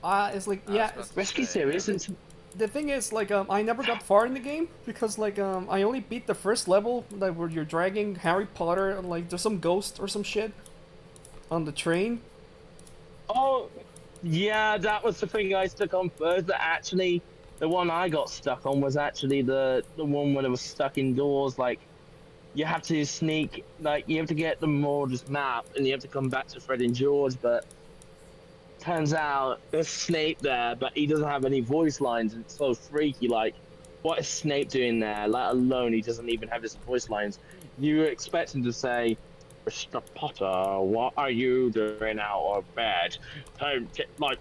It's like, yeah, rescue Sirius and. The thing is, like, I never got far in the game because, like, I only beat the first level, like, where you're dragging Harry Potter and, like, there's some ghost or some shit on the train. Oh, yeah, that was the thing I stuck on first. But actually, the one I got stuck on was actually the one where it was stuck indoors. Like, you have to sneak, like, you have to get the Mordor's map, and you have to come back to Fred and George, but turns out there's Snape there, but he doesn't have any voice lines, and it's so freaky. Like, what is Snape doing there? Let alone he doesn't even have his voice lines. you were expecting to say, Mr. Potter, what are you doing out of bed? Don't get, like,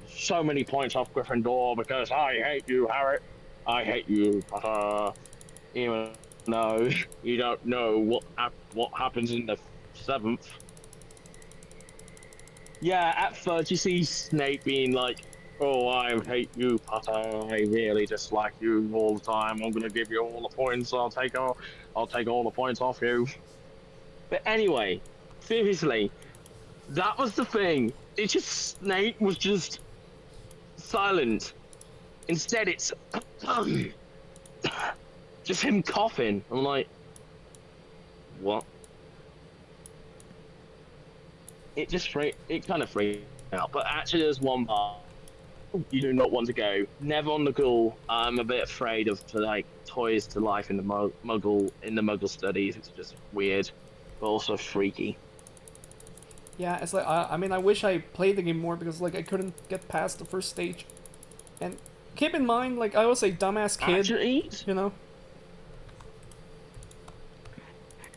so many points off Gryffindor because I hate you, Harry. I hate you, Potter. Even though you don't know what happens in the 7th. Yeah, at first you see Snape being like, "Oh, I hate you, Potter. I really dislike you all the time. I'm gonna give you all the points. I'll take all the points off you." But anyway, seriously, that was the thing. It just Snape was just silent. Instead, it's just him coughing. I'm like, what? It kind of freaked me out. But actually, there's one part you do not want to go. Never on the Ghoul. I'm a bit afraid of like toys to life in the Muggle studies. It's just weird, but also freaky. Yeah, it's like I mean, I wish I played the game more because like I couldn't get past the first stage. And keep in mind, like I was a dumbass kid, Actually, you know.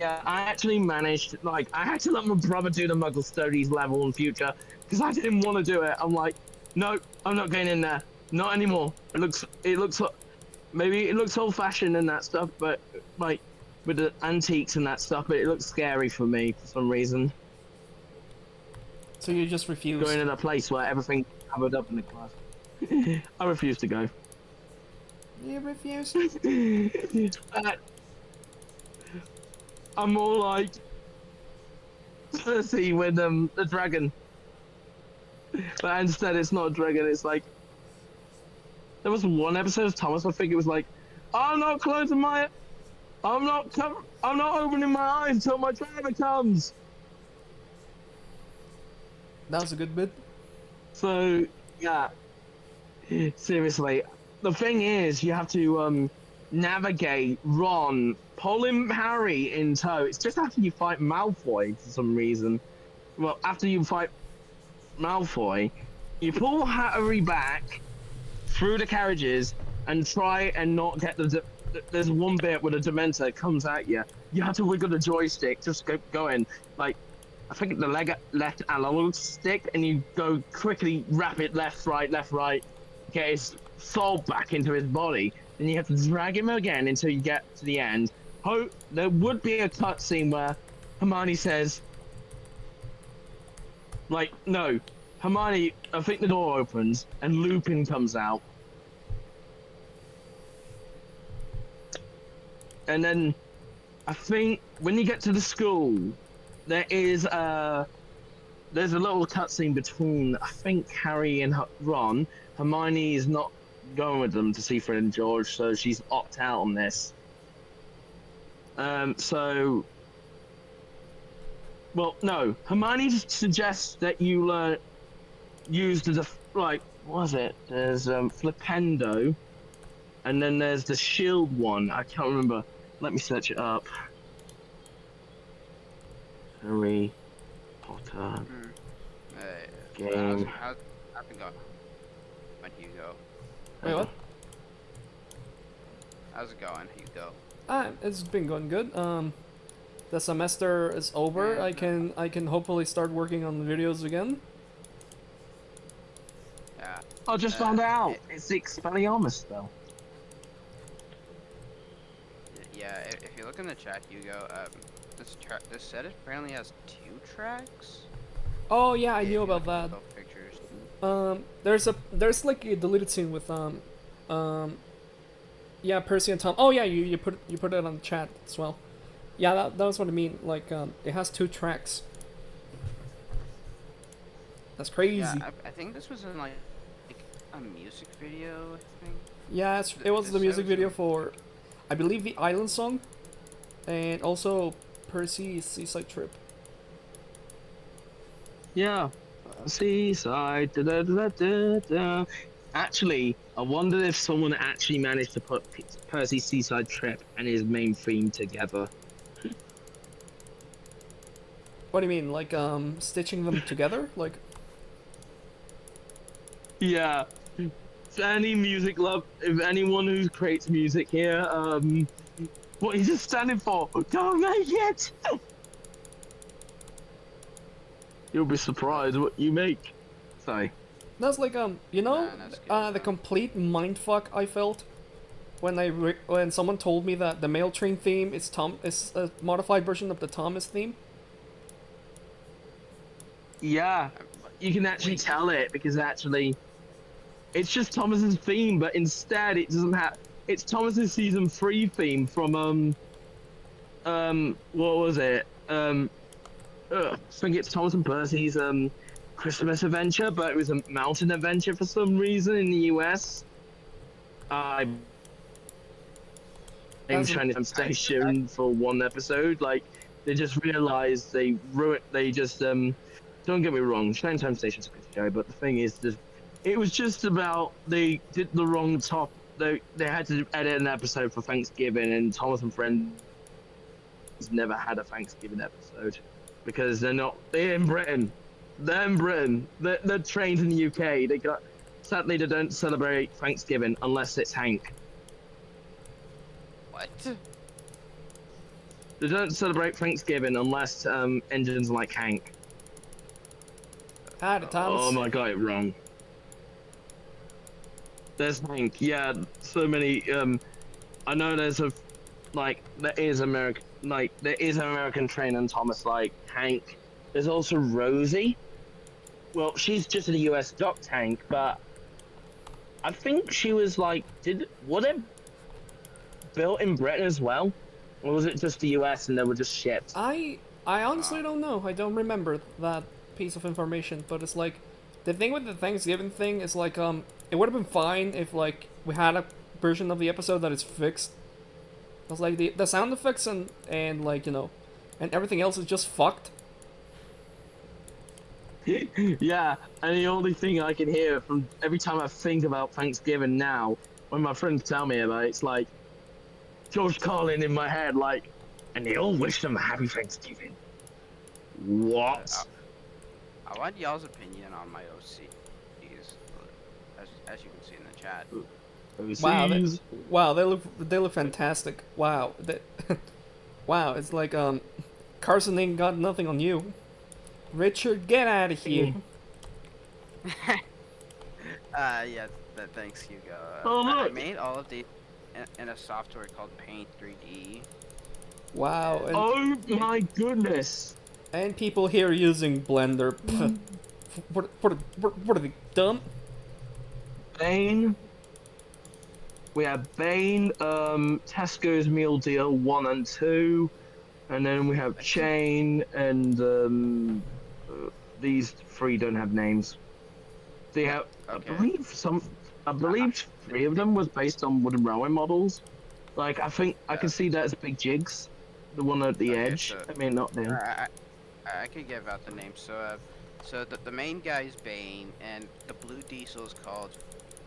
yeah, I actually managed. Like, I had to let my brother do the Muggle studies level in future because I didn't want to do it. I'm like, no, I'm not going in there. Not anymore. It looks, maybe it looks old-fashioned and that stuff, but like with the antiques and that stuff, but it looks scary for me for some reason. So you just refuse. Going in a place where everything's covered up in the class. I refuse to go. You refuse? I'm more like Cersei with the dragon. But instead it's not a dragon, it's like there was one episode of Thomas, I think it was like, I'm not opening my eyes until my driver comes. That was a good bit. So yeah. Seriously. The thing is you have to navigate Ron, pulling Harry in tow. It's just after you fight Malfoy for some reason. Well, after you fight Malfoy, you pull Harry back through the carriages and try and not get there's one bit where the Dementor comes at you. You have to wiggle the joystick, just go in. Like, I think the left analog stick, and you go quickly, rapid left, right, get his soul back into his body. Then you have to drag him again until you get to the end. There would be a cutscene where Hermione says, like, no, Hermione, I think the door opens and Lupin comes out. And then I think when you get to the school, there's a little cutscene between, I think, Harry and Ron. Hermione is not going with them to see Fred and George, so she's opted out on this. Well, no. Hermione suggests that you use the what was it? There's Flipendo, and then there's the shield one. I can't remember. Let me search it up. Harry Potter game. How's it going? When you go? Wait, what? How's it going? Hugo? It's been going good. The semester is over. I can hopefully start working on the videos again. Yeah. I just found out. It's the Expelliarmus though. Yeah, if you look in the chat, Hugo, this set apparently has 2 tracks. Oh yeah, I knew about that. Pictures. There's like a deleted scene with yeah, Percy and Tom. Oh yeah, you put it on the chat as well. Yeah, that was what I mean. Like it has 2 tracks. That's crazy. Yeah, I think this was in like a music video. I think. Yeah, it was the music video for, I believe, the Island Song, and also Percy's Seaside Trip. Yeah, Seaside. Da, da, da, da, da. Actually, I wonder if someone actually managed to put Percy's Seaside Trip and his main theme together. What do you mean, like stitching them together, like? Yeah. If any music love, if anyone who creates music here, What are you just standing for? Don't make it! You'll be surprised what you make. Sorry. That's like you know, Nah, that's good, the though. complete mindfuck I felt when when someone told me that the Mail Train theme is a modified version of the Thomas theme. Yeah, you can actually tell it because actually, it's just Thomas's theme, but instead it doesn't have. It's Thomas's season 3 theme from what was it? I think it's Thomas and Percy's Christmas adventure, but it was a mountain adventure for some reason in the US. I As a- Chinese station for one episode. Like they just realized they ruined. They just Don't get me wrong, Chinatown Station's a good show, but the thing is, it was just about they did the wrong top. They had to edit an episode for Thanksgiving, and Thomas and Friends never had a Thanksgiving episode because they're in Britain. They're in Britain. They're trained in the UK. Sadly, they don't celebrate Thanksgiving unless it's Hank. What? They don't celebrate Thanksgiving unless engines like Hank. Hi, Thomas. Oh my, got it wrong. There's Hank. Yeah, so many. I know there is American train and Thomas like Hank. There's also Rosie. Well, she's just a US dock tank, but I think she was was it built in Britain as well? Or was it just the US and they were just shipped? I honestly don't know. I don't remember that piece of information, but it's like the thing with the Thanksgiving thing is like it would have been fine if like we had a version of the episode that is fixed. It's like the sound effects and like, you know, and everything else is just fucked. Yeah, and the only thing I can hear from every time I think about Thanksgiving now, when my friends tell me about it, it's like George Carlin in my head, like, and they all wish them a happy Thanksgiving. What? I want y'all's opinion on my OCs, as you can see in the chat. Wow, they look fantastic. Wow, wow, it's like Carson ain't got nothing on you. Richard, get out of here. Yeah, thanks, Hugo. Oh, I look. made all of these in a software called Paint 3D. Wow, and, Oh my goodness! and people here using Blender. What are they, dumb? Bane. We have Bane, Tesco's Meal Deal 1 and 2, and then we have Chain, and these 3 don't have names. They have, Okay. I believe 3 of them was based on wooden railway models. Like, I think I can see that as Big Jigs, the one at the Okay, edge. so- I mean, not them. I could give out the name. So the main guy is Bane, and the blue diesel is called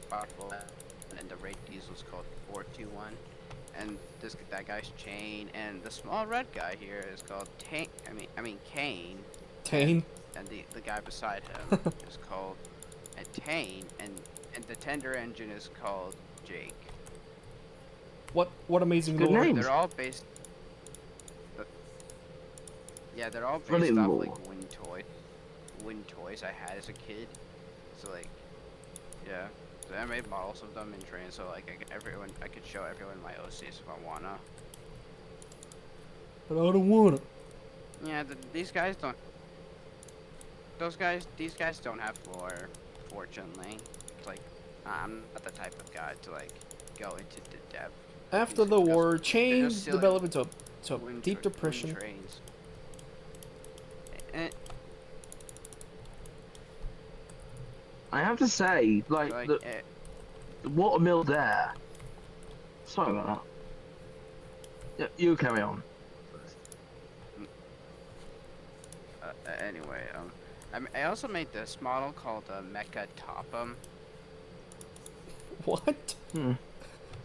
541, and the red diesel is called 421, and that guy's Chain, and the small red guy here is called Kane, Tane. and the guy beside him is called Tane, and the tender engine is called Jake. What amazing Good lore. name. They're all based. Yeah, they're all based Brilliant off lore. like wind toys I had as a kid. So like, yeah. So I made models of them in train, so like I could show everyone my OCs if I wanna. But I don't wanna. Yeah, these guys don't. These guys don't have lore, fortunately. It's like I'm not the type of guy to like go into the depth. After the war, They're Chain just silly developed into a wind deep tra- depression. wind trains. And, I have to say, like, like, the watermill there. Sorry about that. Yeah, you carry on. anyway, I also made this model called Mecha Topham. What?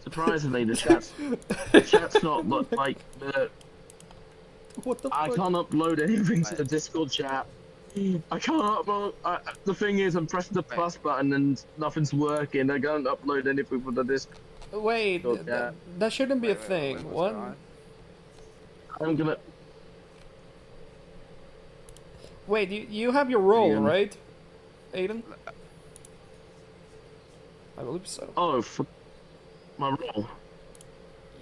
Surprisingly, the chat's not like the. What the I fuck? can't upload anything to the Discord chat. I can't upload. The thing is, I'm pressing the plus button and nothing's working. I can't upload anything from the Discord. Wait, Yeah. that shouldn't be a Wait, thing. what's What? going on? I'm gonna. Wait, you have your role, Ian. right, Aiden? I believe so. Oh, for my role.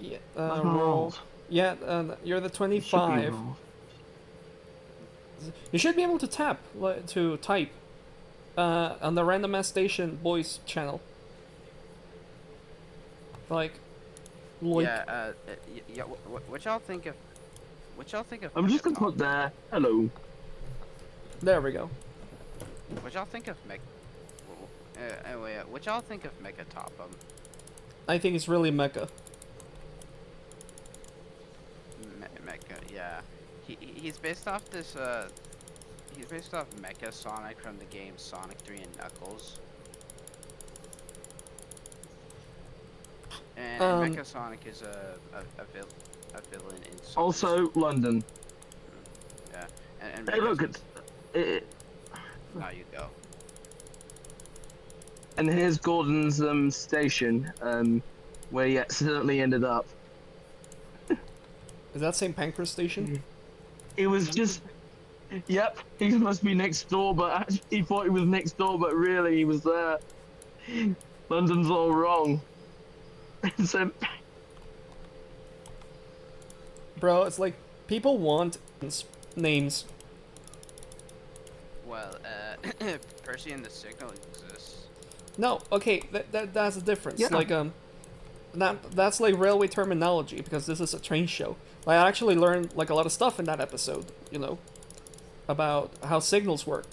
Yeah, That's my roll. roles. Yeah, you're the It should be 25. roles. You should be able to tap to type on the random ass station voice channel. Like, Yeah. Yeah. What y'all think of? What y'all think of? I'm just gonna Megatop? put there. Hello. there we go. What y'all think of Meg? Anyway, what y'all think of Megatop? I think it's really mecha. Mecha. Yeah. He's based off this. He's based off Mecha Sonic from the game Sonic 3 and Knuckles. And Mecha Sonic is a villain in Sonic. Also, London. Yeah. And Hey, look, it. Now you go. And here's Gordon's station, where he accidentally ended up. Is that St. Pancras Station? It was just. Yep, he must be next door, but actually he thought he was next door, but really he was there. London's all wrong. So, Bro, it's like people want names. Well, Percy and the Signal exists. No, okay, that's the difference. Yeah. Like that's like railway terminology because this is a train show. Like, I actually learned like a lot of stuff in that episode, you know, about how signals work.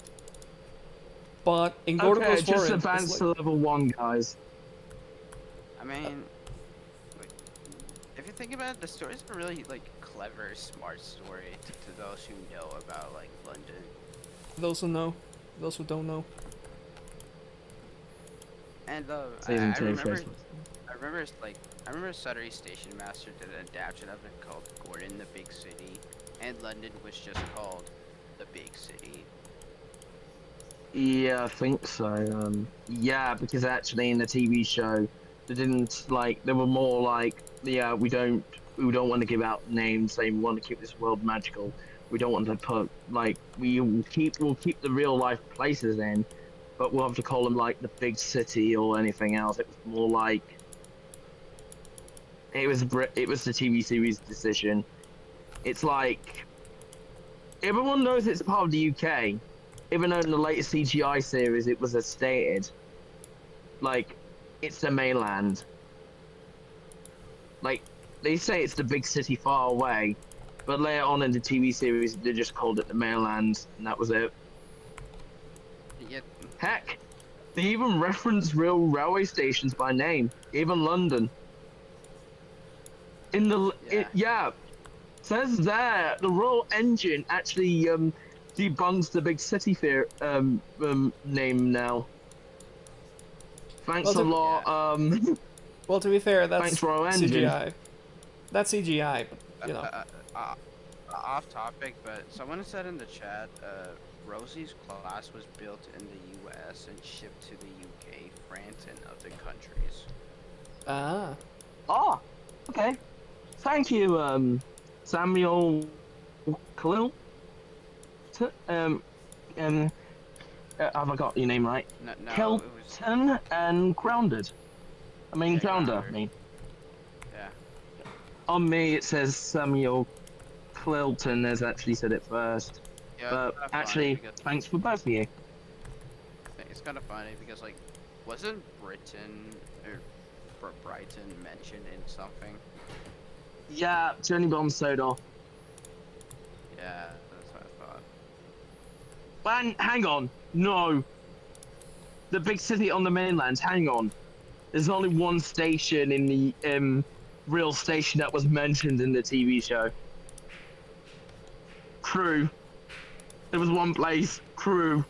But in Gordo okay, Goes just Foreign, advance it's to like, level 1, guys. I mean, like, if you think about it, the story's a really like clever, smart story to those who know about like London. those who know, those who don't know. And Season 2, I remember Suttery Station Master did an adaptation of it called Gordon the Big City, and London was just called the Big City. Yeah, I think so. Yeah, because actually in the TV show, they didn't like. They were more like, yeah, we don't want to give out names. They want to keep this world magical. We don't want to put like we'll keep the real life places in, but we'll have to call them like the big city or anything else. It was more like it was the TV series decision. It's like everyone knows it's part of the UK. Even though in the latest CGI series it was as stated, like, it's the mainland. Like, they say it's the big city far away, but later on in the TV series they just called it the mainland, and that was it. Yet, Heck, they even reference real railway stations by name, even London. In the says there the Royal Engine actually debunks the big city fear name now. Thanks Well, a lot. Well, to be fair, that's Thanks, Royal Engine. CGI. That's CGI, but you know. off topic, but someone said in the chat, Rosie's class was built in the US and shipped to the UK, France, and other countries. Ah. Oh, okay. Thank you, Samuel Khalil. Have I got your name right? No, Kelton and Grounded. I mean, Yeah, Grounder. Grounder. I mean, Yeah. on me it says Samuel Clinton has actually said it first. Yeah, But it's kinda funny actually, because thanks for both of you. it's kind of funny because like, wasn't Britain or Brighton mentioned in something? Yeah, Johnny Bomb Sodor. Yeah, that's what I thought. Man, hang on. No. The big city on the mainland, hang on. There's only one station in the real station that was mentioned in the TV show. Crewe. There was one place. Crewe.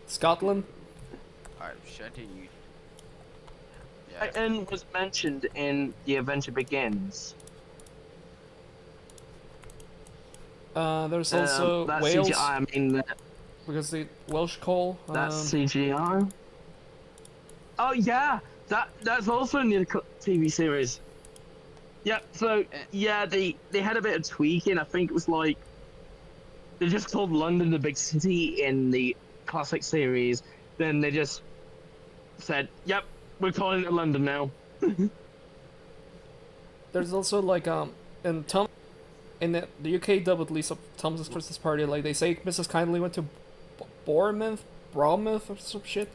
Scotland? Alright, shouldn't you? Yeah. And was mentioned in The Adventure Begins. There's also that's Wales, CGI, I mean, because the Welsh call. that's CGI. Oh yeah, that's also in the TV series. Yeah, so yeah, they had a bit of tweaking. I think it was like they just called London the big city in the classic series. Then they just said, "Yep, we're calling it London now." There's also like in Tom in the UK dub at least of Thomas's Christmas Party, like they say Mrs. Kindly went to Bournemouth, Bromouth or some shit.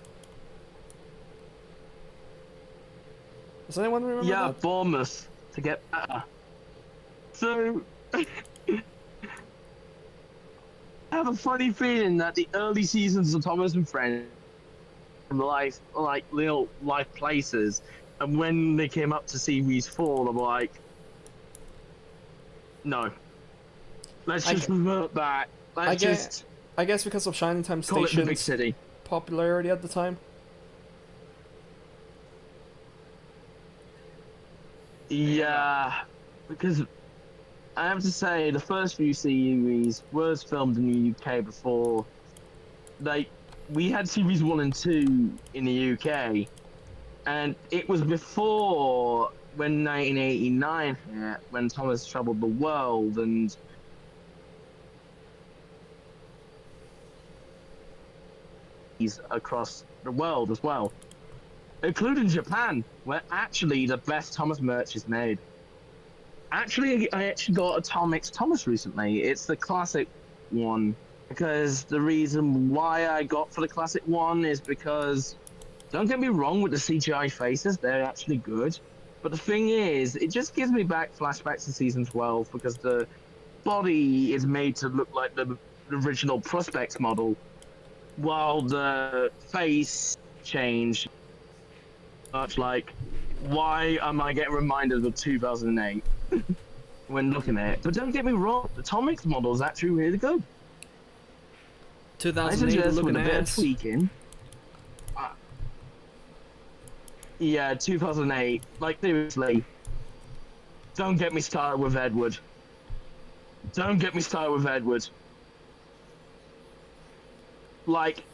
Does anyone remember Yeah, that? Bournemouth to get better. So I have a funny feeling that the early seasons of Thomas and Friends life like little life places, and when they came up to series 4, they were like, no, let's I just gue- revert back. I Let's guess, just I guess because of Shining Time call it the big Station's city. popularity at the time. Yeah, because I have to say the first few series was filmed in the UK before. Like, we had series 1 and 2 in the UK, and it was before when 1989 hit, when Thomas traveled the world and he's across the world as well, including Japan, where actually the best Thomas merch is made. Actually, I actually got a Tom X Thomas recently. It's the classic one, because the reason why I got for the classic one is because, don't get me wrong with the CGI faces, they're actually good. But the thing is, it just gives me back flashbacks to season 12 because the body is made to look like the original Prospects model, while the face changed. Much like, why am I getting reminded of 2008 when looking at it? But don't get me wrong, the Tomix model is actually really good. I 2008 suggest looking with a bit of ass. tweaking. Yeah, 2008. Like, seriously. Don't get me started with Edward. Don't get me started with Edward. Like,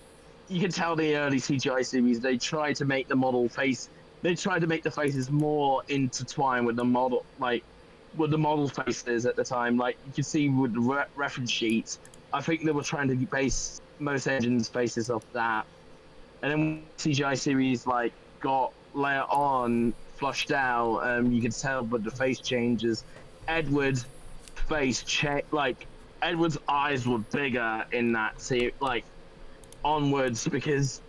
you can tell the early CGI series, they tried to make the model face, they tried to make the faces more intertwined with the model, like, with the model faces at the time. Like, you can see with the reference sheets, I think they were trying to base most engines' faces off that. And then CGI series, like, got later on flushed out, you could tell with the face changes. Edward's face, like, Edward's eyes were bigger in that like, onwards, because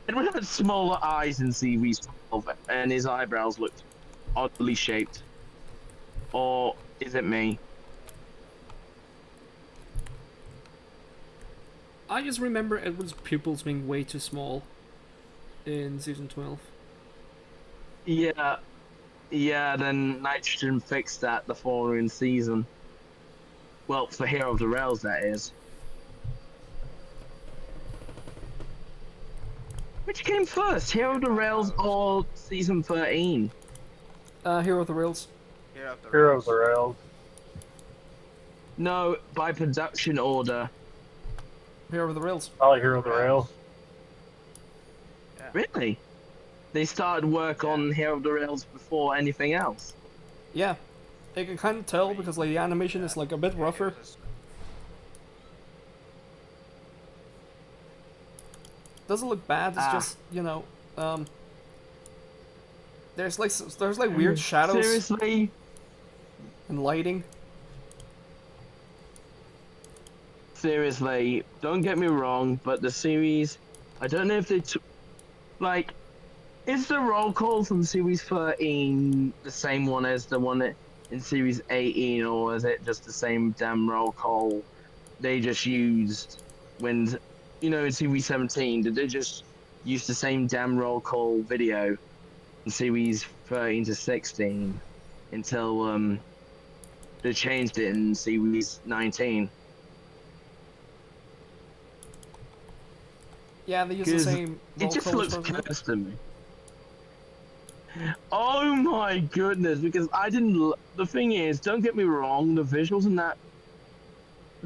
Edward had smaller eyes in series 12 and his eyebrows looked oddly shaped. Or is it me? I just remember Edward's pupils being way too small in season 12. Yeah, then Nitrogen fixed that the following season. Well, for Hero of the Rails, that is. Which came first, Hero of the Rails or season 13? Hero of the Rails. Hero of the Rails. No, by production order. Hero of the Rails. I like Hero of the Rails. Yeah. Really? They started work on Hero of the Rails before anything else. Yeah. You can kind of tell because like the animation is like a bit rougher. Doesn't look bad. It's just, you know, there's like weird shadows Seriously? and lighting. Seriously, don't get me wrong, but the series, I don't know if they took, like, is the roll call from series 13 the same one as the one in series 18, or is it just the same damn roll call they just used when, you know, in series 17? Did they just use the same damn roll call video in series 13 to 16 until they changed it in series 19? Yeah, they use the same roll It just call looks as well. cursed to me. Oh my goodness, because I didn't. The thing is, don't get me wrong, the visuals in that.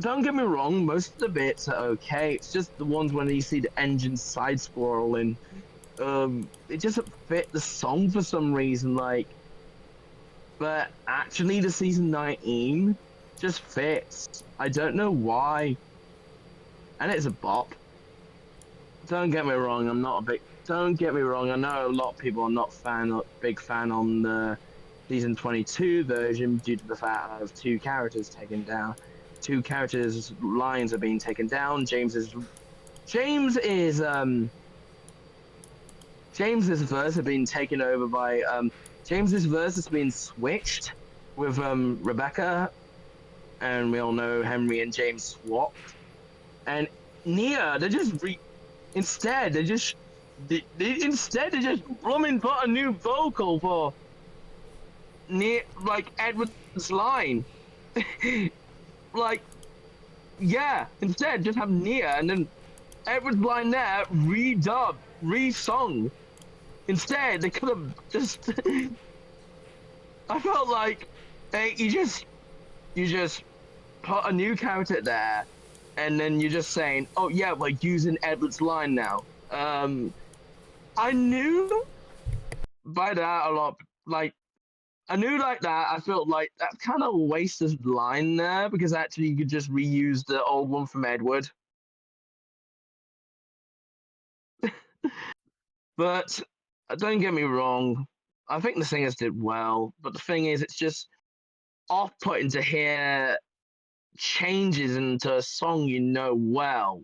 Don't get me wrong, most of the bits are okay. It's just the ones when you see the engine side scrolling. It doesn't fit the song for some reason. Like, but actually the season 19 just fits. I don't know why. And it's a bop. Don't get me wrong, I'm not a big... Don't get me wrong, I know a lot of people are not big fan on the season 22 version due to the fact of two characters taken down. Two characters' lines are being taken down. James's verse have been taken over by James's verse has been switched with Rebecca, and we all know Henry and James swapped. And Nia, instead they just blooming put a new vocal for Nia, like Edward's line. Like, yeah, instead just have Nia and then Edward's line there redubbed, re-sung. Instead, they could have just. I felt like you just put a new character there, and then you're just saying, "Oh yeah, we're using Edward's line now." I knew by that a lot. Like, I knew like that. I felt like that kind of wasted line there because actually you could just reuse the old one from Edward. But don't get me wrong, I think the singers did well. But the thing is, it's just off-putting to hear changes into a song you know well.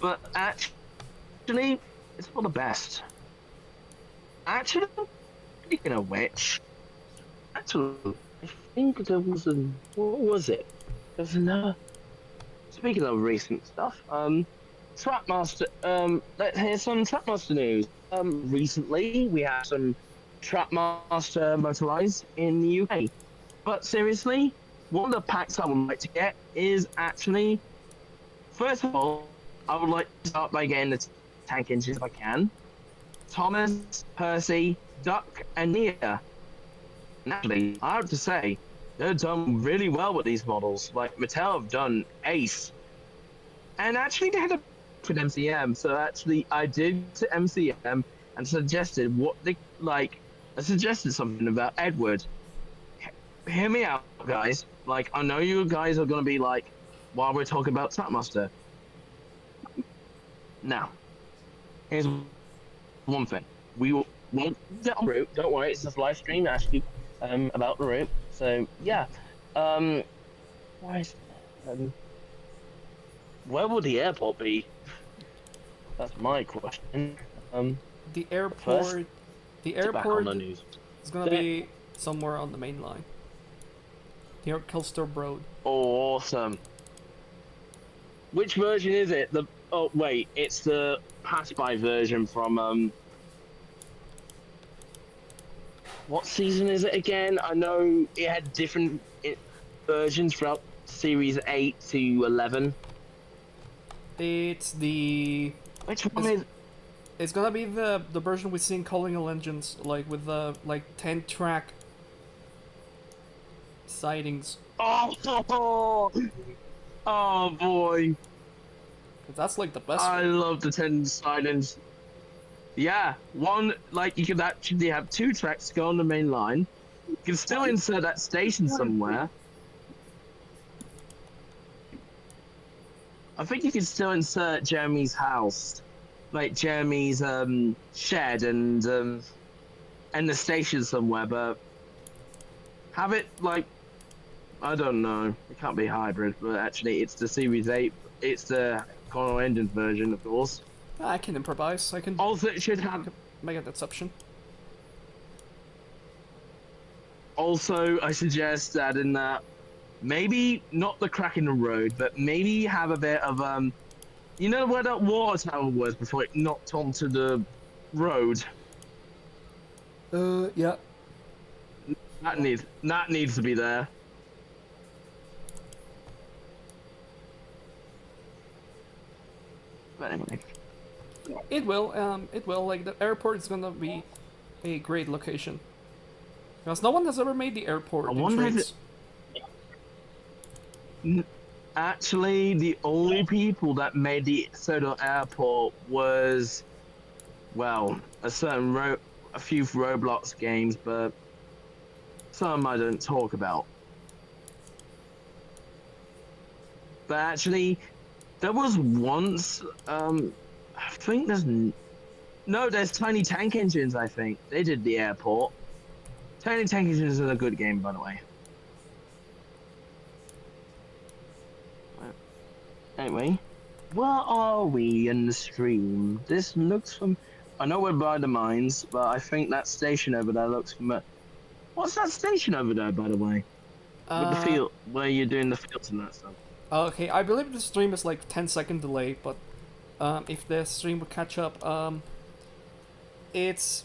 But actually, it's for the best. Actually, speaking of which, actually, I think there was a... What was it? There's another... Speaking of recent stuff, Trapmaster, here's some Trapmaster news. Recently we had some Trapmaster motorized in the UK. But seriously, one of the packs I would like to get is actually, first of all, I would like to start by getting the tank engines if I can. Thomas, Percy, Duck, and Nia. And actually, I have to say, they've done really well with these models. Like, Mattel have done ace. And actually, they had a with MCM, so actually, I did to MCM and suggested what they like. I suggested something about Edward. Hear me out, guys. Like, I know you guys are gonna be like, while we're talking about Trapmaster. Now, here's one thing. We won't get on route. Don't worry, it's just live stream actually about the route. So yeah, why is where will the airport be? That's my question. The first, airport. The back on airport the news. is gonna be somewhere on the main line. Near Kilstorp Road. Awesome. Which version is it? Oh wait, it's the pass-by version from what season is it again? I know it had different versions throughout series 8 to 11. It's the. Which one is? It's gonna be the version we see in Calling All Engines, like with the 10-track sightings. Oh, oh boy! That's like the best. I love the 10 sightings. Yeah, one you could actually have 2 tracks to go on the main line. You can still insert that station somewhere. I think you can still insert Jeremy's house, like Jeremy's shed and the station somewhere, but have it like, I don't know. It can't be hybrid, but actually it's the Series 8. It's the Coral Engines version, of course. I can improvise. I can. Also, it should have. Make an exception. Also, I suggest that in that, maybe not the crack in the road, but maybe have a bit of you know where that water tower was before it knocked onto the road. Yeah. That needs to be there. But anyway. It will. Like the airport is gonna be a great location. Because no one has ever made the airport I in wonder if trains. Actually, the only people that made the Sodor Airport was, well, a few Roblox games, but some I don't talk about. But actually, there was once, I think there's Tiny Tank Engines, I think. They did the airport. Tiny Tank Engines is a good game, by the way. Anyway, where are we in the stream? This looks from... I know we're by the mines, but I think that station over there looks from... What's that station over there, by the way? With the field, where you're doing the fields and that stuff. Okay, I believe the stream is like 10-second delay, but if the stream would catch up, it's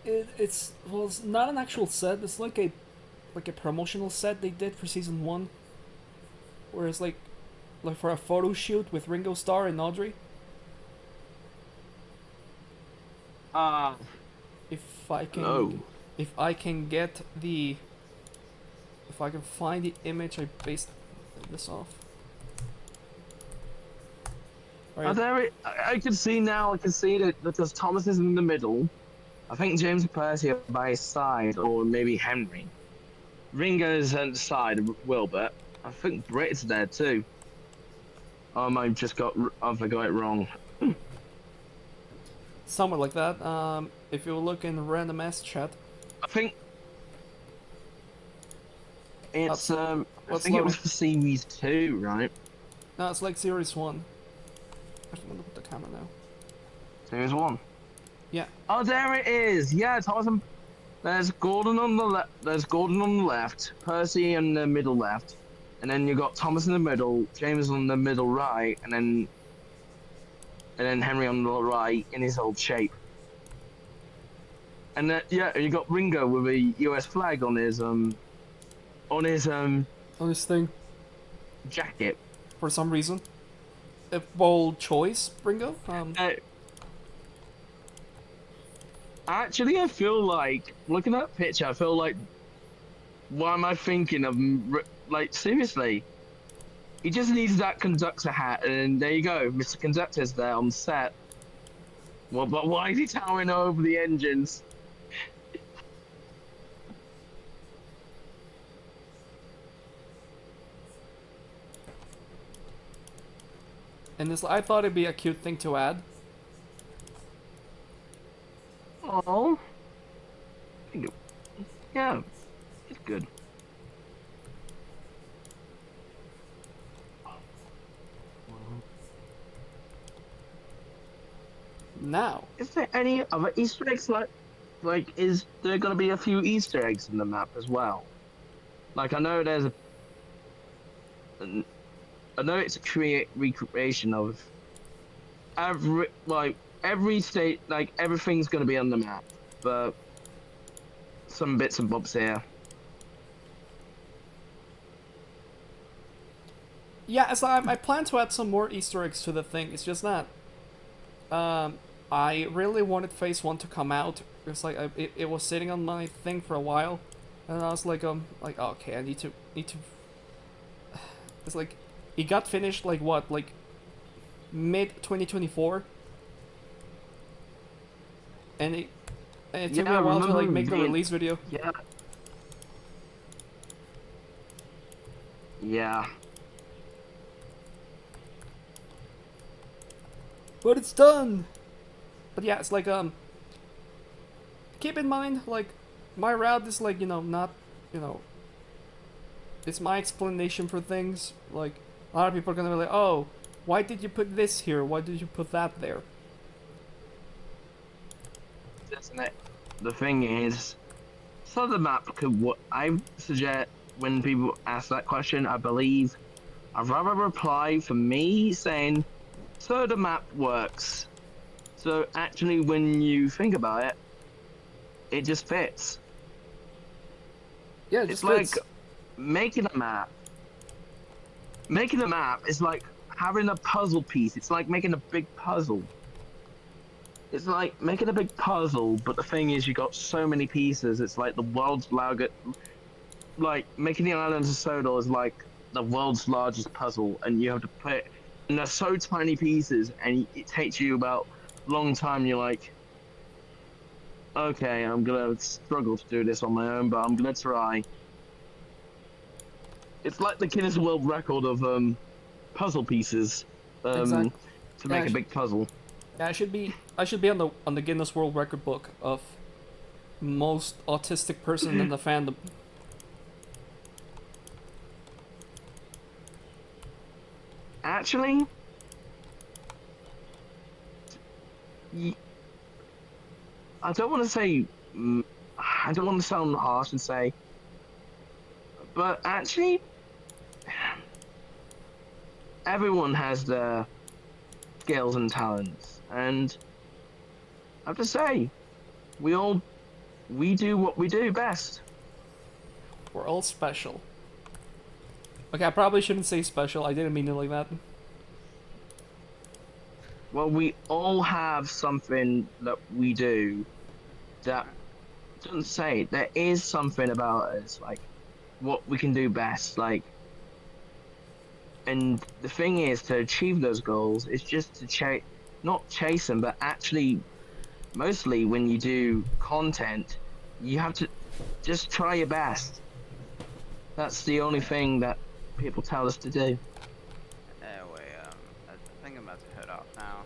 well, it's not an actual set. It's like a promotional set they did for season 1, where it's like for a photo shoot with Ringo Starr and Audrey. If I can, if I can get the, if I can find the image I based this off. Right. I can see now. I can see that because Thomas is in the middle. I think James and Percy are by his side, or maybe Henry. Ringo's at the side of Wilbert. I think Britt's there too. I got it wrong. Somewhere like that. If you look in random S chat, I think it's I what's think it was loading? for series 2, right? No, it's like series 1. I'm gonna put the camera now. Series 1. Yeah. Oh, there it is. Yeah, Thomas. There's Gordon on the left. There's Gordon on the left. Percy in the middle left, and then you got Thomas in the middle. James on the middle right, and then Henry on the right in his old shape. And then you got Ringo with a US flag on his thing jacket for some reason. A bold choice, Ringo. Actually, I feel like looking at that picture. I feel like, why am I thinking of? Like, seriously, he just needs that conductor hat, and there you go, Mr. Conductor's there on set. Well, but why is he towering over the engines? And this, I thought it'd be a cute thing to add. Oh, yeah, it's good. Now, is there any other Easter eggs? Like, is there gonna be a few Easter eggs in the map as well? Like, I know there's I know it's a recreation of every state, like everything's gonna be on the map, but some bits and bobs here. yeah, so I plan to add some more Easter eggs to the thing. It's just that I really wanted Phase 1 to come out. It's like it was sitting on my thing for a while, and I was like okay, I need to. It's like it got finished like what, like mid 2024, and it took me a while to like make the release video. Yeah. Yeah. But it's done. But yeah, it's like keep in mind, like, my route is like, not, it's my explanation for things. Like, a lot of people are gonna be like, oh, why did you put this here? Why did you put that there? Isn't it? The thing is, so the map could. What I suggest when people ask that question, I believe I'd rather reply for me saying, so the map works. So actually, when you think about it, it just fits. Yeah, it it's just like fits. making a map. Making a map is like having a puzzle piece. It's like making a big puzzle. It's like making a big puzzle, but the thing is, you got so many pieces. It's like the world's like making the islands of Sodor is like the world's largest puzzle, and you have to put, and they're so tiny pieces, and it takes you about a long time. You're like, okay, I'm gonna struggle to do this on my own, but I'm gonna try. It's like the Guinness World Record of puzzle pieces Exactly. to make a big puzzle. Yeah, I should be on the Guinness World Record book of most autistic person in the fandom. Actually, I don't want to say. I don't want to sound harsh and say, but actually, everyone has their skills and talents, and I have to say, we do what we do best. We're all special. Okay, I probably shouldn't say special. I didn't mean it like that. Well, we all have something that we do that doesn't say there is something about us, like what we can do best, like. And the thing is, to achieve those goals, is just to not chase them, but actually, mostly when you do content, you have to just try your best. That's the only thing that people tell us to do. Anyway, I think I'm about to head off now.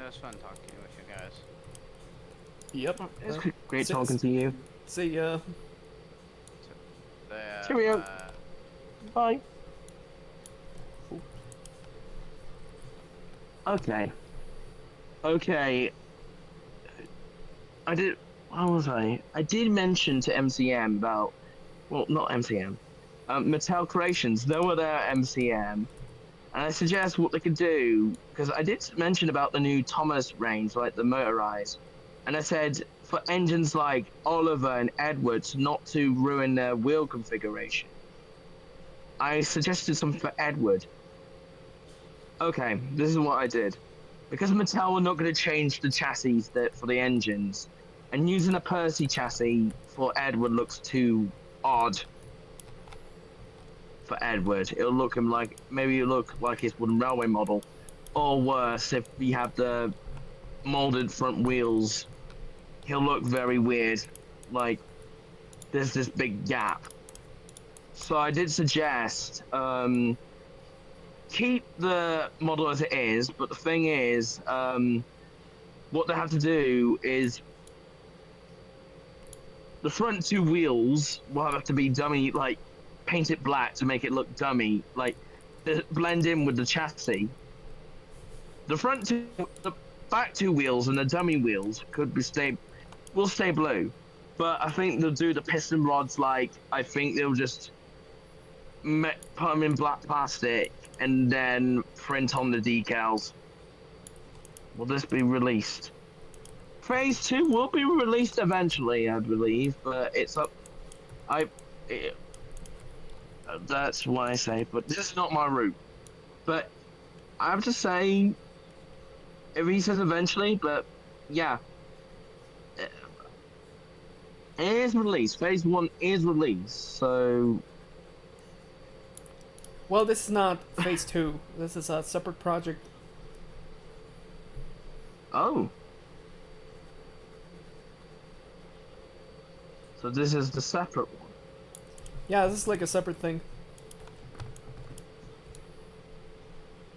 It was fun talking with you guys. Yep. It's great talking to you. See ya. Cheerio. Bye. Okay. I did mention to MCM about, well, not MCM, Mattel Creations. They were there at MCM, and I suggest what they could do, because I did mention about the new Thomas range, like the motorized, and I said for engines like Oliver and Edwards not to ruin their wheel configuration. I suggested something for Edward. Okay, this is what I did. Because Mattel were not going to change the chassis for the engines, and using a Percy chassis for Edward looks too odd for Edward. It'll look like his wooden railway model. Or worse, if we have the molded front wheels, he'll look very weird. Like, there's this big gap. So I did suggest, keep the model as it is, but the thing is, what they have to do is the front two wheels will have to be dummy, like paint it black to make it look dummy, like blend in with the chassis. The back two wheels and the dummy wheels will stay blue, but I think they'll do the piston rods like, I think they'll just put them in black plastic and then print on the decals. Will this be released? Phase 2 will be released eventually, I believe, but it's up. That's what I say, but this is not my route. But I have to say, if he says eventually, but yeah. It is released. Phase 1 is released, so. Well, this is not phase 2. This is a separate project. Oh. So this is the separate one. Yeah, this is like a separate thing.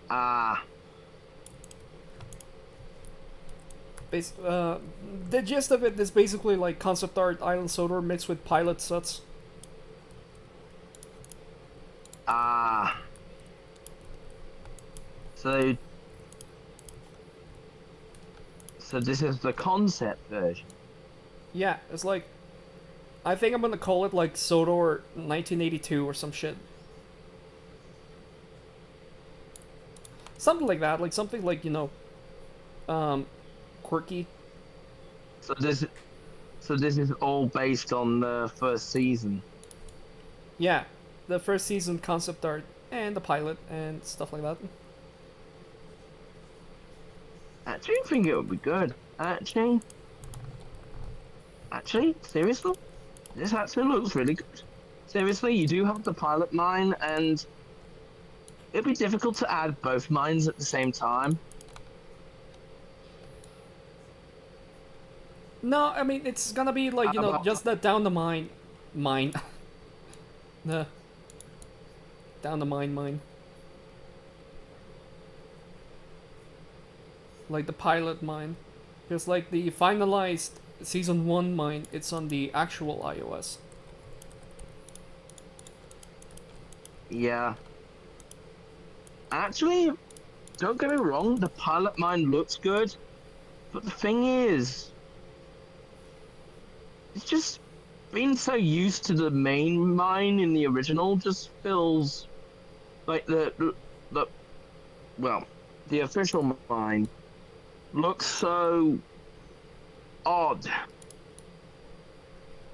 Ah. The gist of it is basically like concept art Island Sodor mixed with pilot sets. Ah. So this is the concept version. Yeah, it's like, I think I'm gonna call it like Sodor 1982 or some shit. Something like that, like something like, you know, quirky. So this is all based on the first season. Yeah, the first season concept art and the pilot and stuff like that. Actually, I think it would be good. Actually, seriously, this actually looks really good. seriously, you do have the pilot mine, and it'd be difficult to add both mines at the same time. No, I mean it's gonna be like just the down the mine, the down the mine, like the pilot mine, because like the finalized season 1 mine, it's on the actual iOS. Yeah. Actually, don't get me wrong, the pilot mine looks good, but the thing is, it's just being so used to the main mine in the original just feels like the well, the official mine looks so odd.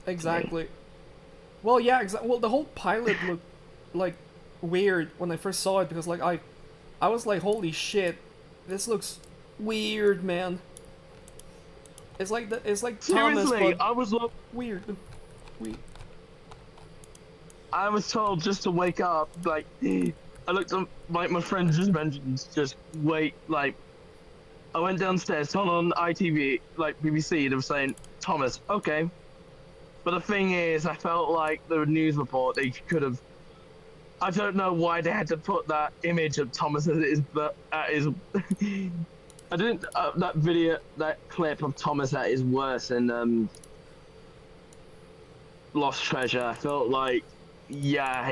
Exactly. Well, yeah, well, the whole pilot looked like weird when I first saw it, because like I was like, holy shit, this looks weird, man. It's like Thomas, Seriously, but I was weird. I was told just to wake up. Like, I looked up, like my friend just mentioned, just wait. Like, I went downstairs, turned on ITV, like BBC. They were saying Thomas, okay. But the thing is, I felt like the news report they could have. I don't know why they had to put that image of Thomas at his. I didn't that video, that clip of Thomas at his worst in Lost Treasure. I felt like, yeah,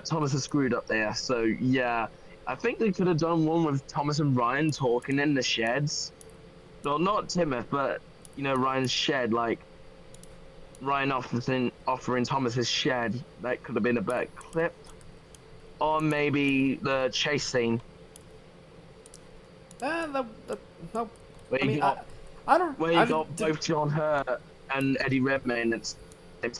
Thomas is screwed up there. So yeah, I think they could have done one with Thomas and Ryan talking in the sheds. Well, not Timoth, but Ryan's shed. Like Ryan offering Thomas his shed. That could have been a better clip. Or maybe the chase scene. No. Where I you mean, got, I don't. where you got both John Hurt and Eddie Redmayne at the same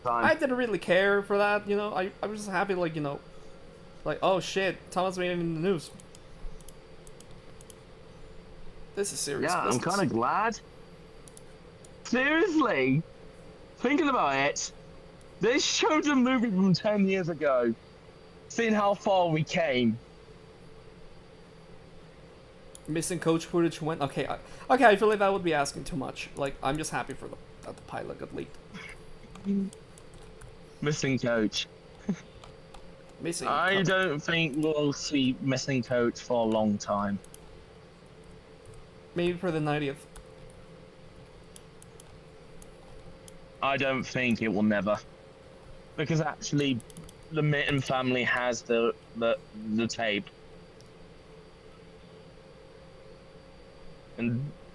time. I didn't really care for that. I was just happy, like like, oh shit, Thomas made it in the news. This is serious. Yeah, business. I'm kind of glad. Seriously, thinking about it, they showed a movie from 10 years ago. Seeing how far we came. Missing coach footage went. Okay, I feel like that would be asking too much. Like, I'm just happy for that the pilot got leaked. Missing coach. Missing. I don't think we'll see missing coach for a long time. Maybe for the 90th. I don't think it will never. Because actually, the Mitten family has the tape.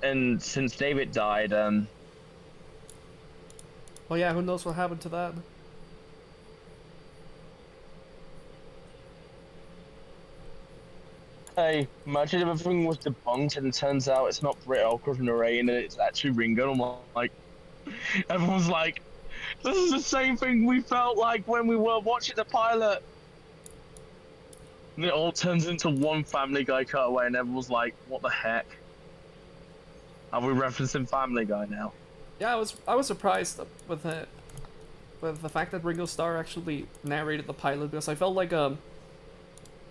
And since David died, Oh yeah, who knows what happened to that? hey, imagine if everything was debunked and it turns out it's not Britt Elkroft narrating and it's actually Ringo. I'm like, everyone's like, this is the same thing we felt like when we were watching the pilot. And it all turns into one Family Guy cutaway and everyone's like, what the heck? Are we referencing Family Guy now? Yeah, I was surprised with the fact that Ringo Starr actually narrated the pilot, because I felt like I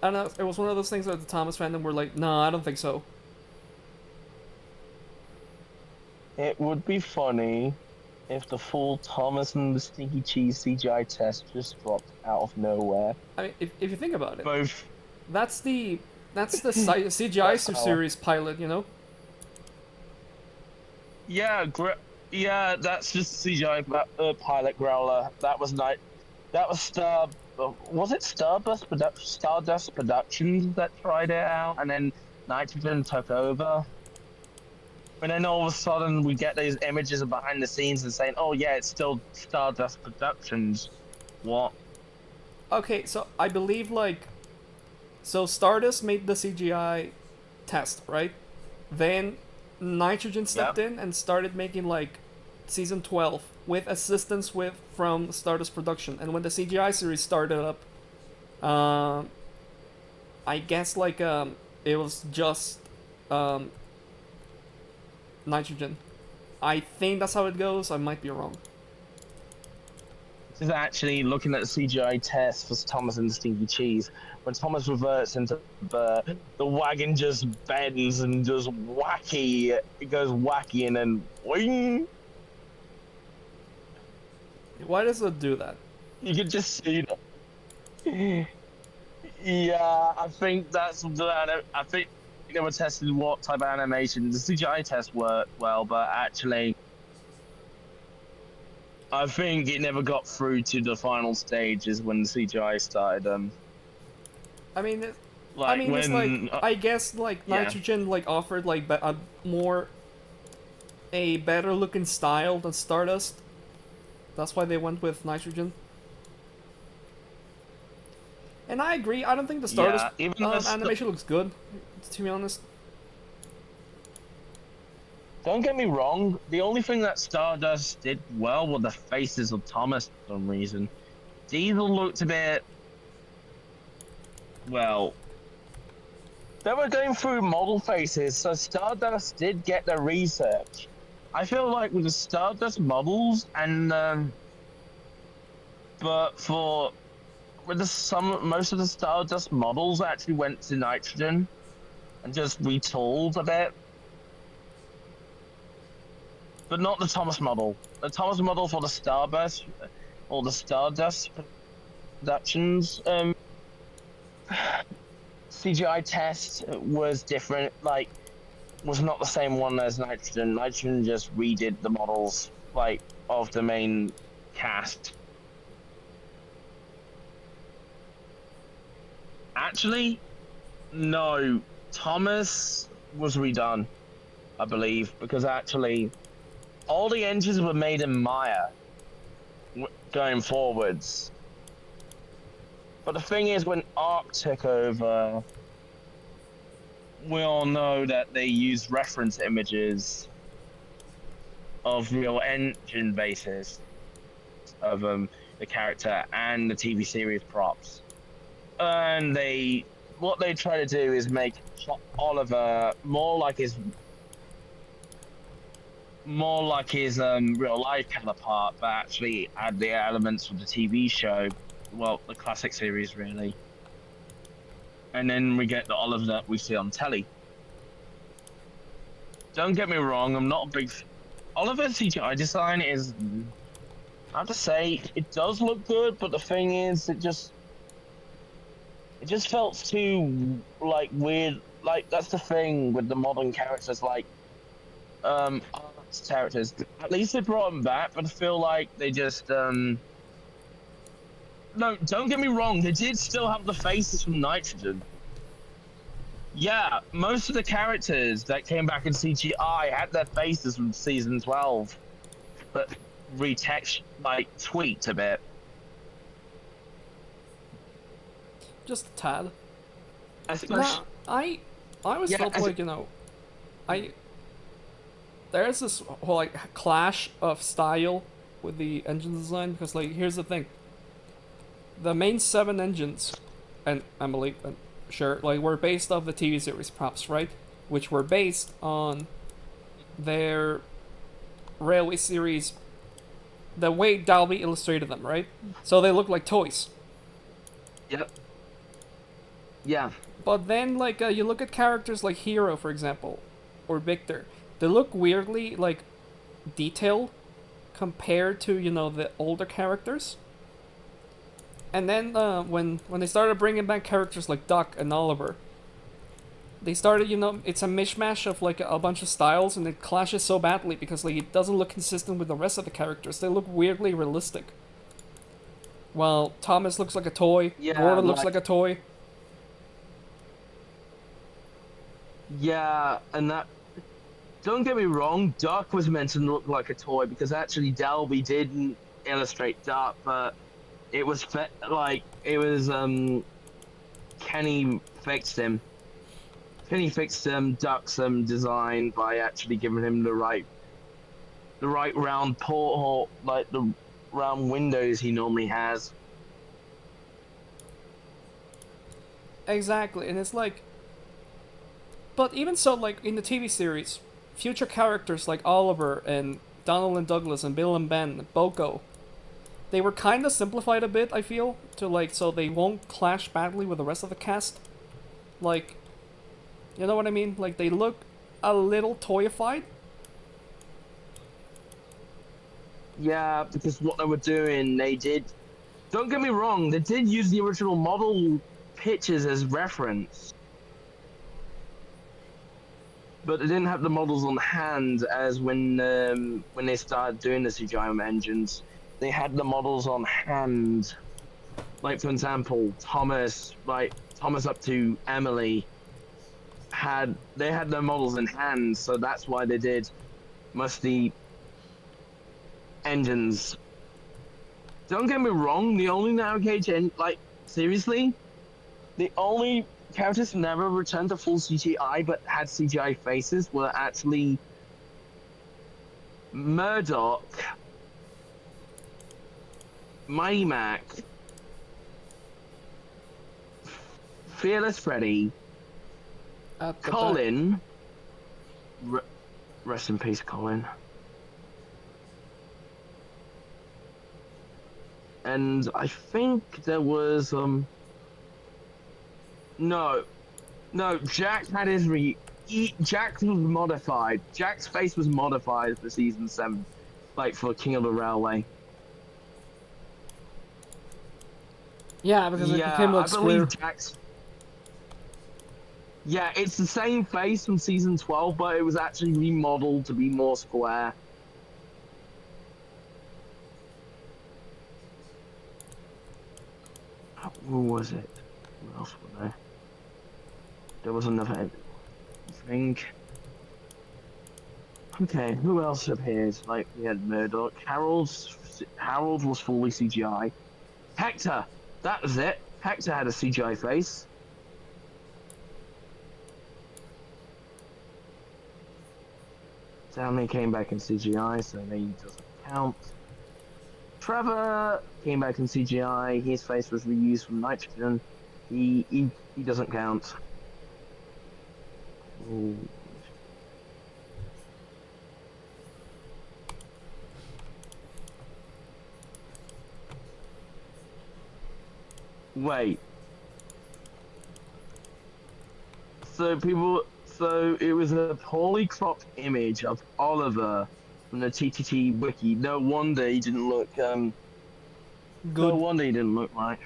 don't know, it was one of those things that the Thomas fandom were like, no, I don't think so. It would be funny if the full Thomas and the Stinky Cheese CGI test just dropped out of nowhere. I mean, if you think about it, Both. that's the CGI series pilot, Yeah, that's just CGI pilot Growler. That was was it Stardust Productions that tried it out, and then Nitrogen took over. And then all of a sudden we get these images of behind the scenes and saying, "Oh yeah, it's still Stardust Productions." What? Okay, so I believe so Stardust made the CGI test, right? Then Nitrogen stepped in and started making season 12 with assistance from Stardust Production. And when the CGI series started up, I guess it was just Nitrogen. I think that's how it goes. I might be wrong. is actually looking at the CGI test for Thomas and the Stinky Cheese. When Thomas reverts into the wagon just bends and just wacky. It goes wacky and then wing. Why does it do that? You can just see that. Yeah, I think that's that. I think they were testing what type of animation. The CGI test worked well, but actually, I think it never got through to the final stages when the CGI started. I mean, Like it's when like I guess like yeah. Nitrogen like offered like a better looking style than Stardust. That's why they went with Nitrogen. And I agree. I don't think the Stardust even the animation looks good, to be honest. Don't get me wrong. The only thing that Stardust did well were the faces of Thomas for some reason. Diesel looked a bit. Well, they were going through model faces, so Stardust did get the research. I feel like with the Stardust models and but for with most of the Stardust models actually went to Nitrogen and just retooled a bit. But not the Thomas model. The Thomas model for the Starburst or the Stardust productions CGI test was different, like was not the same one as Nitrogen. Nitrogen just redid the models like of the main cast. Actually, no. Thomas was redone, I believe, because actually all the engines were made in Maya going forwards. But the thing is, when Arc took over, we all know that they used reference images of real engine bases of the character and the TV series props. And what they try to do is make Oliver more like his real life counterpart, but actually add the elements from the TV show, well, the classic series really. And then we get the Oliver that we see on telly. Don't get me wrong, I'm not a big Oliver's CGI design is, I have to say, it does look good, but the thing is, it just felt too like weird. Like that's the thing with the modern characters, like arts characters. At least they brought them back, but I feel like they just no. Don't get me wrong, they did still have the faces from Nitrogen. Yeah, most of the characters that came back in CGI had their faces from season 12, but tweaked a bit. Just a tad. Especially, I always felt like, there's this whole like clash of style with the engine design, because like here's the thing. The main 7 engines, and Emily, and sure, like were based off the TV series props, right? Which were based on their railway series, the way Dalby illustrated them, right? So they look like toys. Yep. Yeah. But then, like, you look at characters like Hero, for example, or Victor. They look weirdly, like, detailed compared to, the older characters. And then, when they started bringing back characters like Duck and Oliver, they started, it's a mishmash of, like, a bunch of styles, and it clashes so badly because, like, it doesn't look consistent with the rest of the characters. They look weirdly realistic. While Thomas looks like a toy, Gordon looks like a toy. Yeah, and that. Don't get me wrong, Duck was meant to look like a toy because actually Dalby didn't illustrate Duck, but it was Kenny fixed him. Kenny fixed Duck's design by actually giving him the right round porthole, like the round windows he normally has. Exactly, and it's like. But even so, like, in the TV series, future characters like Oliver and Donald and Douglas and Bill and Ben, Boko, they were kind of simplified a bit, I feel, to like so they won't clash badly with the rest of the cast. Like, you know what I mean? Like they look a little toyified. Yeah, because what they were doing, they did. Don't get me wrong, they did use the original model pictures as reference, but they didn't have the models on hand as when they started doing the CGI engines. They had the models on hand, like for example, Thomas up to Emily had their models in hand, so that's why they did most of the engines. Don't get me wrong, the only narrow gauge seriously, the only characters never returned to full CGI but had CGI faces were actually Murdoch, Mighty Mac, Fearless Freddy, At the Colin. Rest in peace, Colin. And I think there was no, Jack had his Jack was modified. Jack's face was modified for season 7, like for King of the Railway. Yeah, because it became like I square. believe Jack's. Yeah, it's the same face from season 12, but it was actually remodeled to be more square. Who was it? Who else was there? There was another thing. Okay, who else appeared? Like, we had Murdoch. Harold was fully CGI. Hector! That was it! Hector had a CGI face. Downey came back in CGI, so he doesn't count. Trevor came back in CGI. His face was reused from Nitrogen. He doesn't count. Ooh. Wait. So it was a poorly cropped image of Oliver from the TTT wiki. No wonder he didn't look Good. No wonder he didn't look right.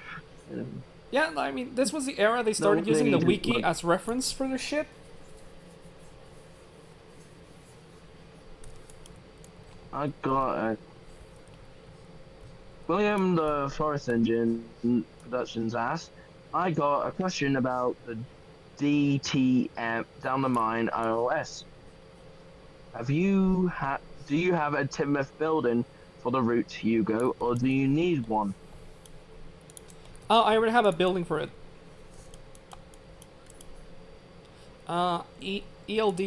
Yeah, I mean, this was the era they started wonder using he the didn't wiki look- as reference for this shit. I got a William the Forest Engine Productions asked, I got a question about the DTM Down the Mine iOS. Do you have a Timoth building for the route Hugo, or do you need one? Oh, I already have a building for it. ELD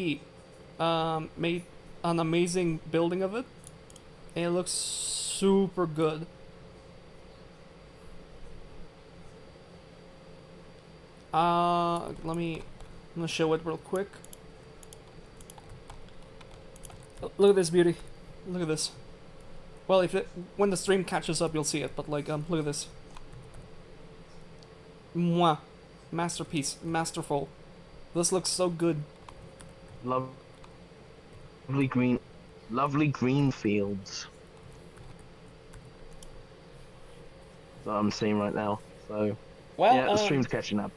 made an amazing building of it. And it looks super good. I'm gonna show it real quick. Look at this beauty. Look at this. Well, when the stream catches up, you'll see it. But like, look at this. Mwah, masterpiece, masterful. This looks so good. Lovely green fields. That's what I'm seeing right now. So Well, yeah, the stream's catching up.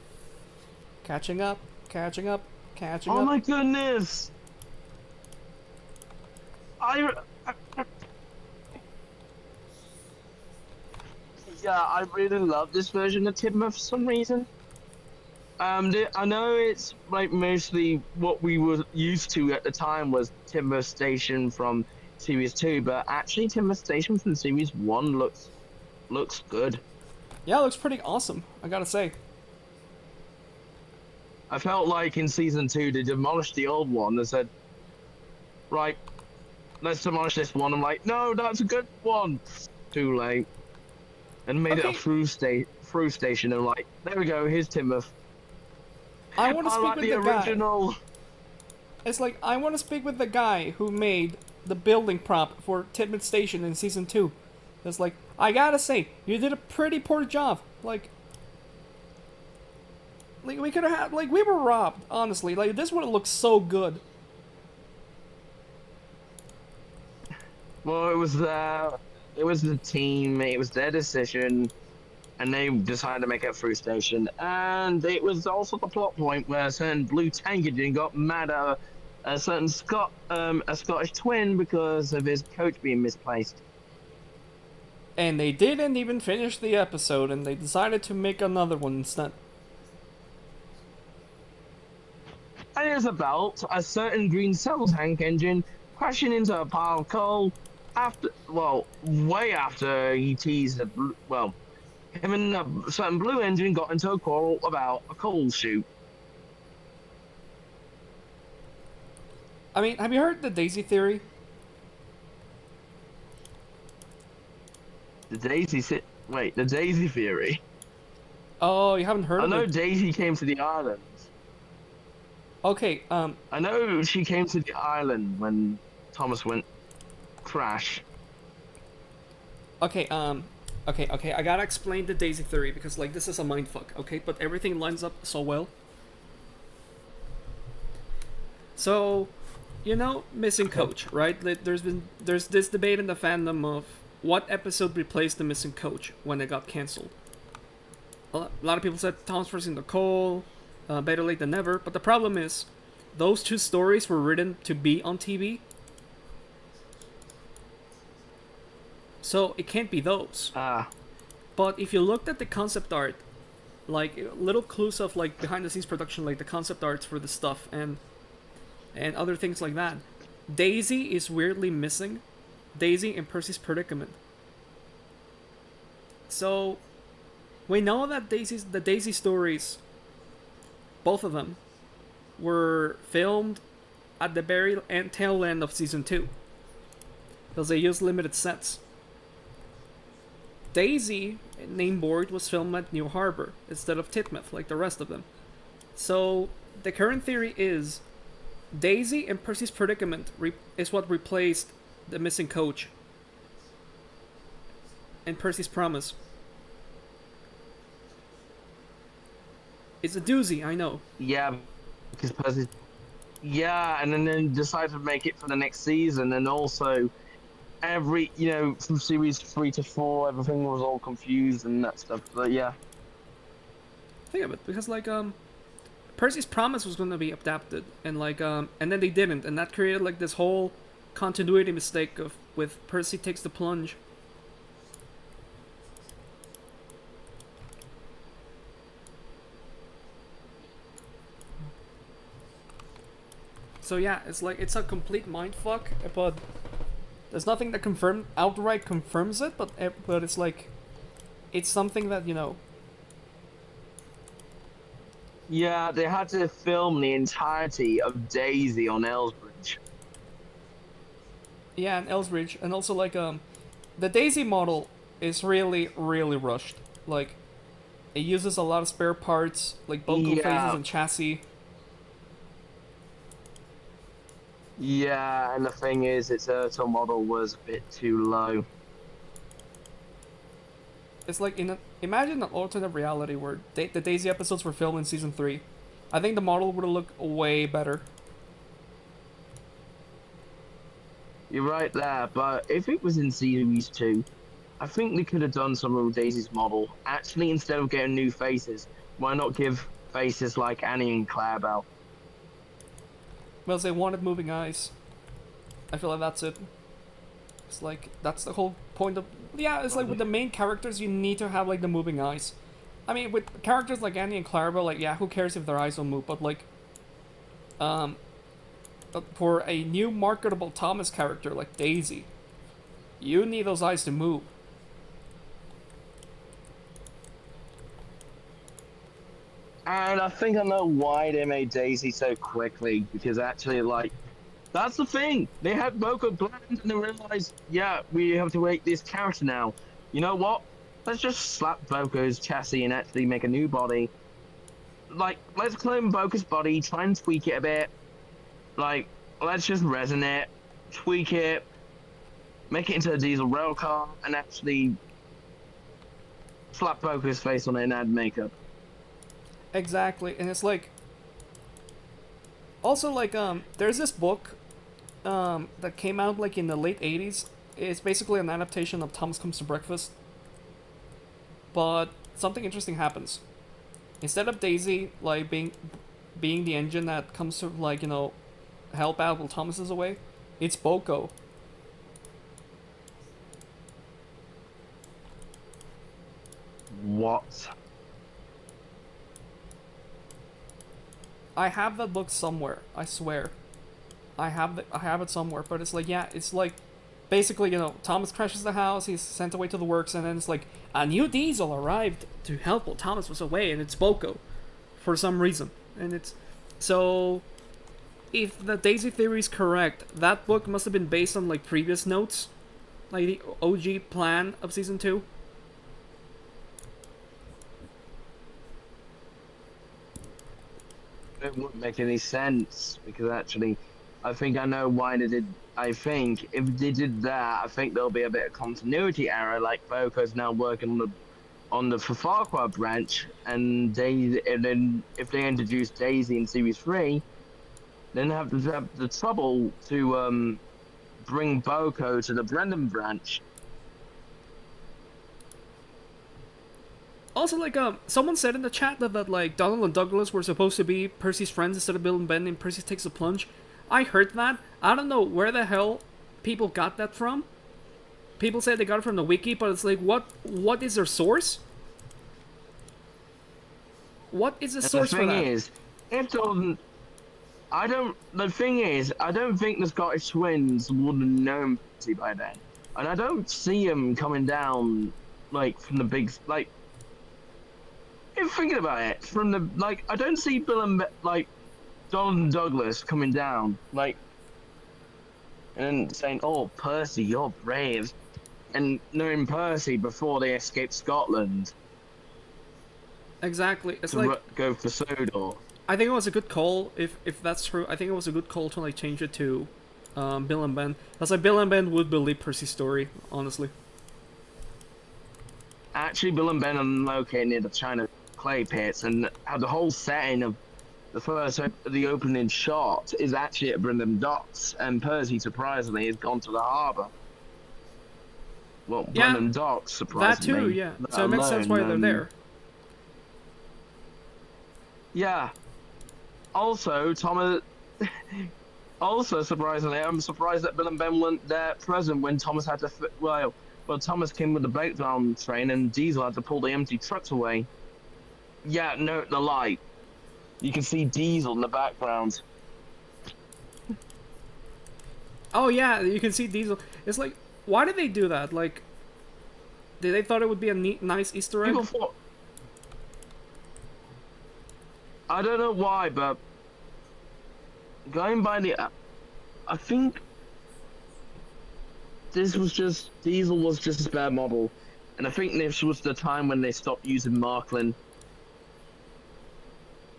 Catching up. Oh my goodness! Yeah, I really love this version of Timoth for some reason. I know it's like mostly what we were used to at the time was Timoth Station from Series 2, but actually Timoth Station from Series 1 looks good. Yeah, it looks pretty awesome, I gotta say. I felt like in Season 2 they demolished the old one and said, right, let's demolish this one. I'm like, no, that's a good one. Too late. And made it a through station and like, there we go, here's Timoth. I want to speak like with the the original. guy. It's like, I want to speak with the guy who made the building prop for Timoth Station in Season 2. It's like, I gotta say, you did a pretty poor job. Like we could have had, like, we were robbed, honestly. Like, this would have looked so good. Well, it was the team. It was their decision, and they decided to make it through station. And it was also the plot point where a certain blue tank engine got mad at a certain a Scottish twin because of his coach being misplaced. And they didn't even finish the episode, and they decided to make another one instead. And it's about a certain green cell tank engine crashing into a pile of coal way after he teased him and a certain blue engine got into a quarrel about a coal chute. I mean, have you heard the Daisy theory? The Daisy theory. Oh, you haven't heard I of know it? Daisy came to the island. Okay, I know she came to the island when Thomas went crash. okay, I gotta explain the Daisy theory because, like, this is a mindfuck, okay? But everything lines up so well. So, you know, missing coach, right? There's this debate in the fandom of what episode replaced the missing coach when it got cancelled. A lot of people said Thomas versus Nicole, better late than never. But the problem is, those two stories were written to be on TV, so it can't be those. But if you looked at the concept art, like little clues of like behind the scenes production, like the concept arts for the stuff and other things like that, Daisy is weirdly missing. Daisy and Percy's predicament. So we know that the Daisy stories, both of them, were filmed at the very tail end of season 2 because they used limited sets. Daisy, name board, was filmed at New Harbor instead of Titmouth like the rest of them. So the current theory is Daisy and Percy's predicament is what replaced the missing coach and Percy's promise. It's a doozy, I know. Yeah, because Percy. Yeah, and then decided to make it for the next season, and also from series 3 to 4, everything was all confused and that stuff. But yeah. Think of it, because Percy's promise was going to be adapted, and and then they didn't, and that created like this whole continuity mistake with Percy takes the plunge. So yeah, it's a complete mindfuck, but there's nothing that outright confirms it, but it's it's something that, you know. Yeah, they had to film the entirety of Daisy on Elsbridge. Yeah, and Elsbridge, and also the Daisy model is really, really rushed. Like, it uses a lot of spare parts, like buckle phases and chassis. Yeah, and the thing is, its Erto model was a bit too low. It's like imagine an alternate reality where the Daisy episodes were filmed in season 3. I think the model would have looked way better. You're right there, but if it was in series 2, I think they could have done some of Daisy's model. Actually, instead of getting new faces, why not give faces like Annie and Clarabelle? Well, they wanted moving eyes. I feel like that's it. It's like, that's the whole point of... Yeah, it's like with the main characters, you need to have, like, the moving eyes. I mean, with characters like Annie and Clarabelle, like, yeah, who cares if their eyes don't move, but, like... for a new marketable Thomas character like Daisy, you need those eyes to move. And I think I know why they made Daisy so quickly, because actually, like, that's the thing. They had Boko planned and they realized, yeah, we have to make this character now. You know what? Let's just slap Boko's chassis and actually make a new body. Like, let's clone Boko's body, try and tweak it a bit. Like, let's just resin it, tweak it, make it into a diesel rail car, and actually slap Boku's face on it and add makeup. Exactly, and it's like also like there's this book that came out like in the late 80s. It's basically an adaptation of Thomas Comes to Breakfast. But something interesting happens. Instead of Daisy like being the engine that comes to like, you know, help out while Thomas is away, it's Boko. What? I have that book somewhere, I swear. I have it somewhere, but it's like, yeah, it's like basically, you know, Thomas crashes the house, he's sent away to the works, and then it's like a new diesel arrived to help while Thomas was away, and it's Boko for some reason. And it's so if the Daisy theory is correct, that book must have been based on like previous notes, like the OG plan of season 2. It wouldn't make any sense because actually, I think I know why they did. I think if they did that, I think there'll be a bit of continuity error. Like Boko's now working on the Farquhar branch, and then if they introduce Daisy in series 3, then have the trouble to bring Boko to the Brendan branch. Also, like, someone said in the chat that like, Donald and Douglas were supposed to be Percy's friends instead of Bill and Ben, and Percy takes a plunge. I heard that. I don't know where the hell people got that from. People say they got it from the wiki, but it's like, what is their source? What is the source for that? The thing is, if Jordan, the thing is, I don't think the Scottish twins would have known Percy by then. And I don't see them coming down, like, from the big, like, if thinking about it, from the, like, I don't see Bill and, like, Donald and Douglas coming down, like, and saying, oh, Percy, you're brave. And knowing Percy before they escaped Scotland. Exactly. It's to like, go for Sodor. I think it was a good call, if that's true. I think it was a good call to, like, change it to Bill and Ben. That's like, Bill and Ben would believe Percy's story, honestly. Actually, Bill and Ben are located near the China clay pits, and how the whole setting of the opening shot is actually at Brindham Docks, and Percy surprisingly has gone to the harbour. Well, Yeah, Brindham Docks, surprisingly. That too, yeah. So it makes sense why they're there. Yeah. Also, Thomas. Also, surprisingly, I'm surprised that Bill and Ben weren't there present when Thomas had to. Well, Thomas came with the breakdown train, and Diesel had to pull the empty trucks away. Yeah, note the light. You can see Diesel in the background. Oh yeah, you can see Diesel. It's like, why did they do that? Like, did they thought it would be a neat, nice Easter egg? People thought. I don't know why, but going by the, I think this was just Diesel was just a spare model, and I think this was the time when they stopped using Marklin.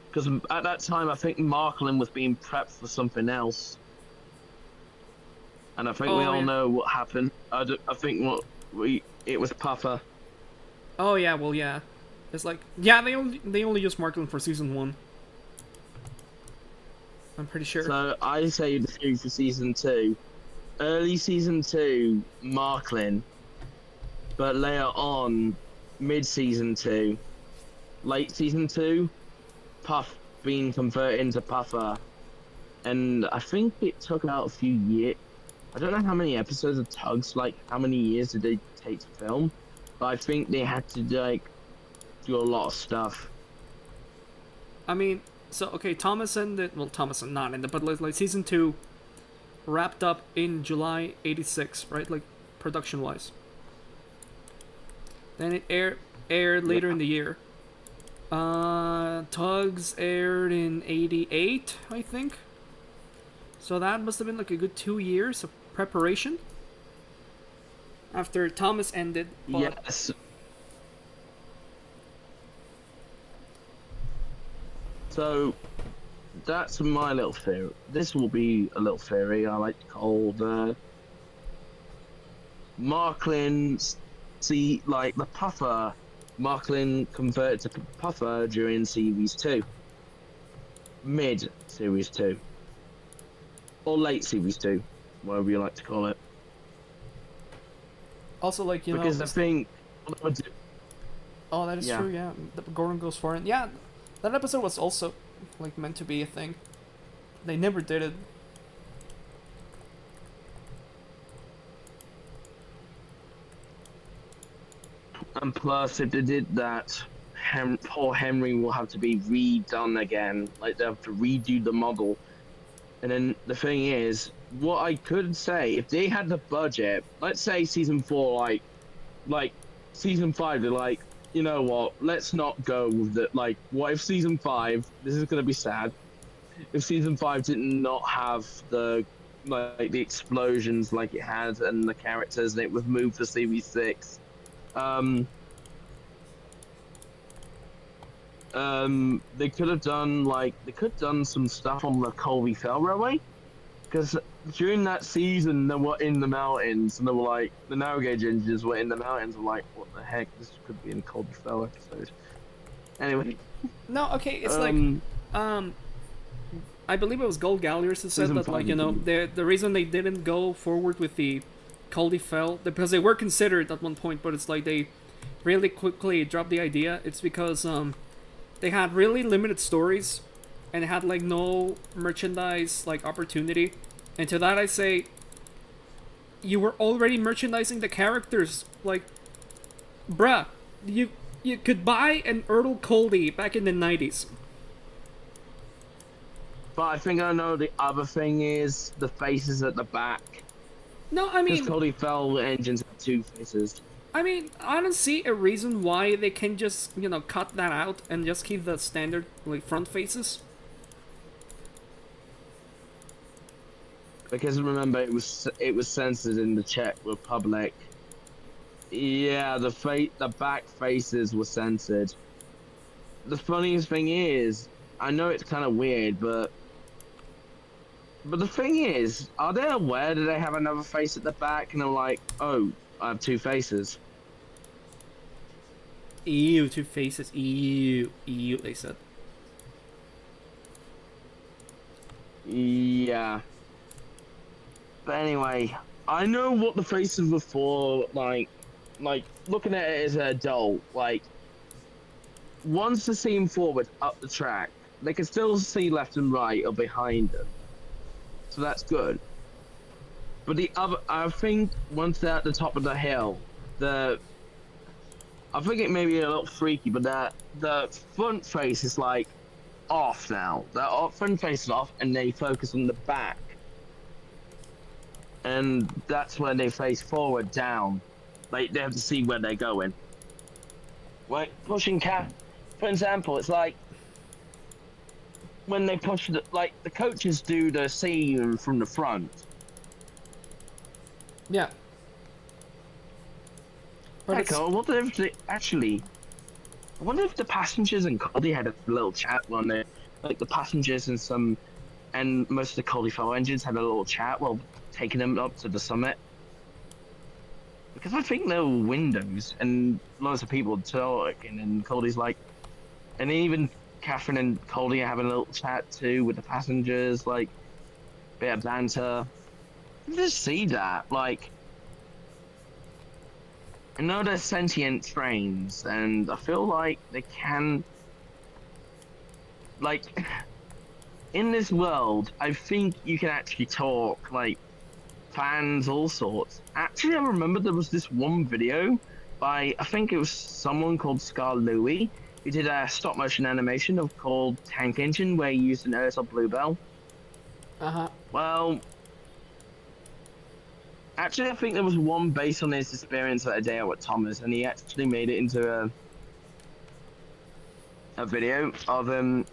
Because at that time, I think Marklin was being prepped for something else. And I think we all know what happened. I think it was Puffer. Oh yeah, well yeah. It's like, yeah, they only used Marklin for season 1. I'm pretty sure. So I say the series for season 2. Early season 2, Marklin. But later on, mid-season 2. Late season 2, Puff being converted into Puffer. And I think it took about a few years. I don't know how many episodes of Tugs, like how many years did they take to film, but I think they had to like do a lot of stuff. I mean, so okay, Thomas ended, well, Thomas not ended, but like season 2 wrapped up in July 86, right? Like production wise. Then it aired later in the year. Tugs aired in 88, I think. So that must have been like a good 2 years of preparation after Thomas ended. Yes. So that's my little theory. This will be a little theory I like to call the Marklin, see, like the Puffer Marklin converted to Puffer during Series 2. Mid Series 2. Or late Series 2, whatever you like to call it. Also, like, you Because know, I think... oh, that is Yeah. true. Yeah, Gordon goes for it. Yeah, that episode was also like meant to be a thing. They never did it. And plus, if they did that, poor Henry will have to be redone again. Like, they have to redo the model. And then the thing is, what I could say, if they had the budget, let's say season 4, like season 5, they're like, you know what, let's not go with it. Like, what if season 5, this is going to be sad, if season 5 did not have the the explosions like it had and the characters, and it was moved to series 6. They could have done some stuff on the Colby Fell Railway, because during that season they were in the mountains, and they were like, the narrow gauge engines were in the mountains. Were like, what the heck? This could be in Colby Fell episode. Anyway, No, okay, it's like, I believe it was Gold Galliers who said Season that, like, 5, you know, the reason they didn't go forward with the Caldy Fell, because they were considered at one point, but it's like they really quickly dropped the idea. It's because they had really limited stories and had like no merchandise like opportunity. And to that I say, you were already merchandising the characters. Like, bruh, you could buy an Ertl Coldy back in the 90s. but I think I know the other thing is the faces at the back. No, I Because mean, Colby Fell engines have 2 faces. I don't see a reason why they can just, you know, cut that out and just keep the standard, like, front faces. Because remember, it was censored in the Czech Republic. Yeah, the back faces were censored. The funniest thing is, I know it's kind of weird, but the thing is, are they aware that they have another face at the back, and they're like, oh, I have 2 faces? Ew, 2 faces. Ew, they said. Yeah. But anyway, I know what the faces were for, like looking at it as an adult, like, once the scene forward up the track, they can still see left and right or behind them. So that's good. But the other, I think once they're at the top of the hill, I think it may be a little freaky, but the front face is like off now. The front face is off, and they focus on the back, and that's when they face forward down. Like, they have to see where they're going. Like pushing for example, it's like when they push the coaches do the scene from the front. Yeah. But Heck, I wonder if I wonder if the passengers and Cody had a little chat when they, like, the passengers and most of the Cody Fell engines had a little chat while taking them up to the summit. Because I think there were windows and lots of people talking, and Cody's like, and even Catherine and Cody are having a little chat too with the passengers, like, bit of banter. You just see that, like, I know they're sentient trains, and I feel like they can, like, in this world, I think you can actually talk, like, fans, all sorts. Actually, I remember there was this one video by, I think it was someone called Scar Louie, who did a stop motion animation called Tank Engine, where he used an Ursel Bluebell. Uh-huh. Well, actually, I think there was one based on his experience at a day out with Thomas, and he actually made it into a video of him.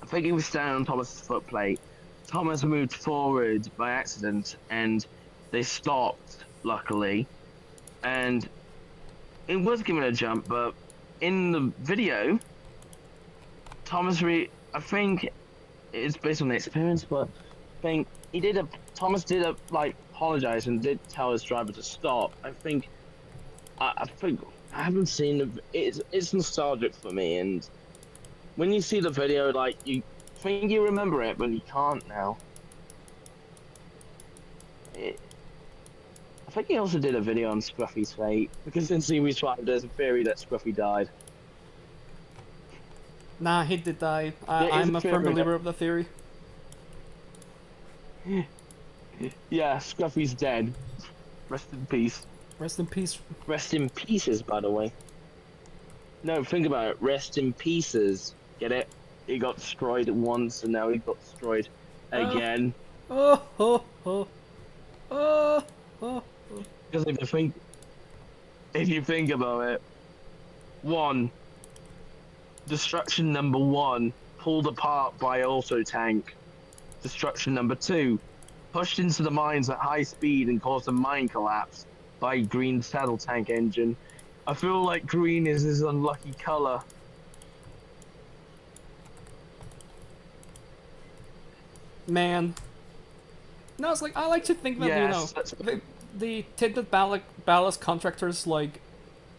I think he was standing on Thomas's footplate. Thomas moved forward by accident, and they stopped, luckily. And it was given a jump, but in the video, I think it's based on the experience, but I think Thomas did like apologize and did tell his driver to stop. I think I think I haven't seen it's nostalgic for me, and when you see the video, like you think you remember it, but you can't now. I think he also did a video on Scruffy's fate because in Series 5 there's a theory that Scruffy died. Nah, he did die. There is I'm a firm theory believer of the theory. Yeah, Scruffy's dead. Rest in peace. Rest in peace. Rest in pieces, by the way. No, think about it. Rest in pieces. Get it? He got destroyed once, and now he got destroyed again. Oh, oh, oh. Oh, oh. Because if you think about it, destruction number 1, pulled apart by auto tank. Destruction number 2, pushed into the mines at high speed and caused a mine collapse by green saddle tank engine. I feel like green is his unlucky color. Man. No, it's like, I like to think that, Yes, the tinted ballast contractors, like,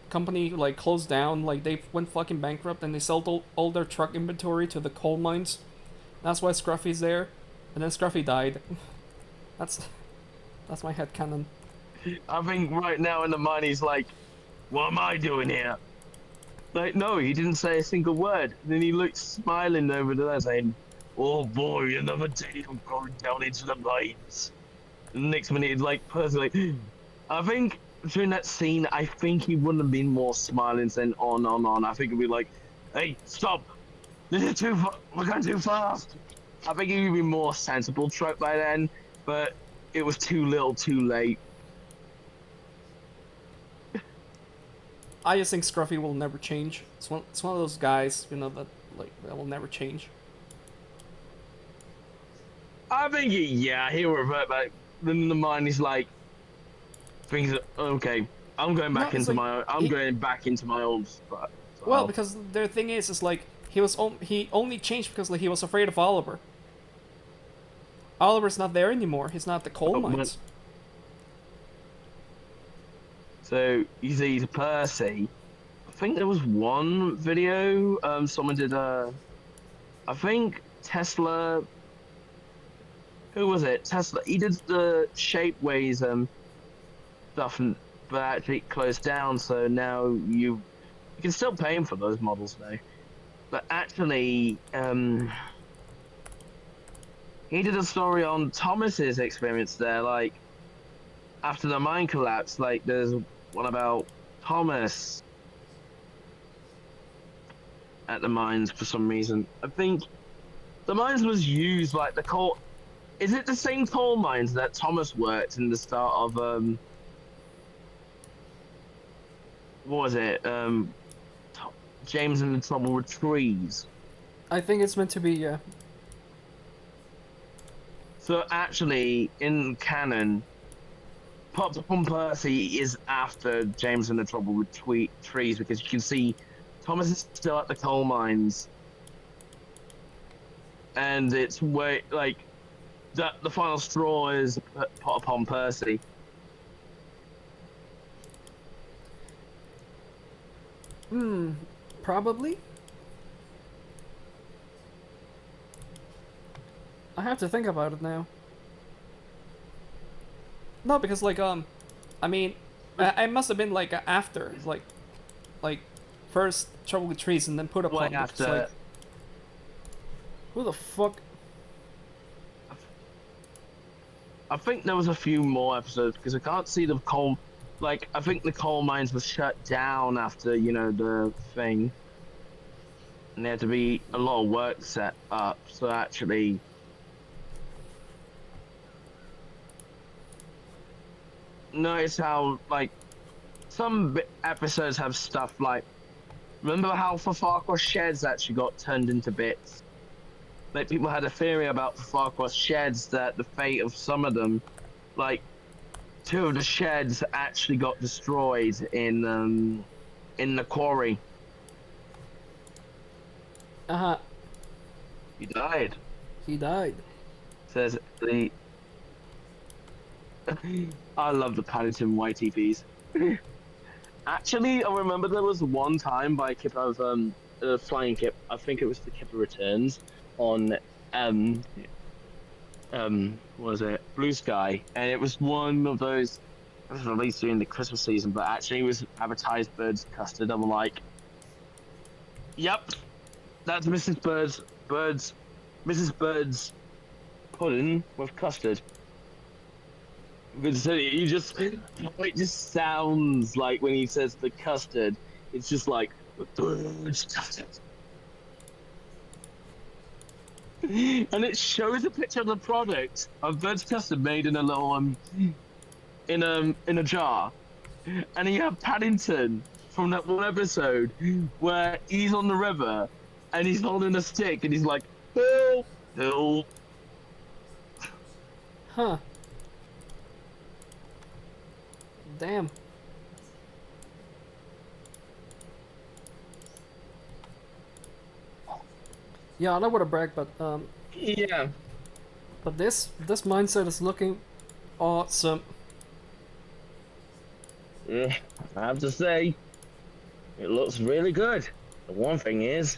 company, like, closed down, like, they went fucking bankrupt and they sold all their truck inventory to the coal mines. That's why Scruffy's there. And then Scruffy died. That's my headcanon. I think right now in the mine he's like, what am I doing here? Like, no, he didn't say a single word. Then he looks smiling over there saying, oh boy, another day of going down into the mines. And the next minute he's like, personally, I think during that scene, I think he wouldn't have been more smiling saying on. I think he'd be like, hey, stop. This is too far. We're going too fast. I think he'd be more sensible truck by then, but it was too little too late. I just think Scruffy will never change. It's one of those guys, that will never change. I think he'll revert back. Then in the mind he's like, thinks, okay, I'm going back into going back into my old spot. So Well, because the thing is like he only changed because like he was afraid of Oliver. Oliver's not there anymore. He's not at the coal mines. So you see to Percy. I think there was one video. Someone did I think Tesla. Who was it? Tesla. He did the Shapeways stuff, but actually closed down. So now you can still pay him for those models though. But actually, he did a story on Thomas's experience there. Like after the mine collapse, like there's one about Thomas at the mines for some reason. I think the mines was used like the coal. Is it the same coal mines that Thomas worked in the start of what was it? James and the Trouble with Trees. I think it's meant to be, yeah. So actually, in canon, Pop on Percy is after James and the Trouble with Trees because you can see Thomas is still at the coal mines, and it's where like the final straw is put upon Percy. Probably. I have to think about it now. No, because like I mean, I must have been like after like first Trouble with Trees and then put upon. Like after. Like, who the fuck? I think there was a few more episodes because I can't see the coal. Like I think the coal mines were shut down after the thing, and there had to be a lot of work set up. So actually, notice how like some episodes have stuff like. Remember how Farquaad sheds actually got turned into bits? Like people had a theory about Farquaad sheds that the fate of some of them, like 2 of the sheds actually got destroyed in the quarry. He died. He died. Says the. I love the Paddington YTPs. Actually, I remember there was one time by Kip of Flying Kip. I think it was the Kipper Returns on what was it, Blue Sky, and it was one of those. It was released during the Christmas season, but actually it was advertised Bird's custard. I'm like, yep, that's Mrs. Bird's pudding with custard. Because you just, it just sounds like when he says the custard, it's just like Bird's custard. And it shows a picture of the product of Bird's custard made in a little in a jar, and you have Paddington from that one episode where he's on the river and he's holding a stick and he's like, help, help. Huh. Damn. Yeah, I don't want to brag, but Yeah. but this mindset is looking awesome. I have to say, it looks really good. The one thing is,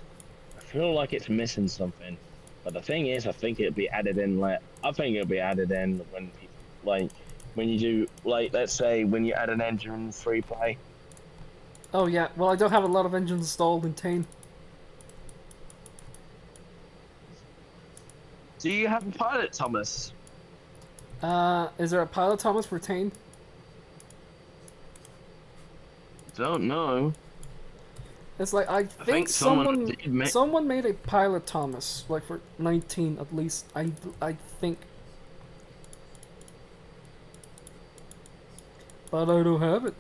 I feel like it's missing something. But the thing is, I think it'll be added in. I think it'll be added in when people when you do let's say when you add an engine in free play. Oh yeah, well I don't have a lot of engines installed in Tane. Do you have a pilot, Thomas? Is there a pilot Thomas for Tane? Don't know. It's like I think someone made a pilot Thomas, like for 19 at least. I think. But I don't have it.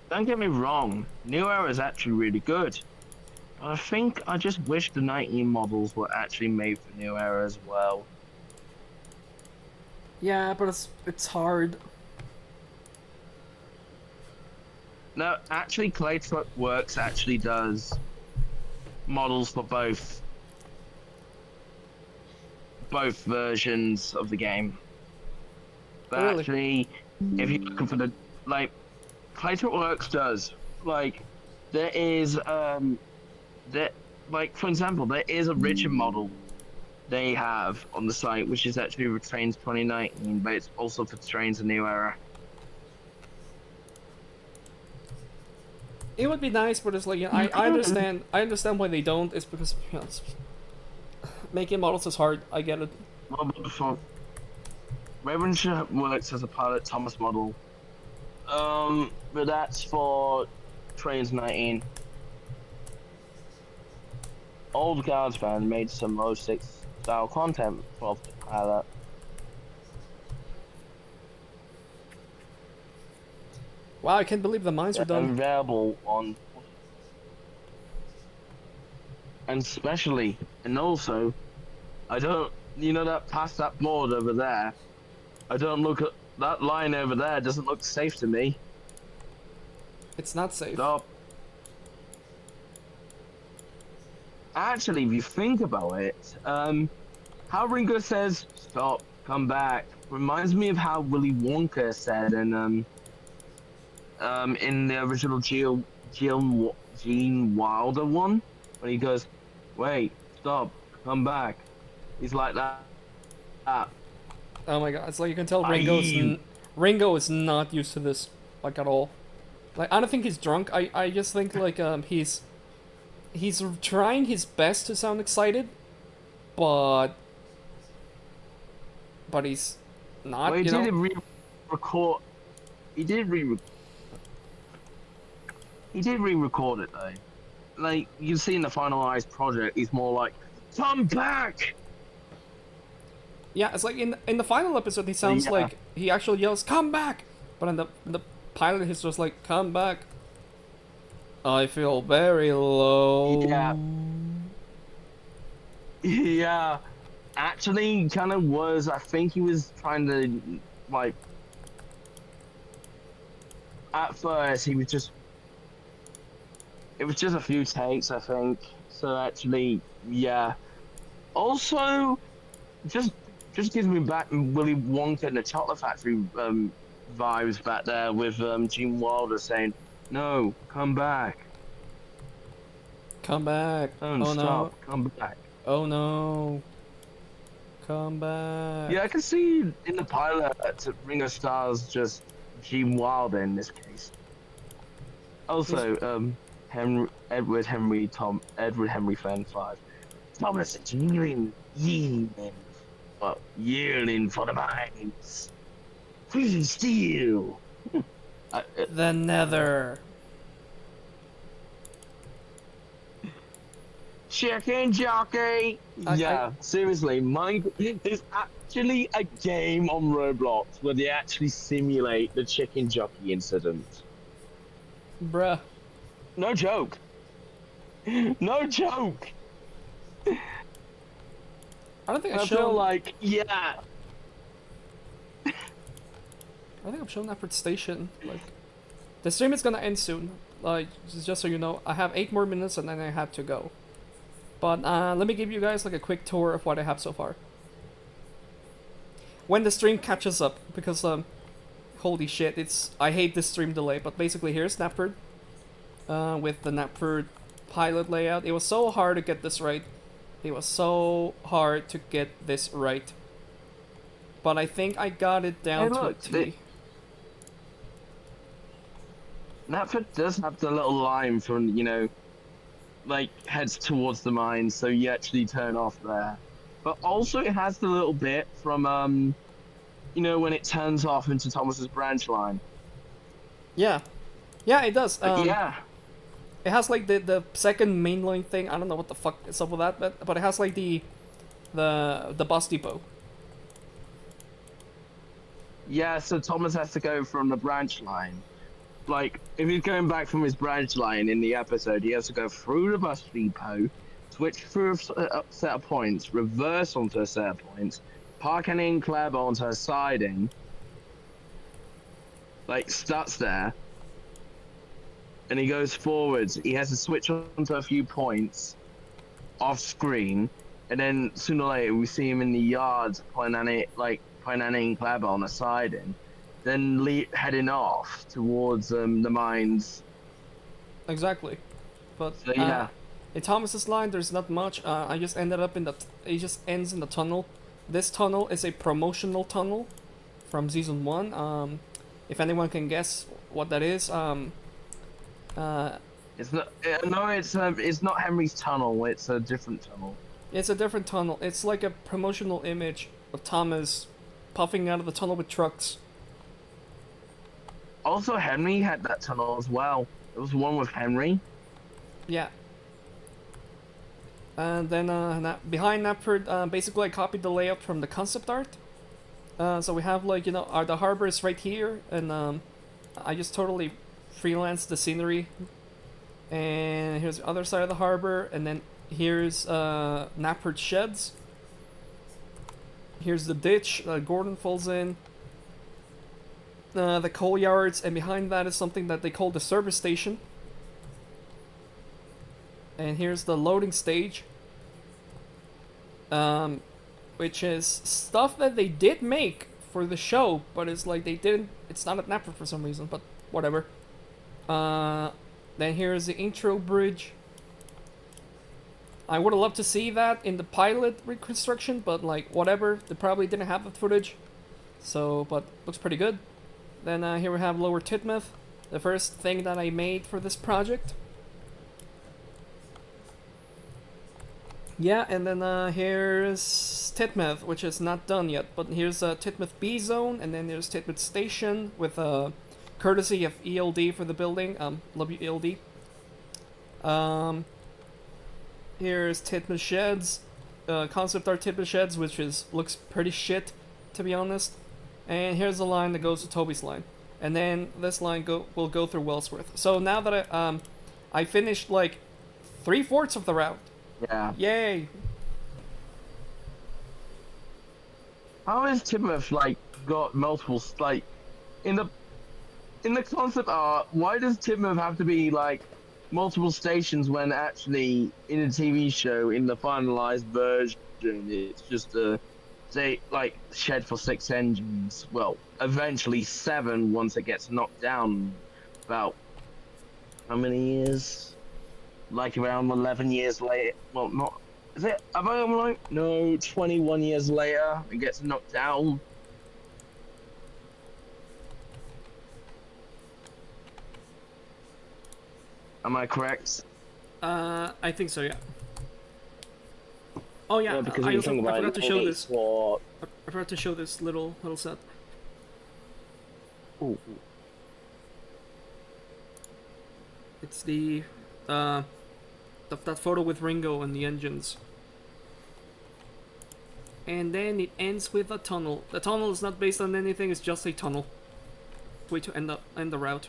Don't get me wrong, New Era is actually really good. But I think I just wish the 19 models were actually made for New Era as well. Yeah, but it's hard. No, actually, Claytruck Works actually does models for both versions of the game. But Really? actually, if you're looking for the Claytruck Works does there is for example, there is a Richard model they have on the site, which is actually for Trains 2019, but it's also for Trains a New Era. It would be nice, but it's like I understand. I understand why they don't. It's because making models is hard. I get it. Well, but before Ravenshire Works as a pilot Thomas model, but that's for Trains 19. Old Guards fan made some 06 style content for the pilot. Wow, I can't believe the mines are done. Available on, and especially, and also, I don't, that past that board over there, I don't look at that line over there. Doesn't look safe to me. It's not safe. Stop. Actually, if you think about it, how Ringo says "stop, come back" reminds me of how Willy Wonka said in the original Gene Wilder one, when he goes, "Wait, stop, come back." He's like that. Oh my god, it's like you can tell Aye. Ringo is not used to this, like, at all. Like, I don't think he's drunk. I just think like he's trying his best to sound excited, but he's not. Well, he you know? did re-record. He did re-record it though. Like you can see in the finalized project, he's more like, "Come back!" Yeah, it's like in the final episode, he sounds Yeah. like he actually yells "come back," but in the pilot, he's just like "come back." I feel very low. Yeah. Yeah. Actually, kind of was. I think he was trying to like. At first, he was just. It was just a few takes, I think. So actually, yeah. Also, just just gives me back Willy Wonka and the Chocolate Factory vibes back there with Gene Wilder saying, "No, come back, Come back. don't Oh no. stop, come back." Oh no. Come back. Yeah, I can see in the pilot Ringo Starr's just Gene Wilder in this case. Also, Edward Henry Fan 5. Thomas is yearning for the mines. Free steel. The Nether. Chicken jockey. Yeah, seriously, there's actually a game on Roblox where they actually simulate the chicken jockey incident. Bruh. No joke. No joke. I don't think I I've feel shown. like, yeah. I think I've shown Effort Station. Like, the stream is gonna end soon. Like, just so you know, I have 8 more minutes and then I have to go. But let me give you guys like a quick tour of what I have so far. When the stream catches up, because holy shit, I hate this stream delay. But basically, here's Knapford, with the Knapford pilot layout. It was so hard to get this right. It was so hard to get this right. But I think I got it down to a T. Knapford does have the little line from, you know, like heads towards the mine, so you actually turn off there. But also it has the little bit from you know, when it turns off into Thomas's branch line. Yeah, yeah, it does. Yeah, It has like the second mainline thing. I don't know what the fuck is up with that, but it has like the bus depot. yeah. So Thomas has to go from the branch line. Like, if he's going back from his branch line in the episode, he has to go through the bus depot, switch through a set of points, reverse onto a set of points, park an in-clab onto a siding, like, starts there, and he goes forwards. He has to switch onto a few points off screen, and then sooner or later we see him in the yards putting an in-clab on a siding. Then heading off towards the mines. Exactly, but So, yeah. in Thomas's line, there's not much. I just ended up in it just ends in the tunnel. This tunnel is a promotional tunnel from season 1. If anyone can guess what that is, It's not. No, it's not Henry's tunnel. It's a different tunnel. it's a different tunnel. It's like a promotional image of Thomas puffing out of the tunnel with trucks. Also, Henry had that tunnel as well. It was one with Henry. Yeah. And then behind Knapford, basically I copied the layout from the concept art. So we have like, you know, the harbor is right here, and I just totally freelanced the scenery. And here's the other side of the harbor, and then here's Knapford sheds. Here's the ditch Gordon falls in. The coal yards, and behind that is something that they call the service station. And here's the loading stage, which is stuff that they did make for the show, but it's like they didn't. It's not at Knapford for some reason, but whatever. Then here's the intro bridge. I would have loved to see that in the pilot reconstruction, but like whatever. They probably didn't have the footage, so but looks pretty good. Then here we have Lower Titmuth, the first thing that I made for this project. Yeah, and then here's Titmuth, which is not done yet, but here's Titmuth B Zone, and then there's Titmuth Station with courtesy of ELD for the building. Love you, ELD. Here's Titmuth Sheds, concept art Titmuth Sheds, which looks pretty shit, to be honest. And here's the line that goes to Toby's line, and then this line will go through Wellsworth. So now that I finished like 3/4 of the route. Yeah. Yay! How has Titmuth like got multiple like in the concept art? Why does Titmuth have to be like multiple stations when actually in a TV show in the finalized version it's just a they like shed for 6 engines. Well, eventually 7 once it gets knocked down. About how many years? Like around 11 years later. Well, not. Is it? Am I right? No, 21 years later, it gets knocked down. Am I correct? I think so. Yeah. Oh yeah. Yeah, because I you also think about I forgot to show this. For... I forgot to show this little set. Ooh. It's the that photo with Ringo and the engines. And then it ends with a tunnel. The tunnel is not based on anything, it's just a tunnel. Way to end the route.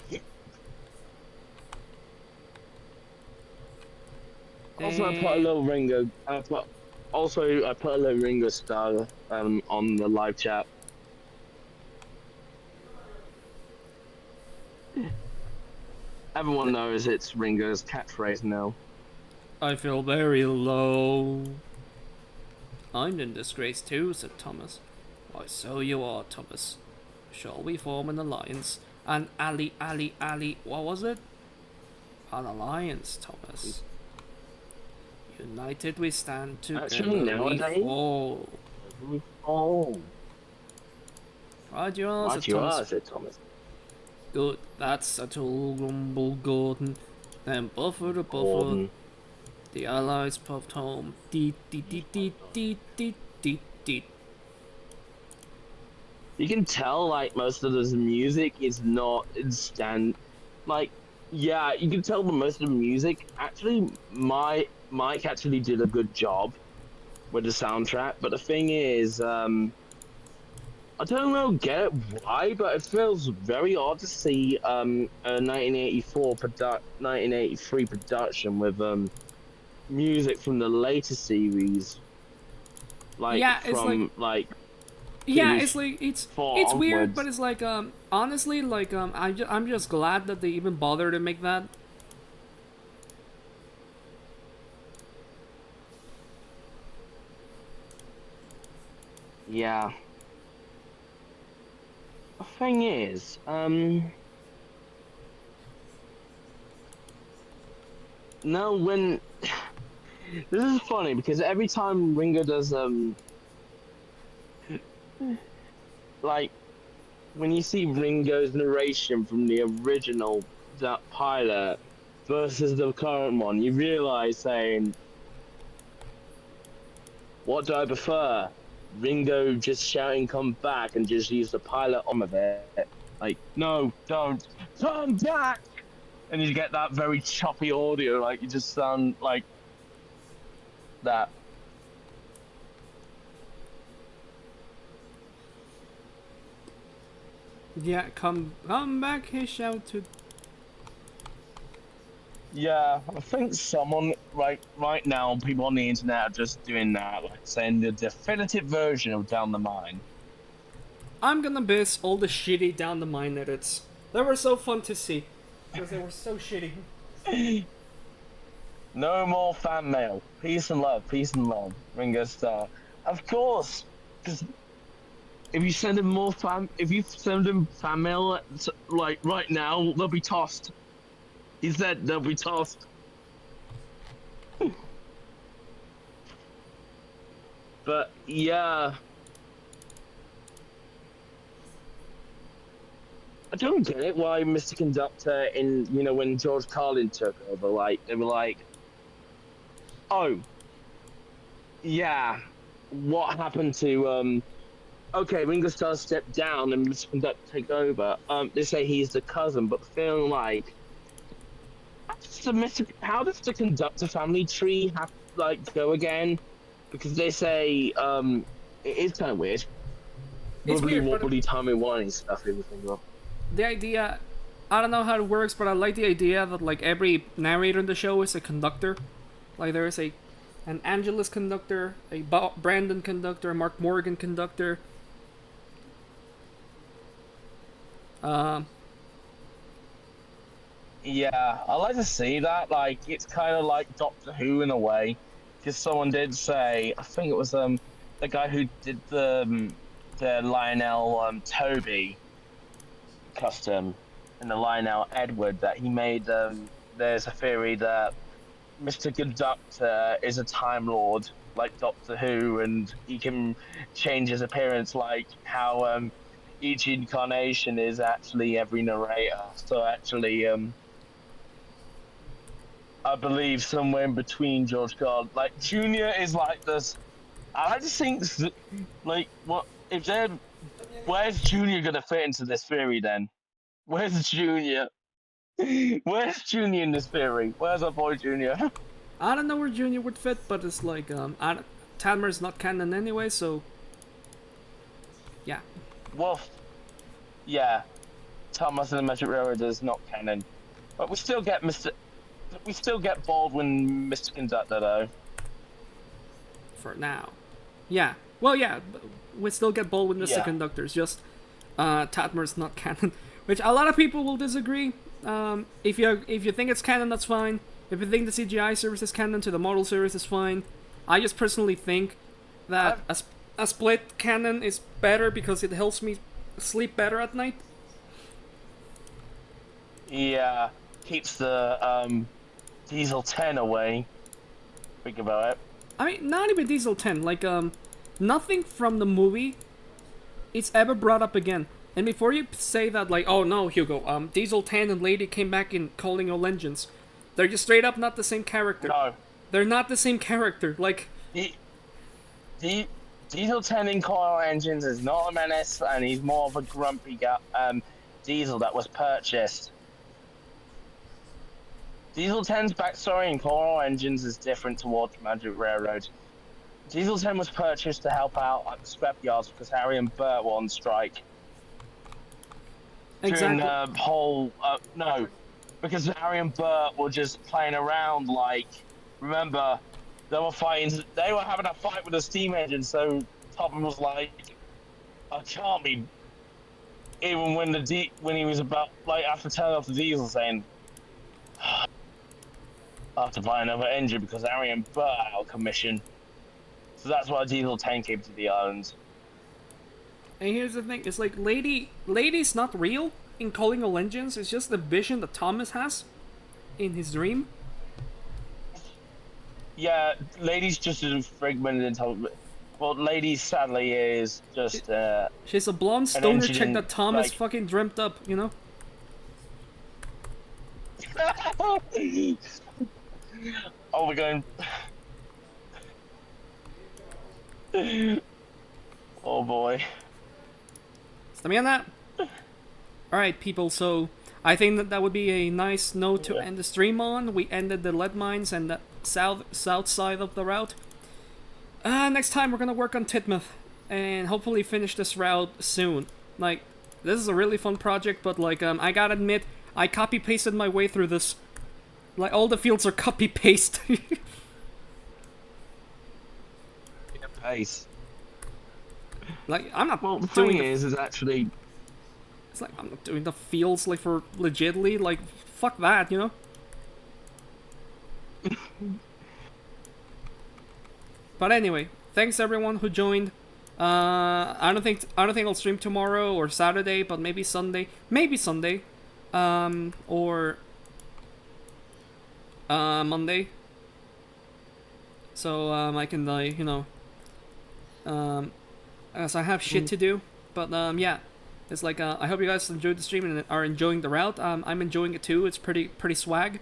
Also, I put a little Ringo. I put a little Ringo star on the live chat. Everyone knows it's Ringo's catchphrase now. I feel very low. I'm in disgrace too, said Thomas. Why, so you are, Thomas. Shall we form an alliance? An what was it? An alliance, Thomas. United we stand together. Actually, nowadays, we fall. Oh. Right you are, said Thomas. Good, that's a tool, grumbled Gordon. Then buffer to buffer. Gordon. The Allies puffed home. Deet, deet, deet, deet, deet, deet, deet, deet. You can tell, like, most of the music is not instant. Like, yeah, you can tell that most of the music, actually, Mike actually did a good job with the soundtrack, but the thing is, I don't know, get why, but it feels very odd to see a 1983 production with music from the later series, like Yeah, from it's weird, onwards. but it's like honestly, like I'm just glad that they even bothered to make that. Yeah. The thing is, no, when this is funny because every time Ringo does like when you see Ringo's narration from the original that pilot versus the current one, you realize saying, what do I prefer? Ringo just shouting come back and just use the pilot on of it. Like, no, don't come back, and you get that very choppy audio, like you just sound like that. Yeah, come back, he shouted. Yeah, I think someone right now, people on the internet are just doing that, like saying the definitive version of Down the Mine. I'm gonna miss all the shitty Down the Mine edits. They were so fun to see because they were so shitty. No more fan mail. Peace and love. Ringo Starr. Of course, because if you send him fan mail, like right now, they'll be tossed. He said they'll be tossed. But yeah, I don't get it why Mr. Conductor when George Carlin took over, like they were like, oh, yeah, what happened to okay, Ringo Starr stepped down and Mr. Conductor take over. They say he's the cousin, but feeling like, how does the Conductor family tree go again? Because they say it is kind of weird. It's weird, but wobbly timey-wimey stuff. Everything up. The idea, I don't know how it works, but I like the idea that like every narrator in the show is a conductor. Like there is an Angelus conductor, a Brandon conductor, a Mark Morgan conductor. Yeah, I like to see that. Like, it's kind of like Doctor Who in a way, because someone did say, I think it was the guy who did the Lionel Toby custom and the Lionel Edward, that he made. There's a theory that Mr. Conductor is a Time Lord, like Doctor Who, and he can change his appearance, like how each incarnation is actually every narrator. So actually, I believe somewhere in between George God, like Junior is like this. I just think, like, what if they're? Where's Junior gonna fit into this theory then? Where's Junior? Where's Junior in this theory? Where's our boy Junior? I don't know where Junior would fit, but it's like Tanmer's not canon anyway, so yeah. Well, yeah, Thomas and the Magic Railroad is not canon, but we still get Baldwin, Mr. Conductor though. For now, yeah. Well, yeah, we still get Baldwin, Mr. Yeah. Conductors. Just Tatmer's not canon, which a lot of people will disagree. If you think it's canon, that's fine. If you think the CGI series is canon to the model series, is fine. I just personally think that a split canon is better because it helps me sleep better at night. Yeah, keeps the Diesel 10 away. Think about it. I mean, not even Diesel 10. Like, nothing from the movie is ever brought up again. And before you say that, like, oh no, Hugo, Diesel 10 and Lady came back in Calling All Engines, they're just straight up not the same character. No. They're not the same character. Like, Diesel 10 in Coil Engines is not a menace, and he's more of a grumpy Diesel that was purchased. Diesel 10's backstory in Coil Engines is different towards Magic Railroad. Diesel 10 was purchased to help out at the scrapyards because Harry and Bert were on strike. exactly. During the whole no, because Harry and Bert were just playing around. Like, remember, they were having a fight with a steam engine. So Topham was like, "I can't be." Even when when he was about, like, after turning off the diesel, saying, "I have to buy another engine because Harry and Bert are out of commission." So that's why Diesel 10 came to the islands. And here's the thing: it's like Lady's not real in Calling All Engines. It's just the vision that Thomas has in his dream. Yeah, Lady's just a fragmented intelligence. Well, Lady sadly is just She's a blonde stoner chick engine, that Thomas like- fucking dreamt up, you know? Oh, we're going. Oh boy. Let me on that. Alright, people, so I think that would be a nice note to end the stream on. We ended the lead mines and the south side of the route. Next time we're gonna work on Titmuth and hopefully finish this route soon. Like, this is a really fun project, but like, I gotta admit, I copy-pasted my way through this. Like, all the fields are copy-paste. Pace. Like, I'm not Well, the doing thing is actually. It's like, I'm not doing the fields, like, for legitly, like, fuck that, you know? But anyway, thanks everyone who joined. I don't think I'll stream tomorrow or Saturday, but maybe Sunday. Maybe Sunday. Or Monday. So I can, like, you know, as I have shit to do. But yeah, it's like, I hope you guys enjoyed the stream and are enjoying the route. I'm enjoying it too. It's pretty swag.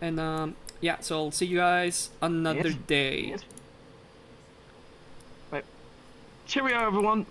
And yeah, so I'll see you guys another day. Right. Cheerio, everyone.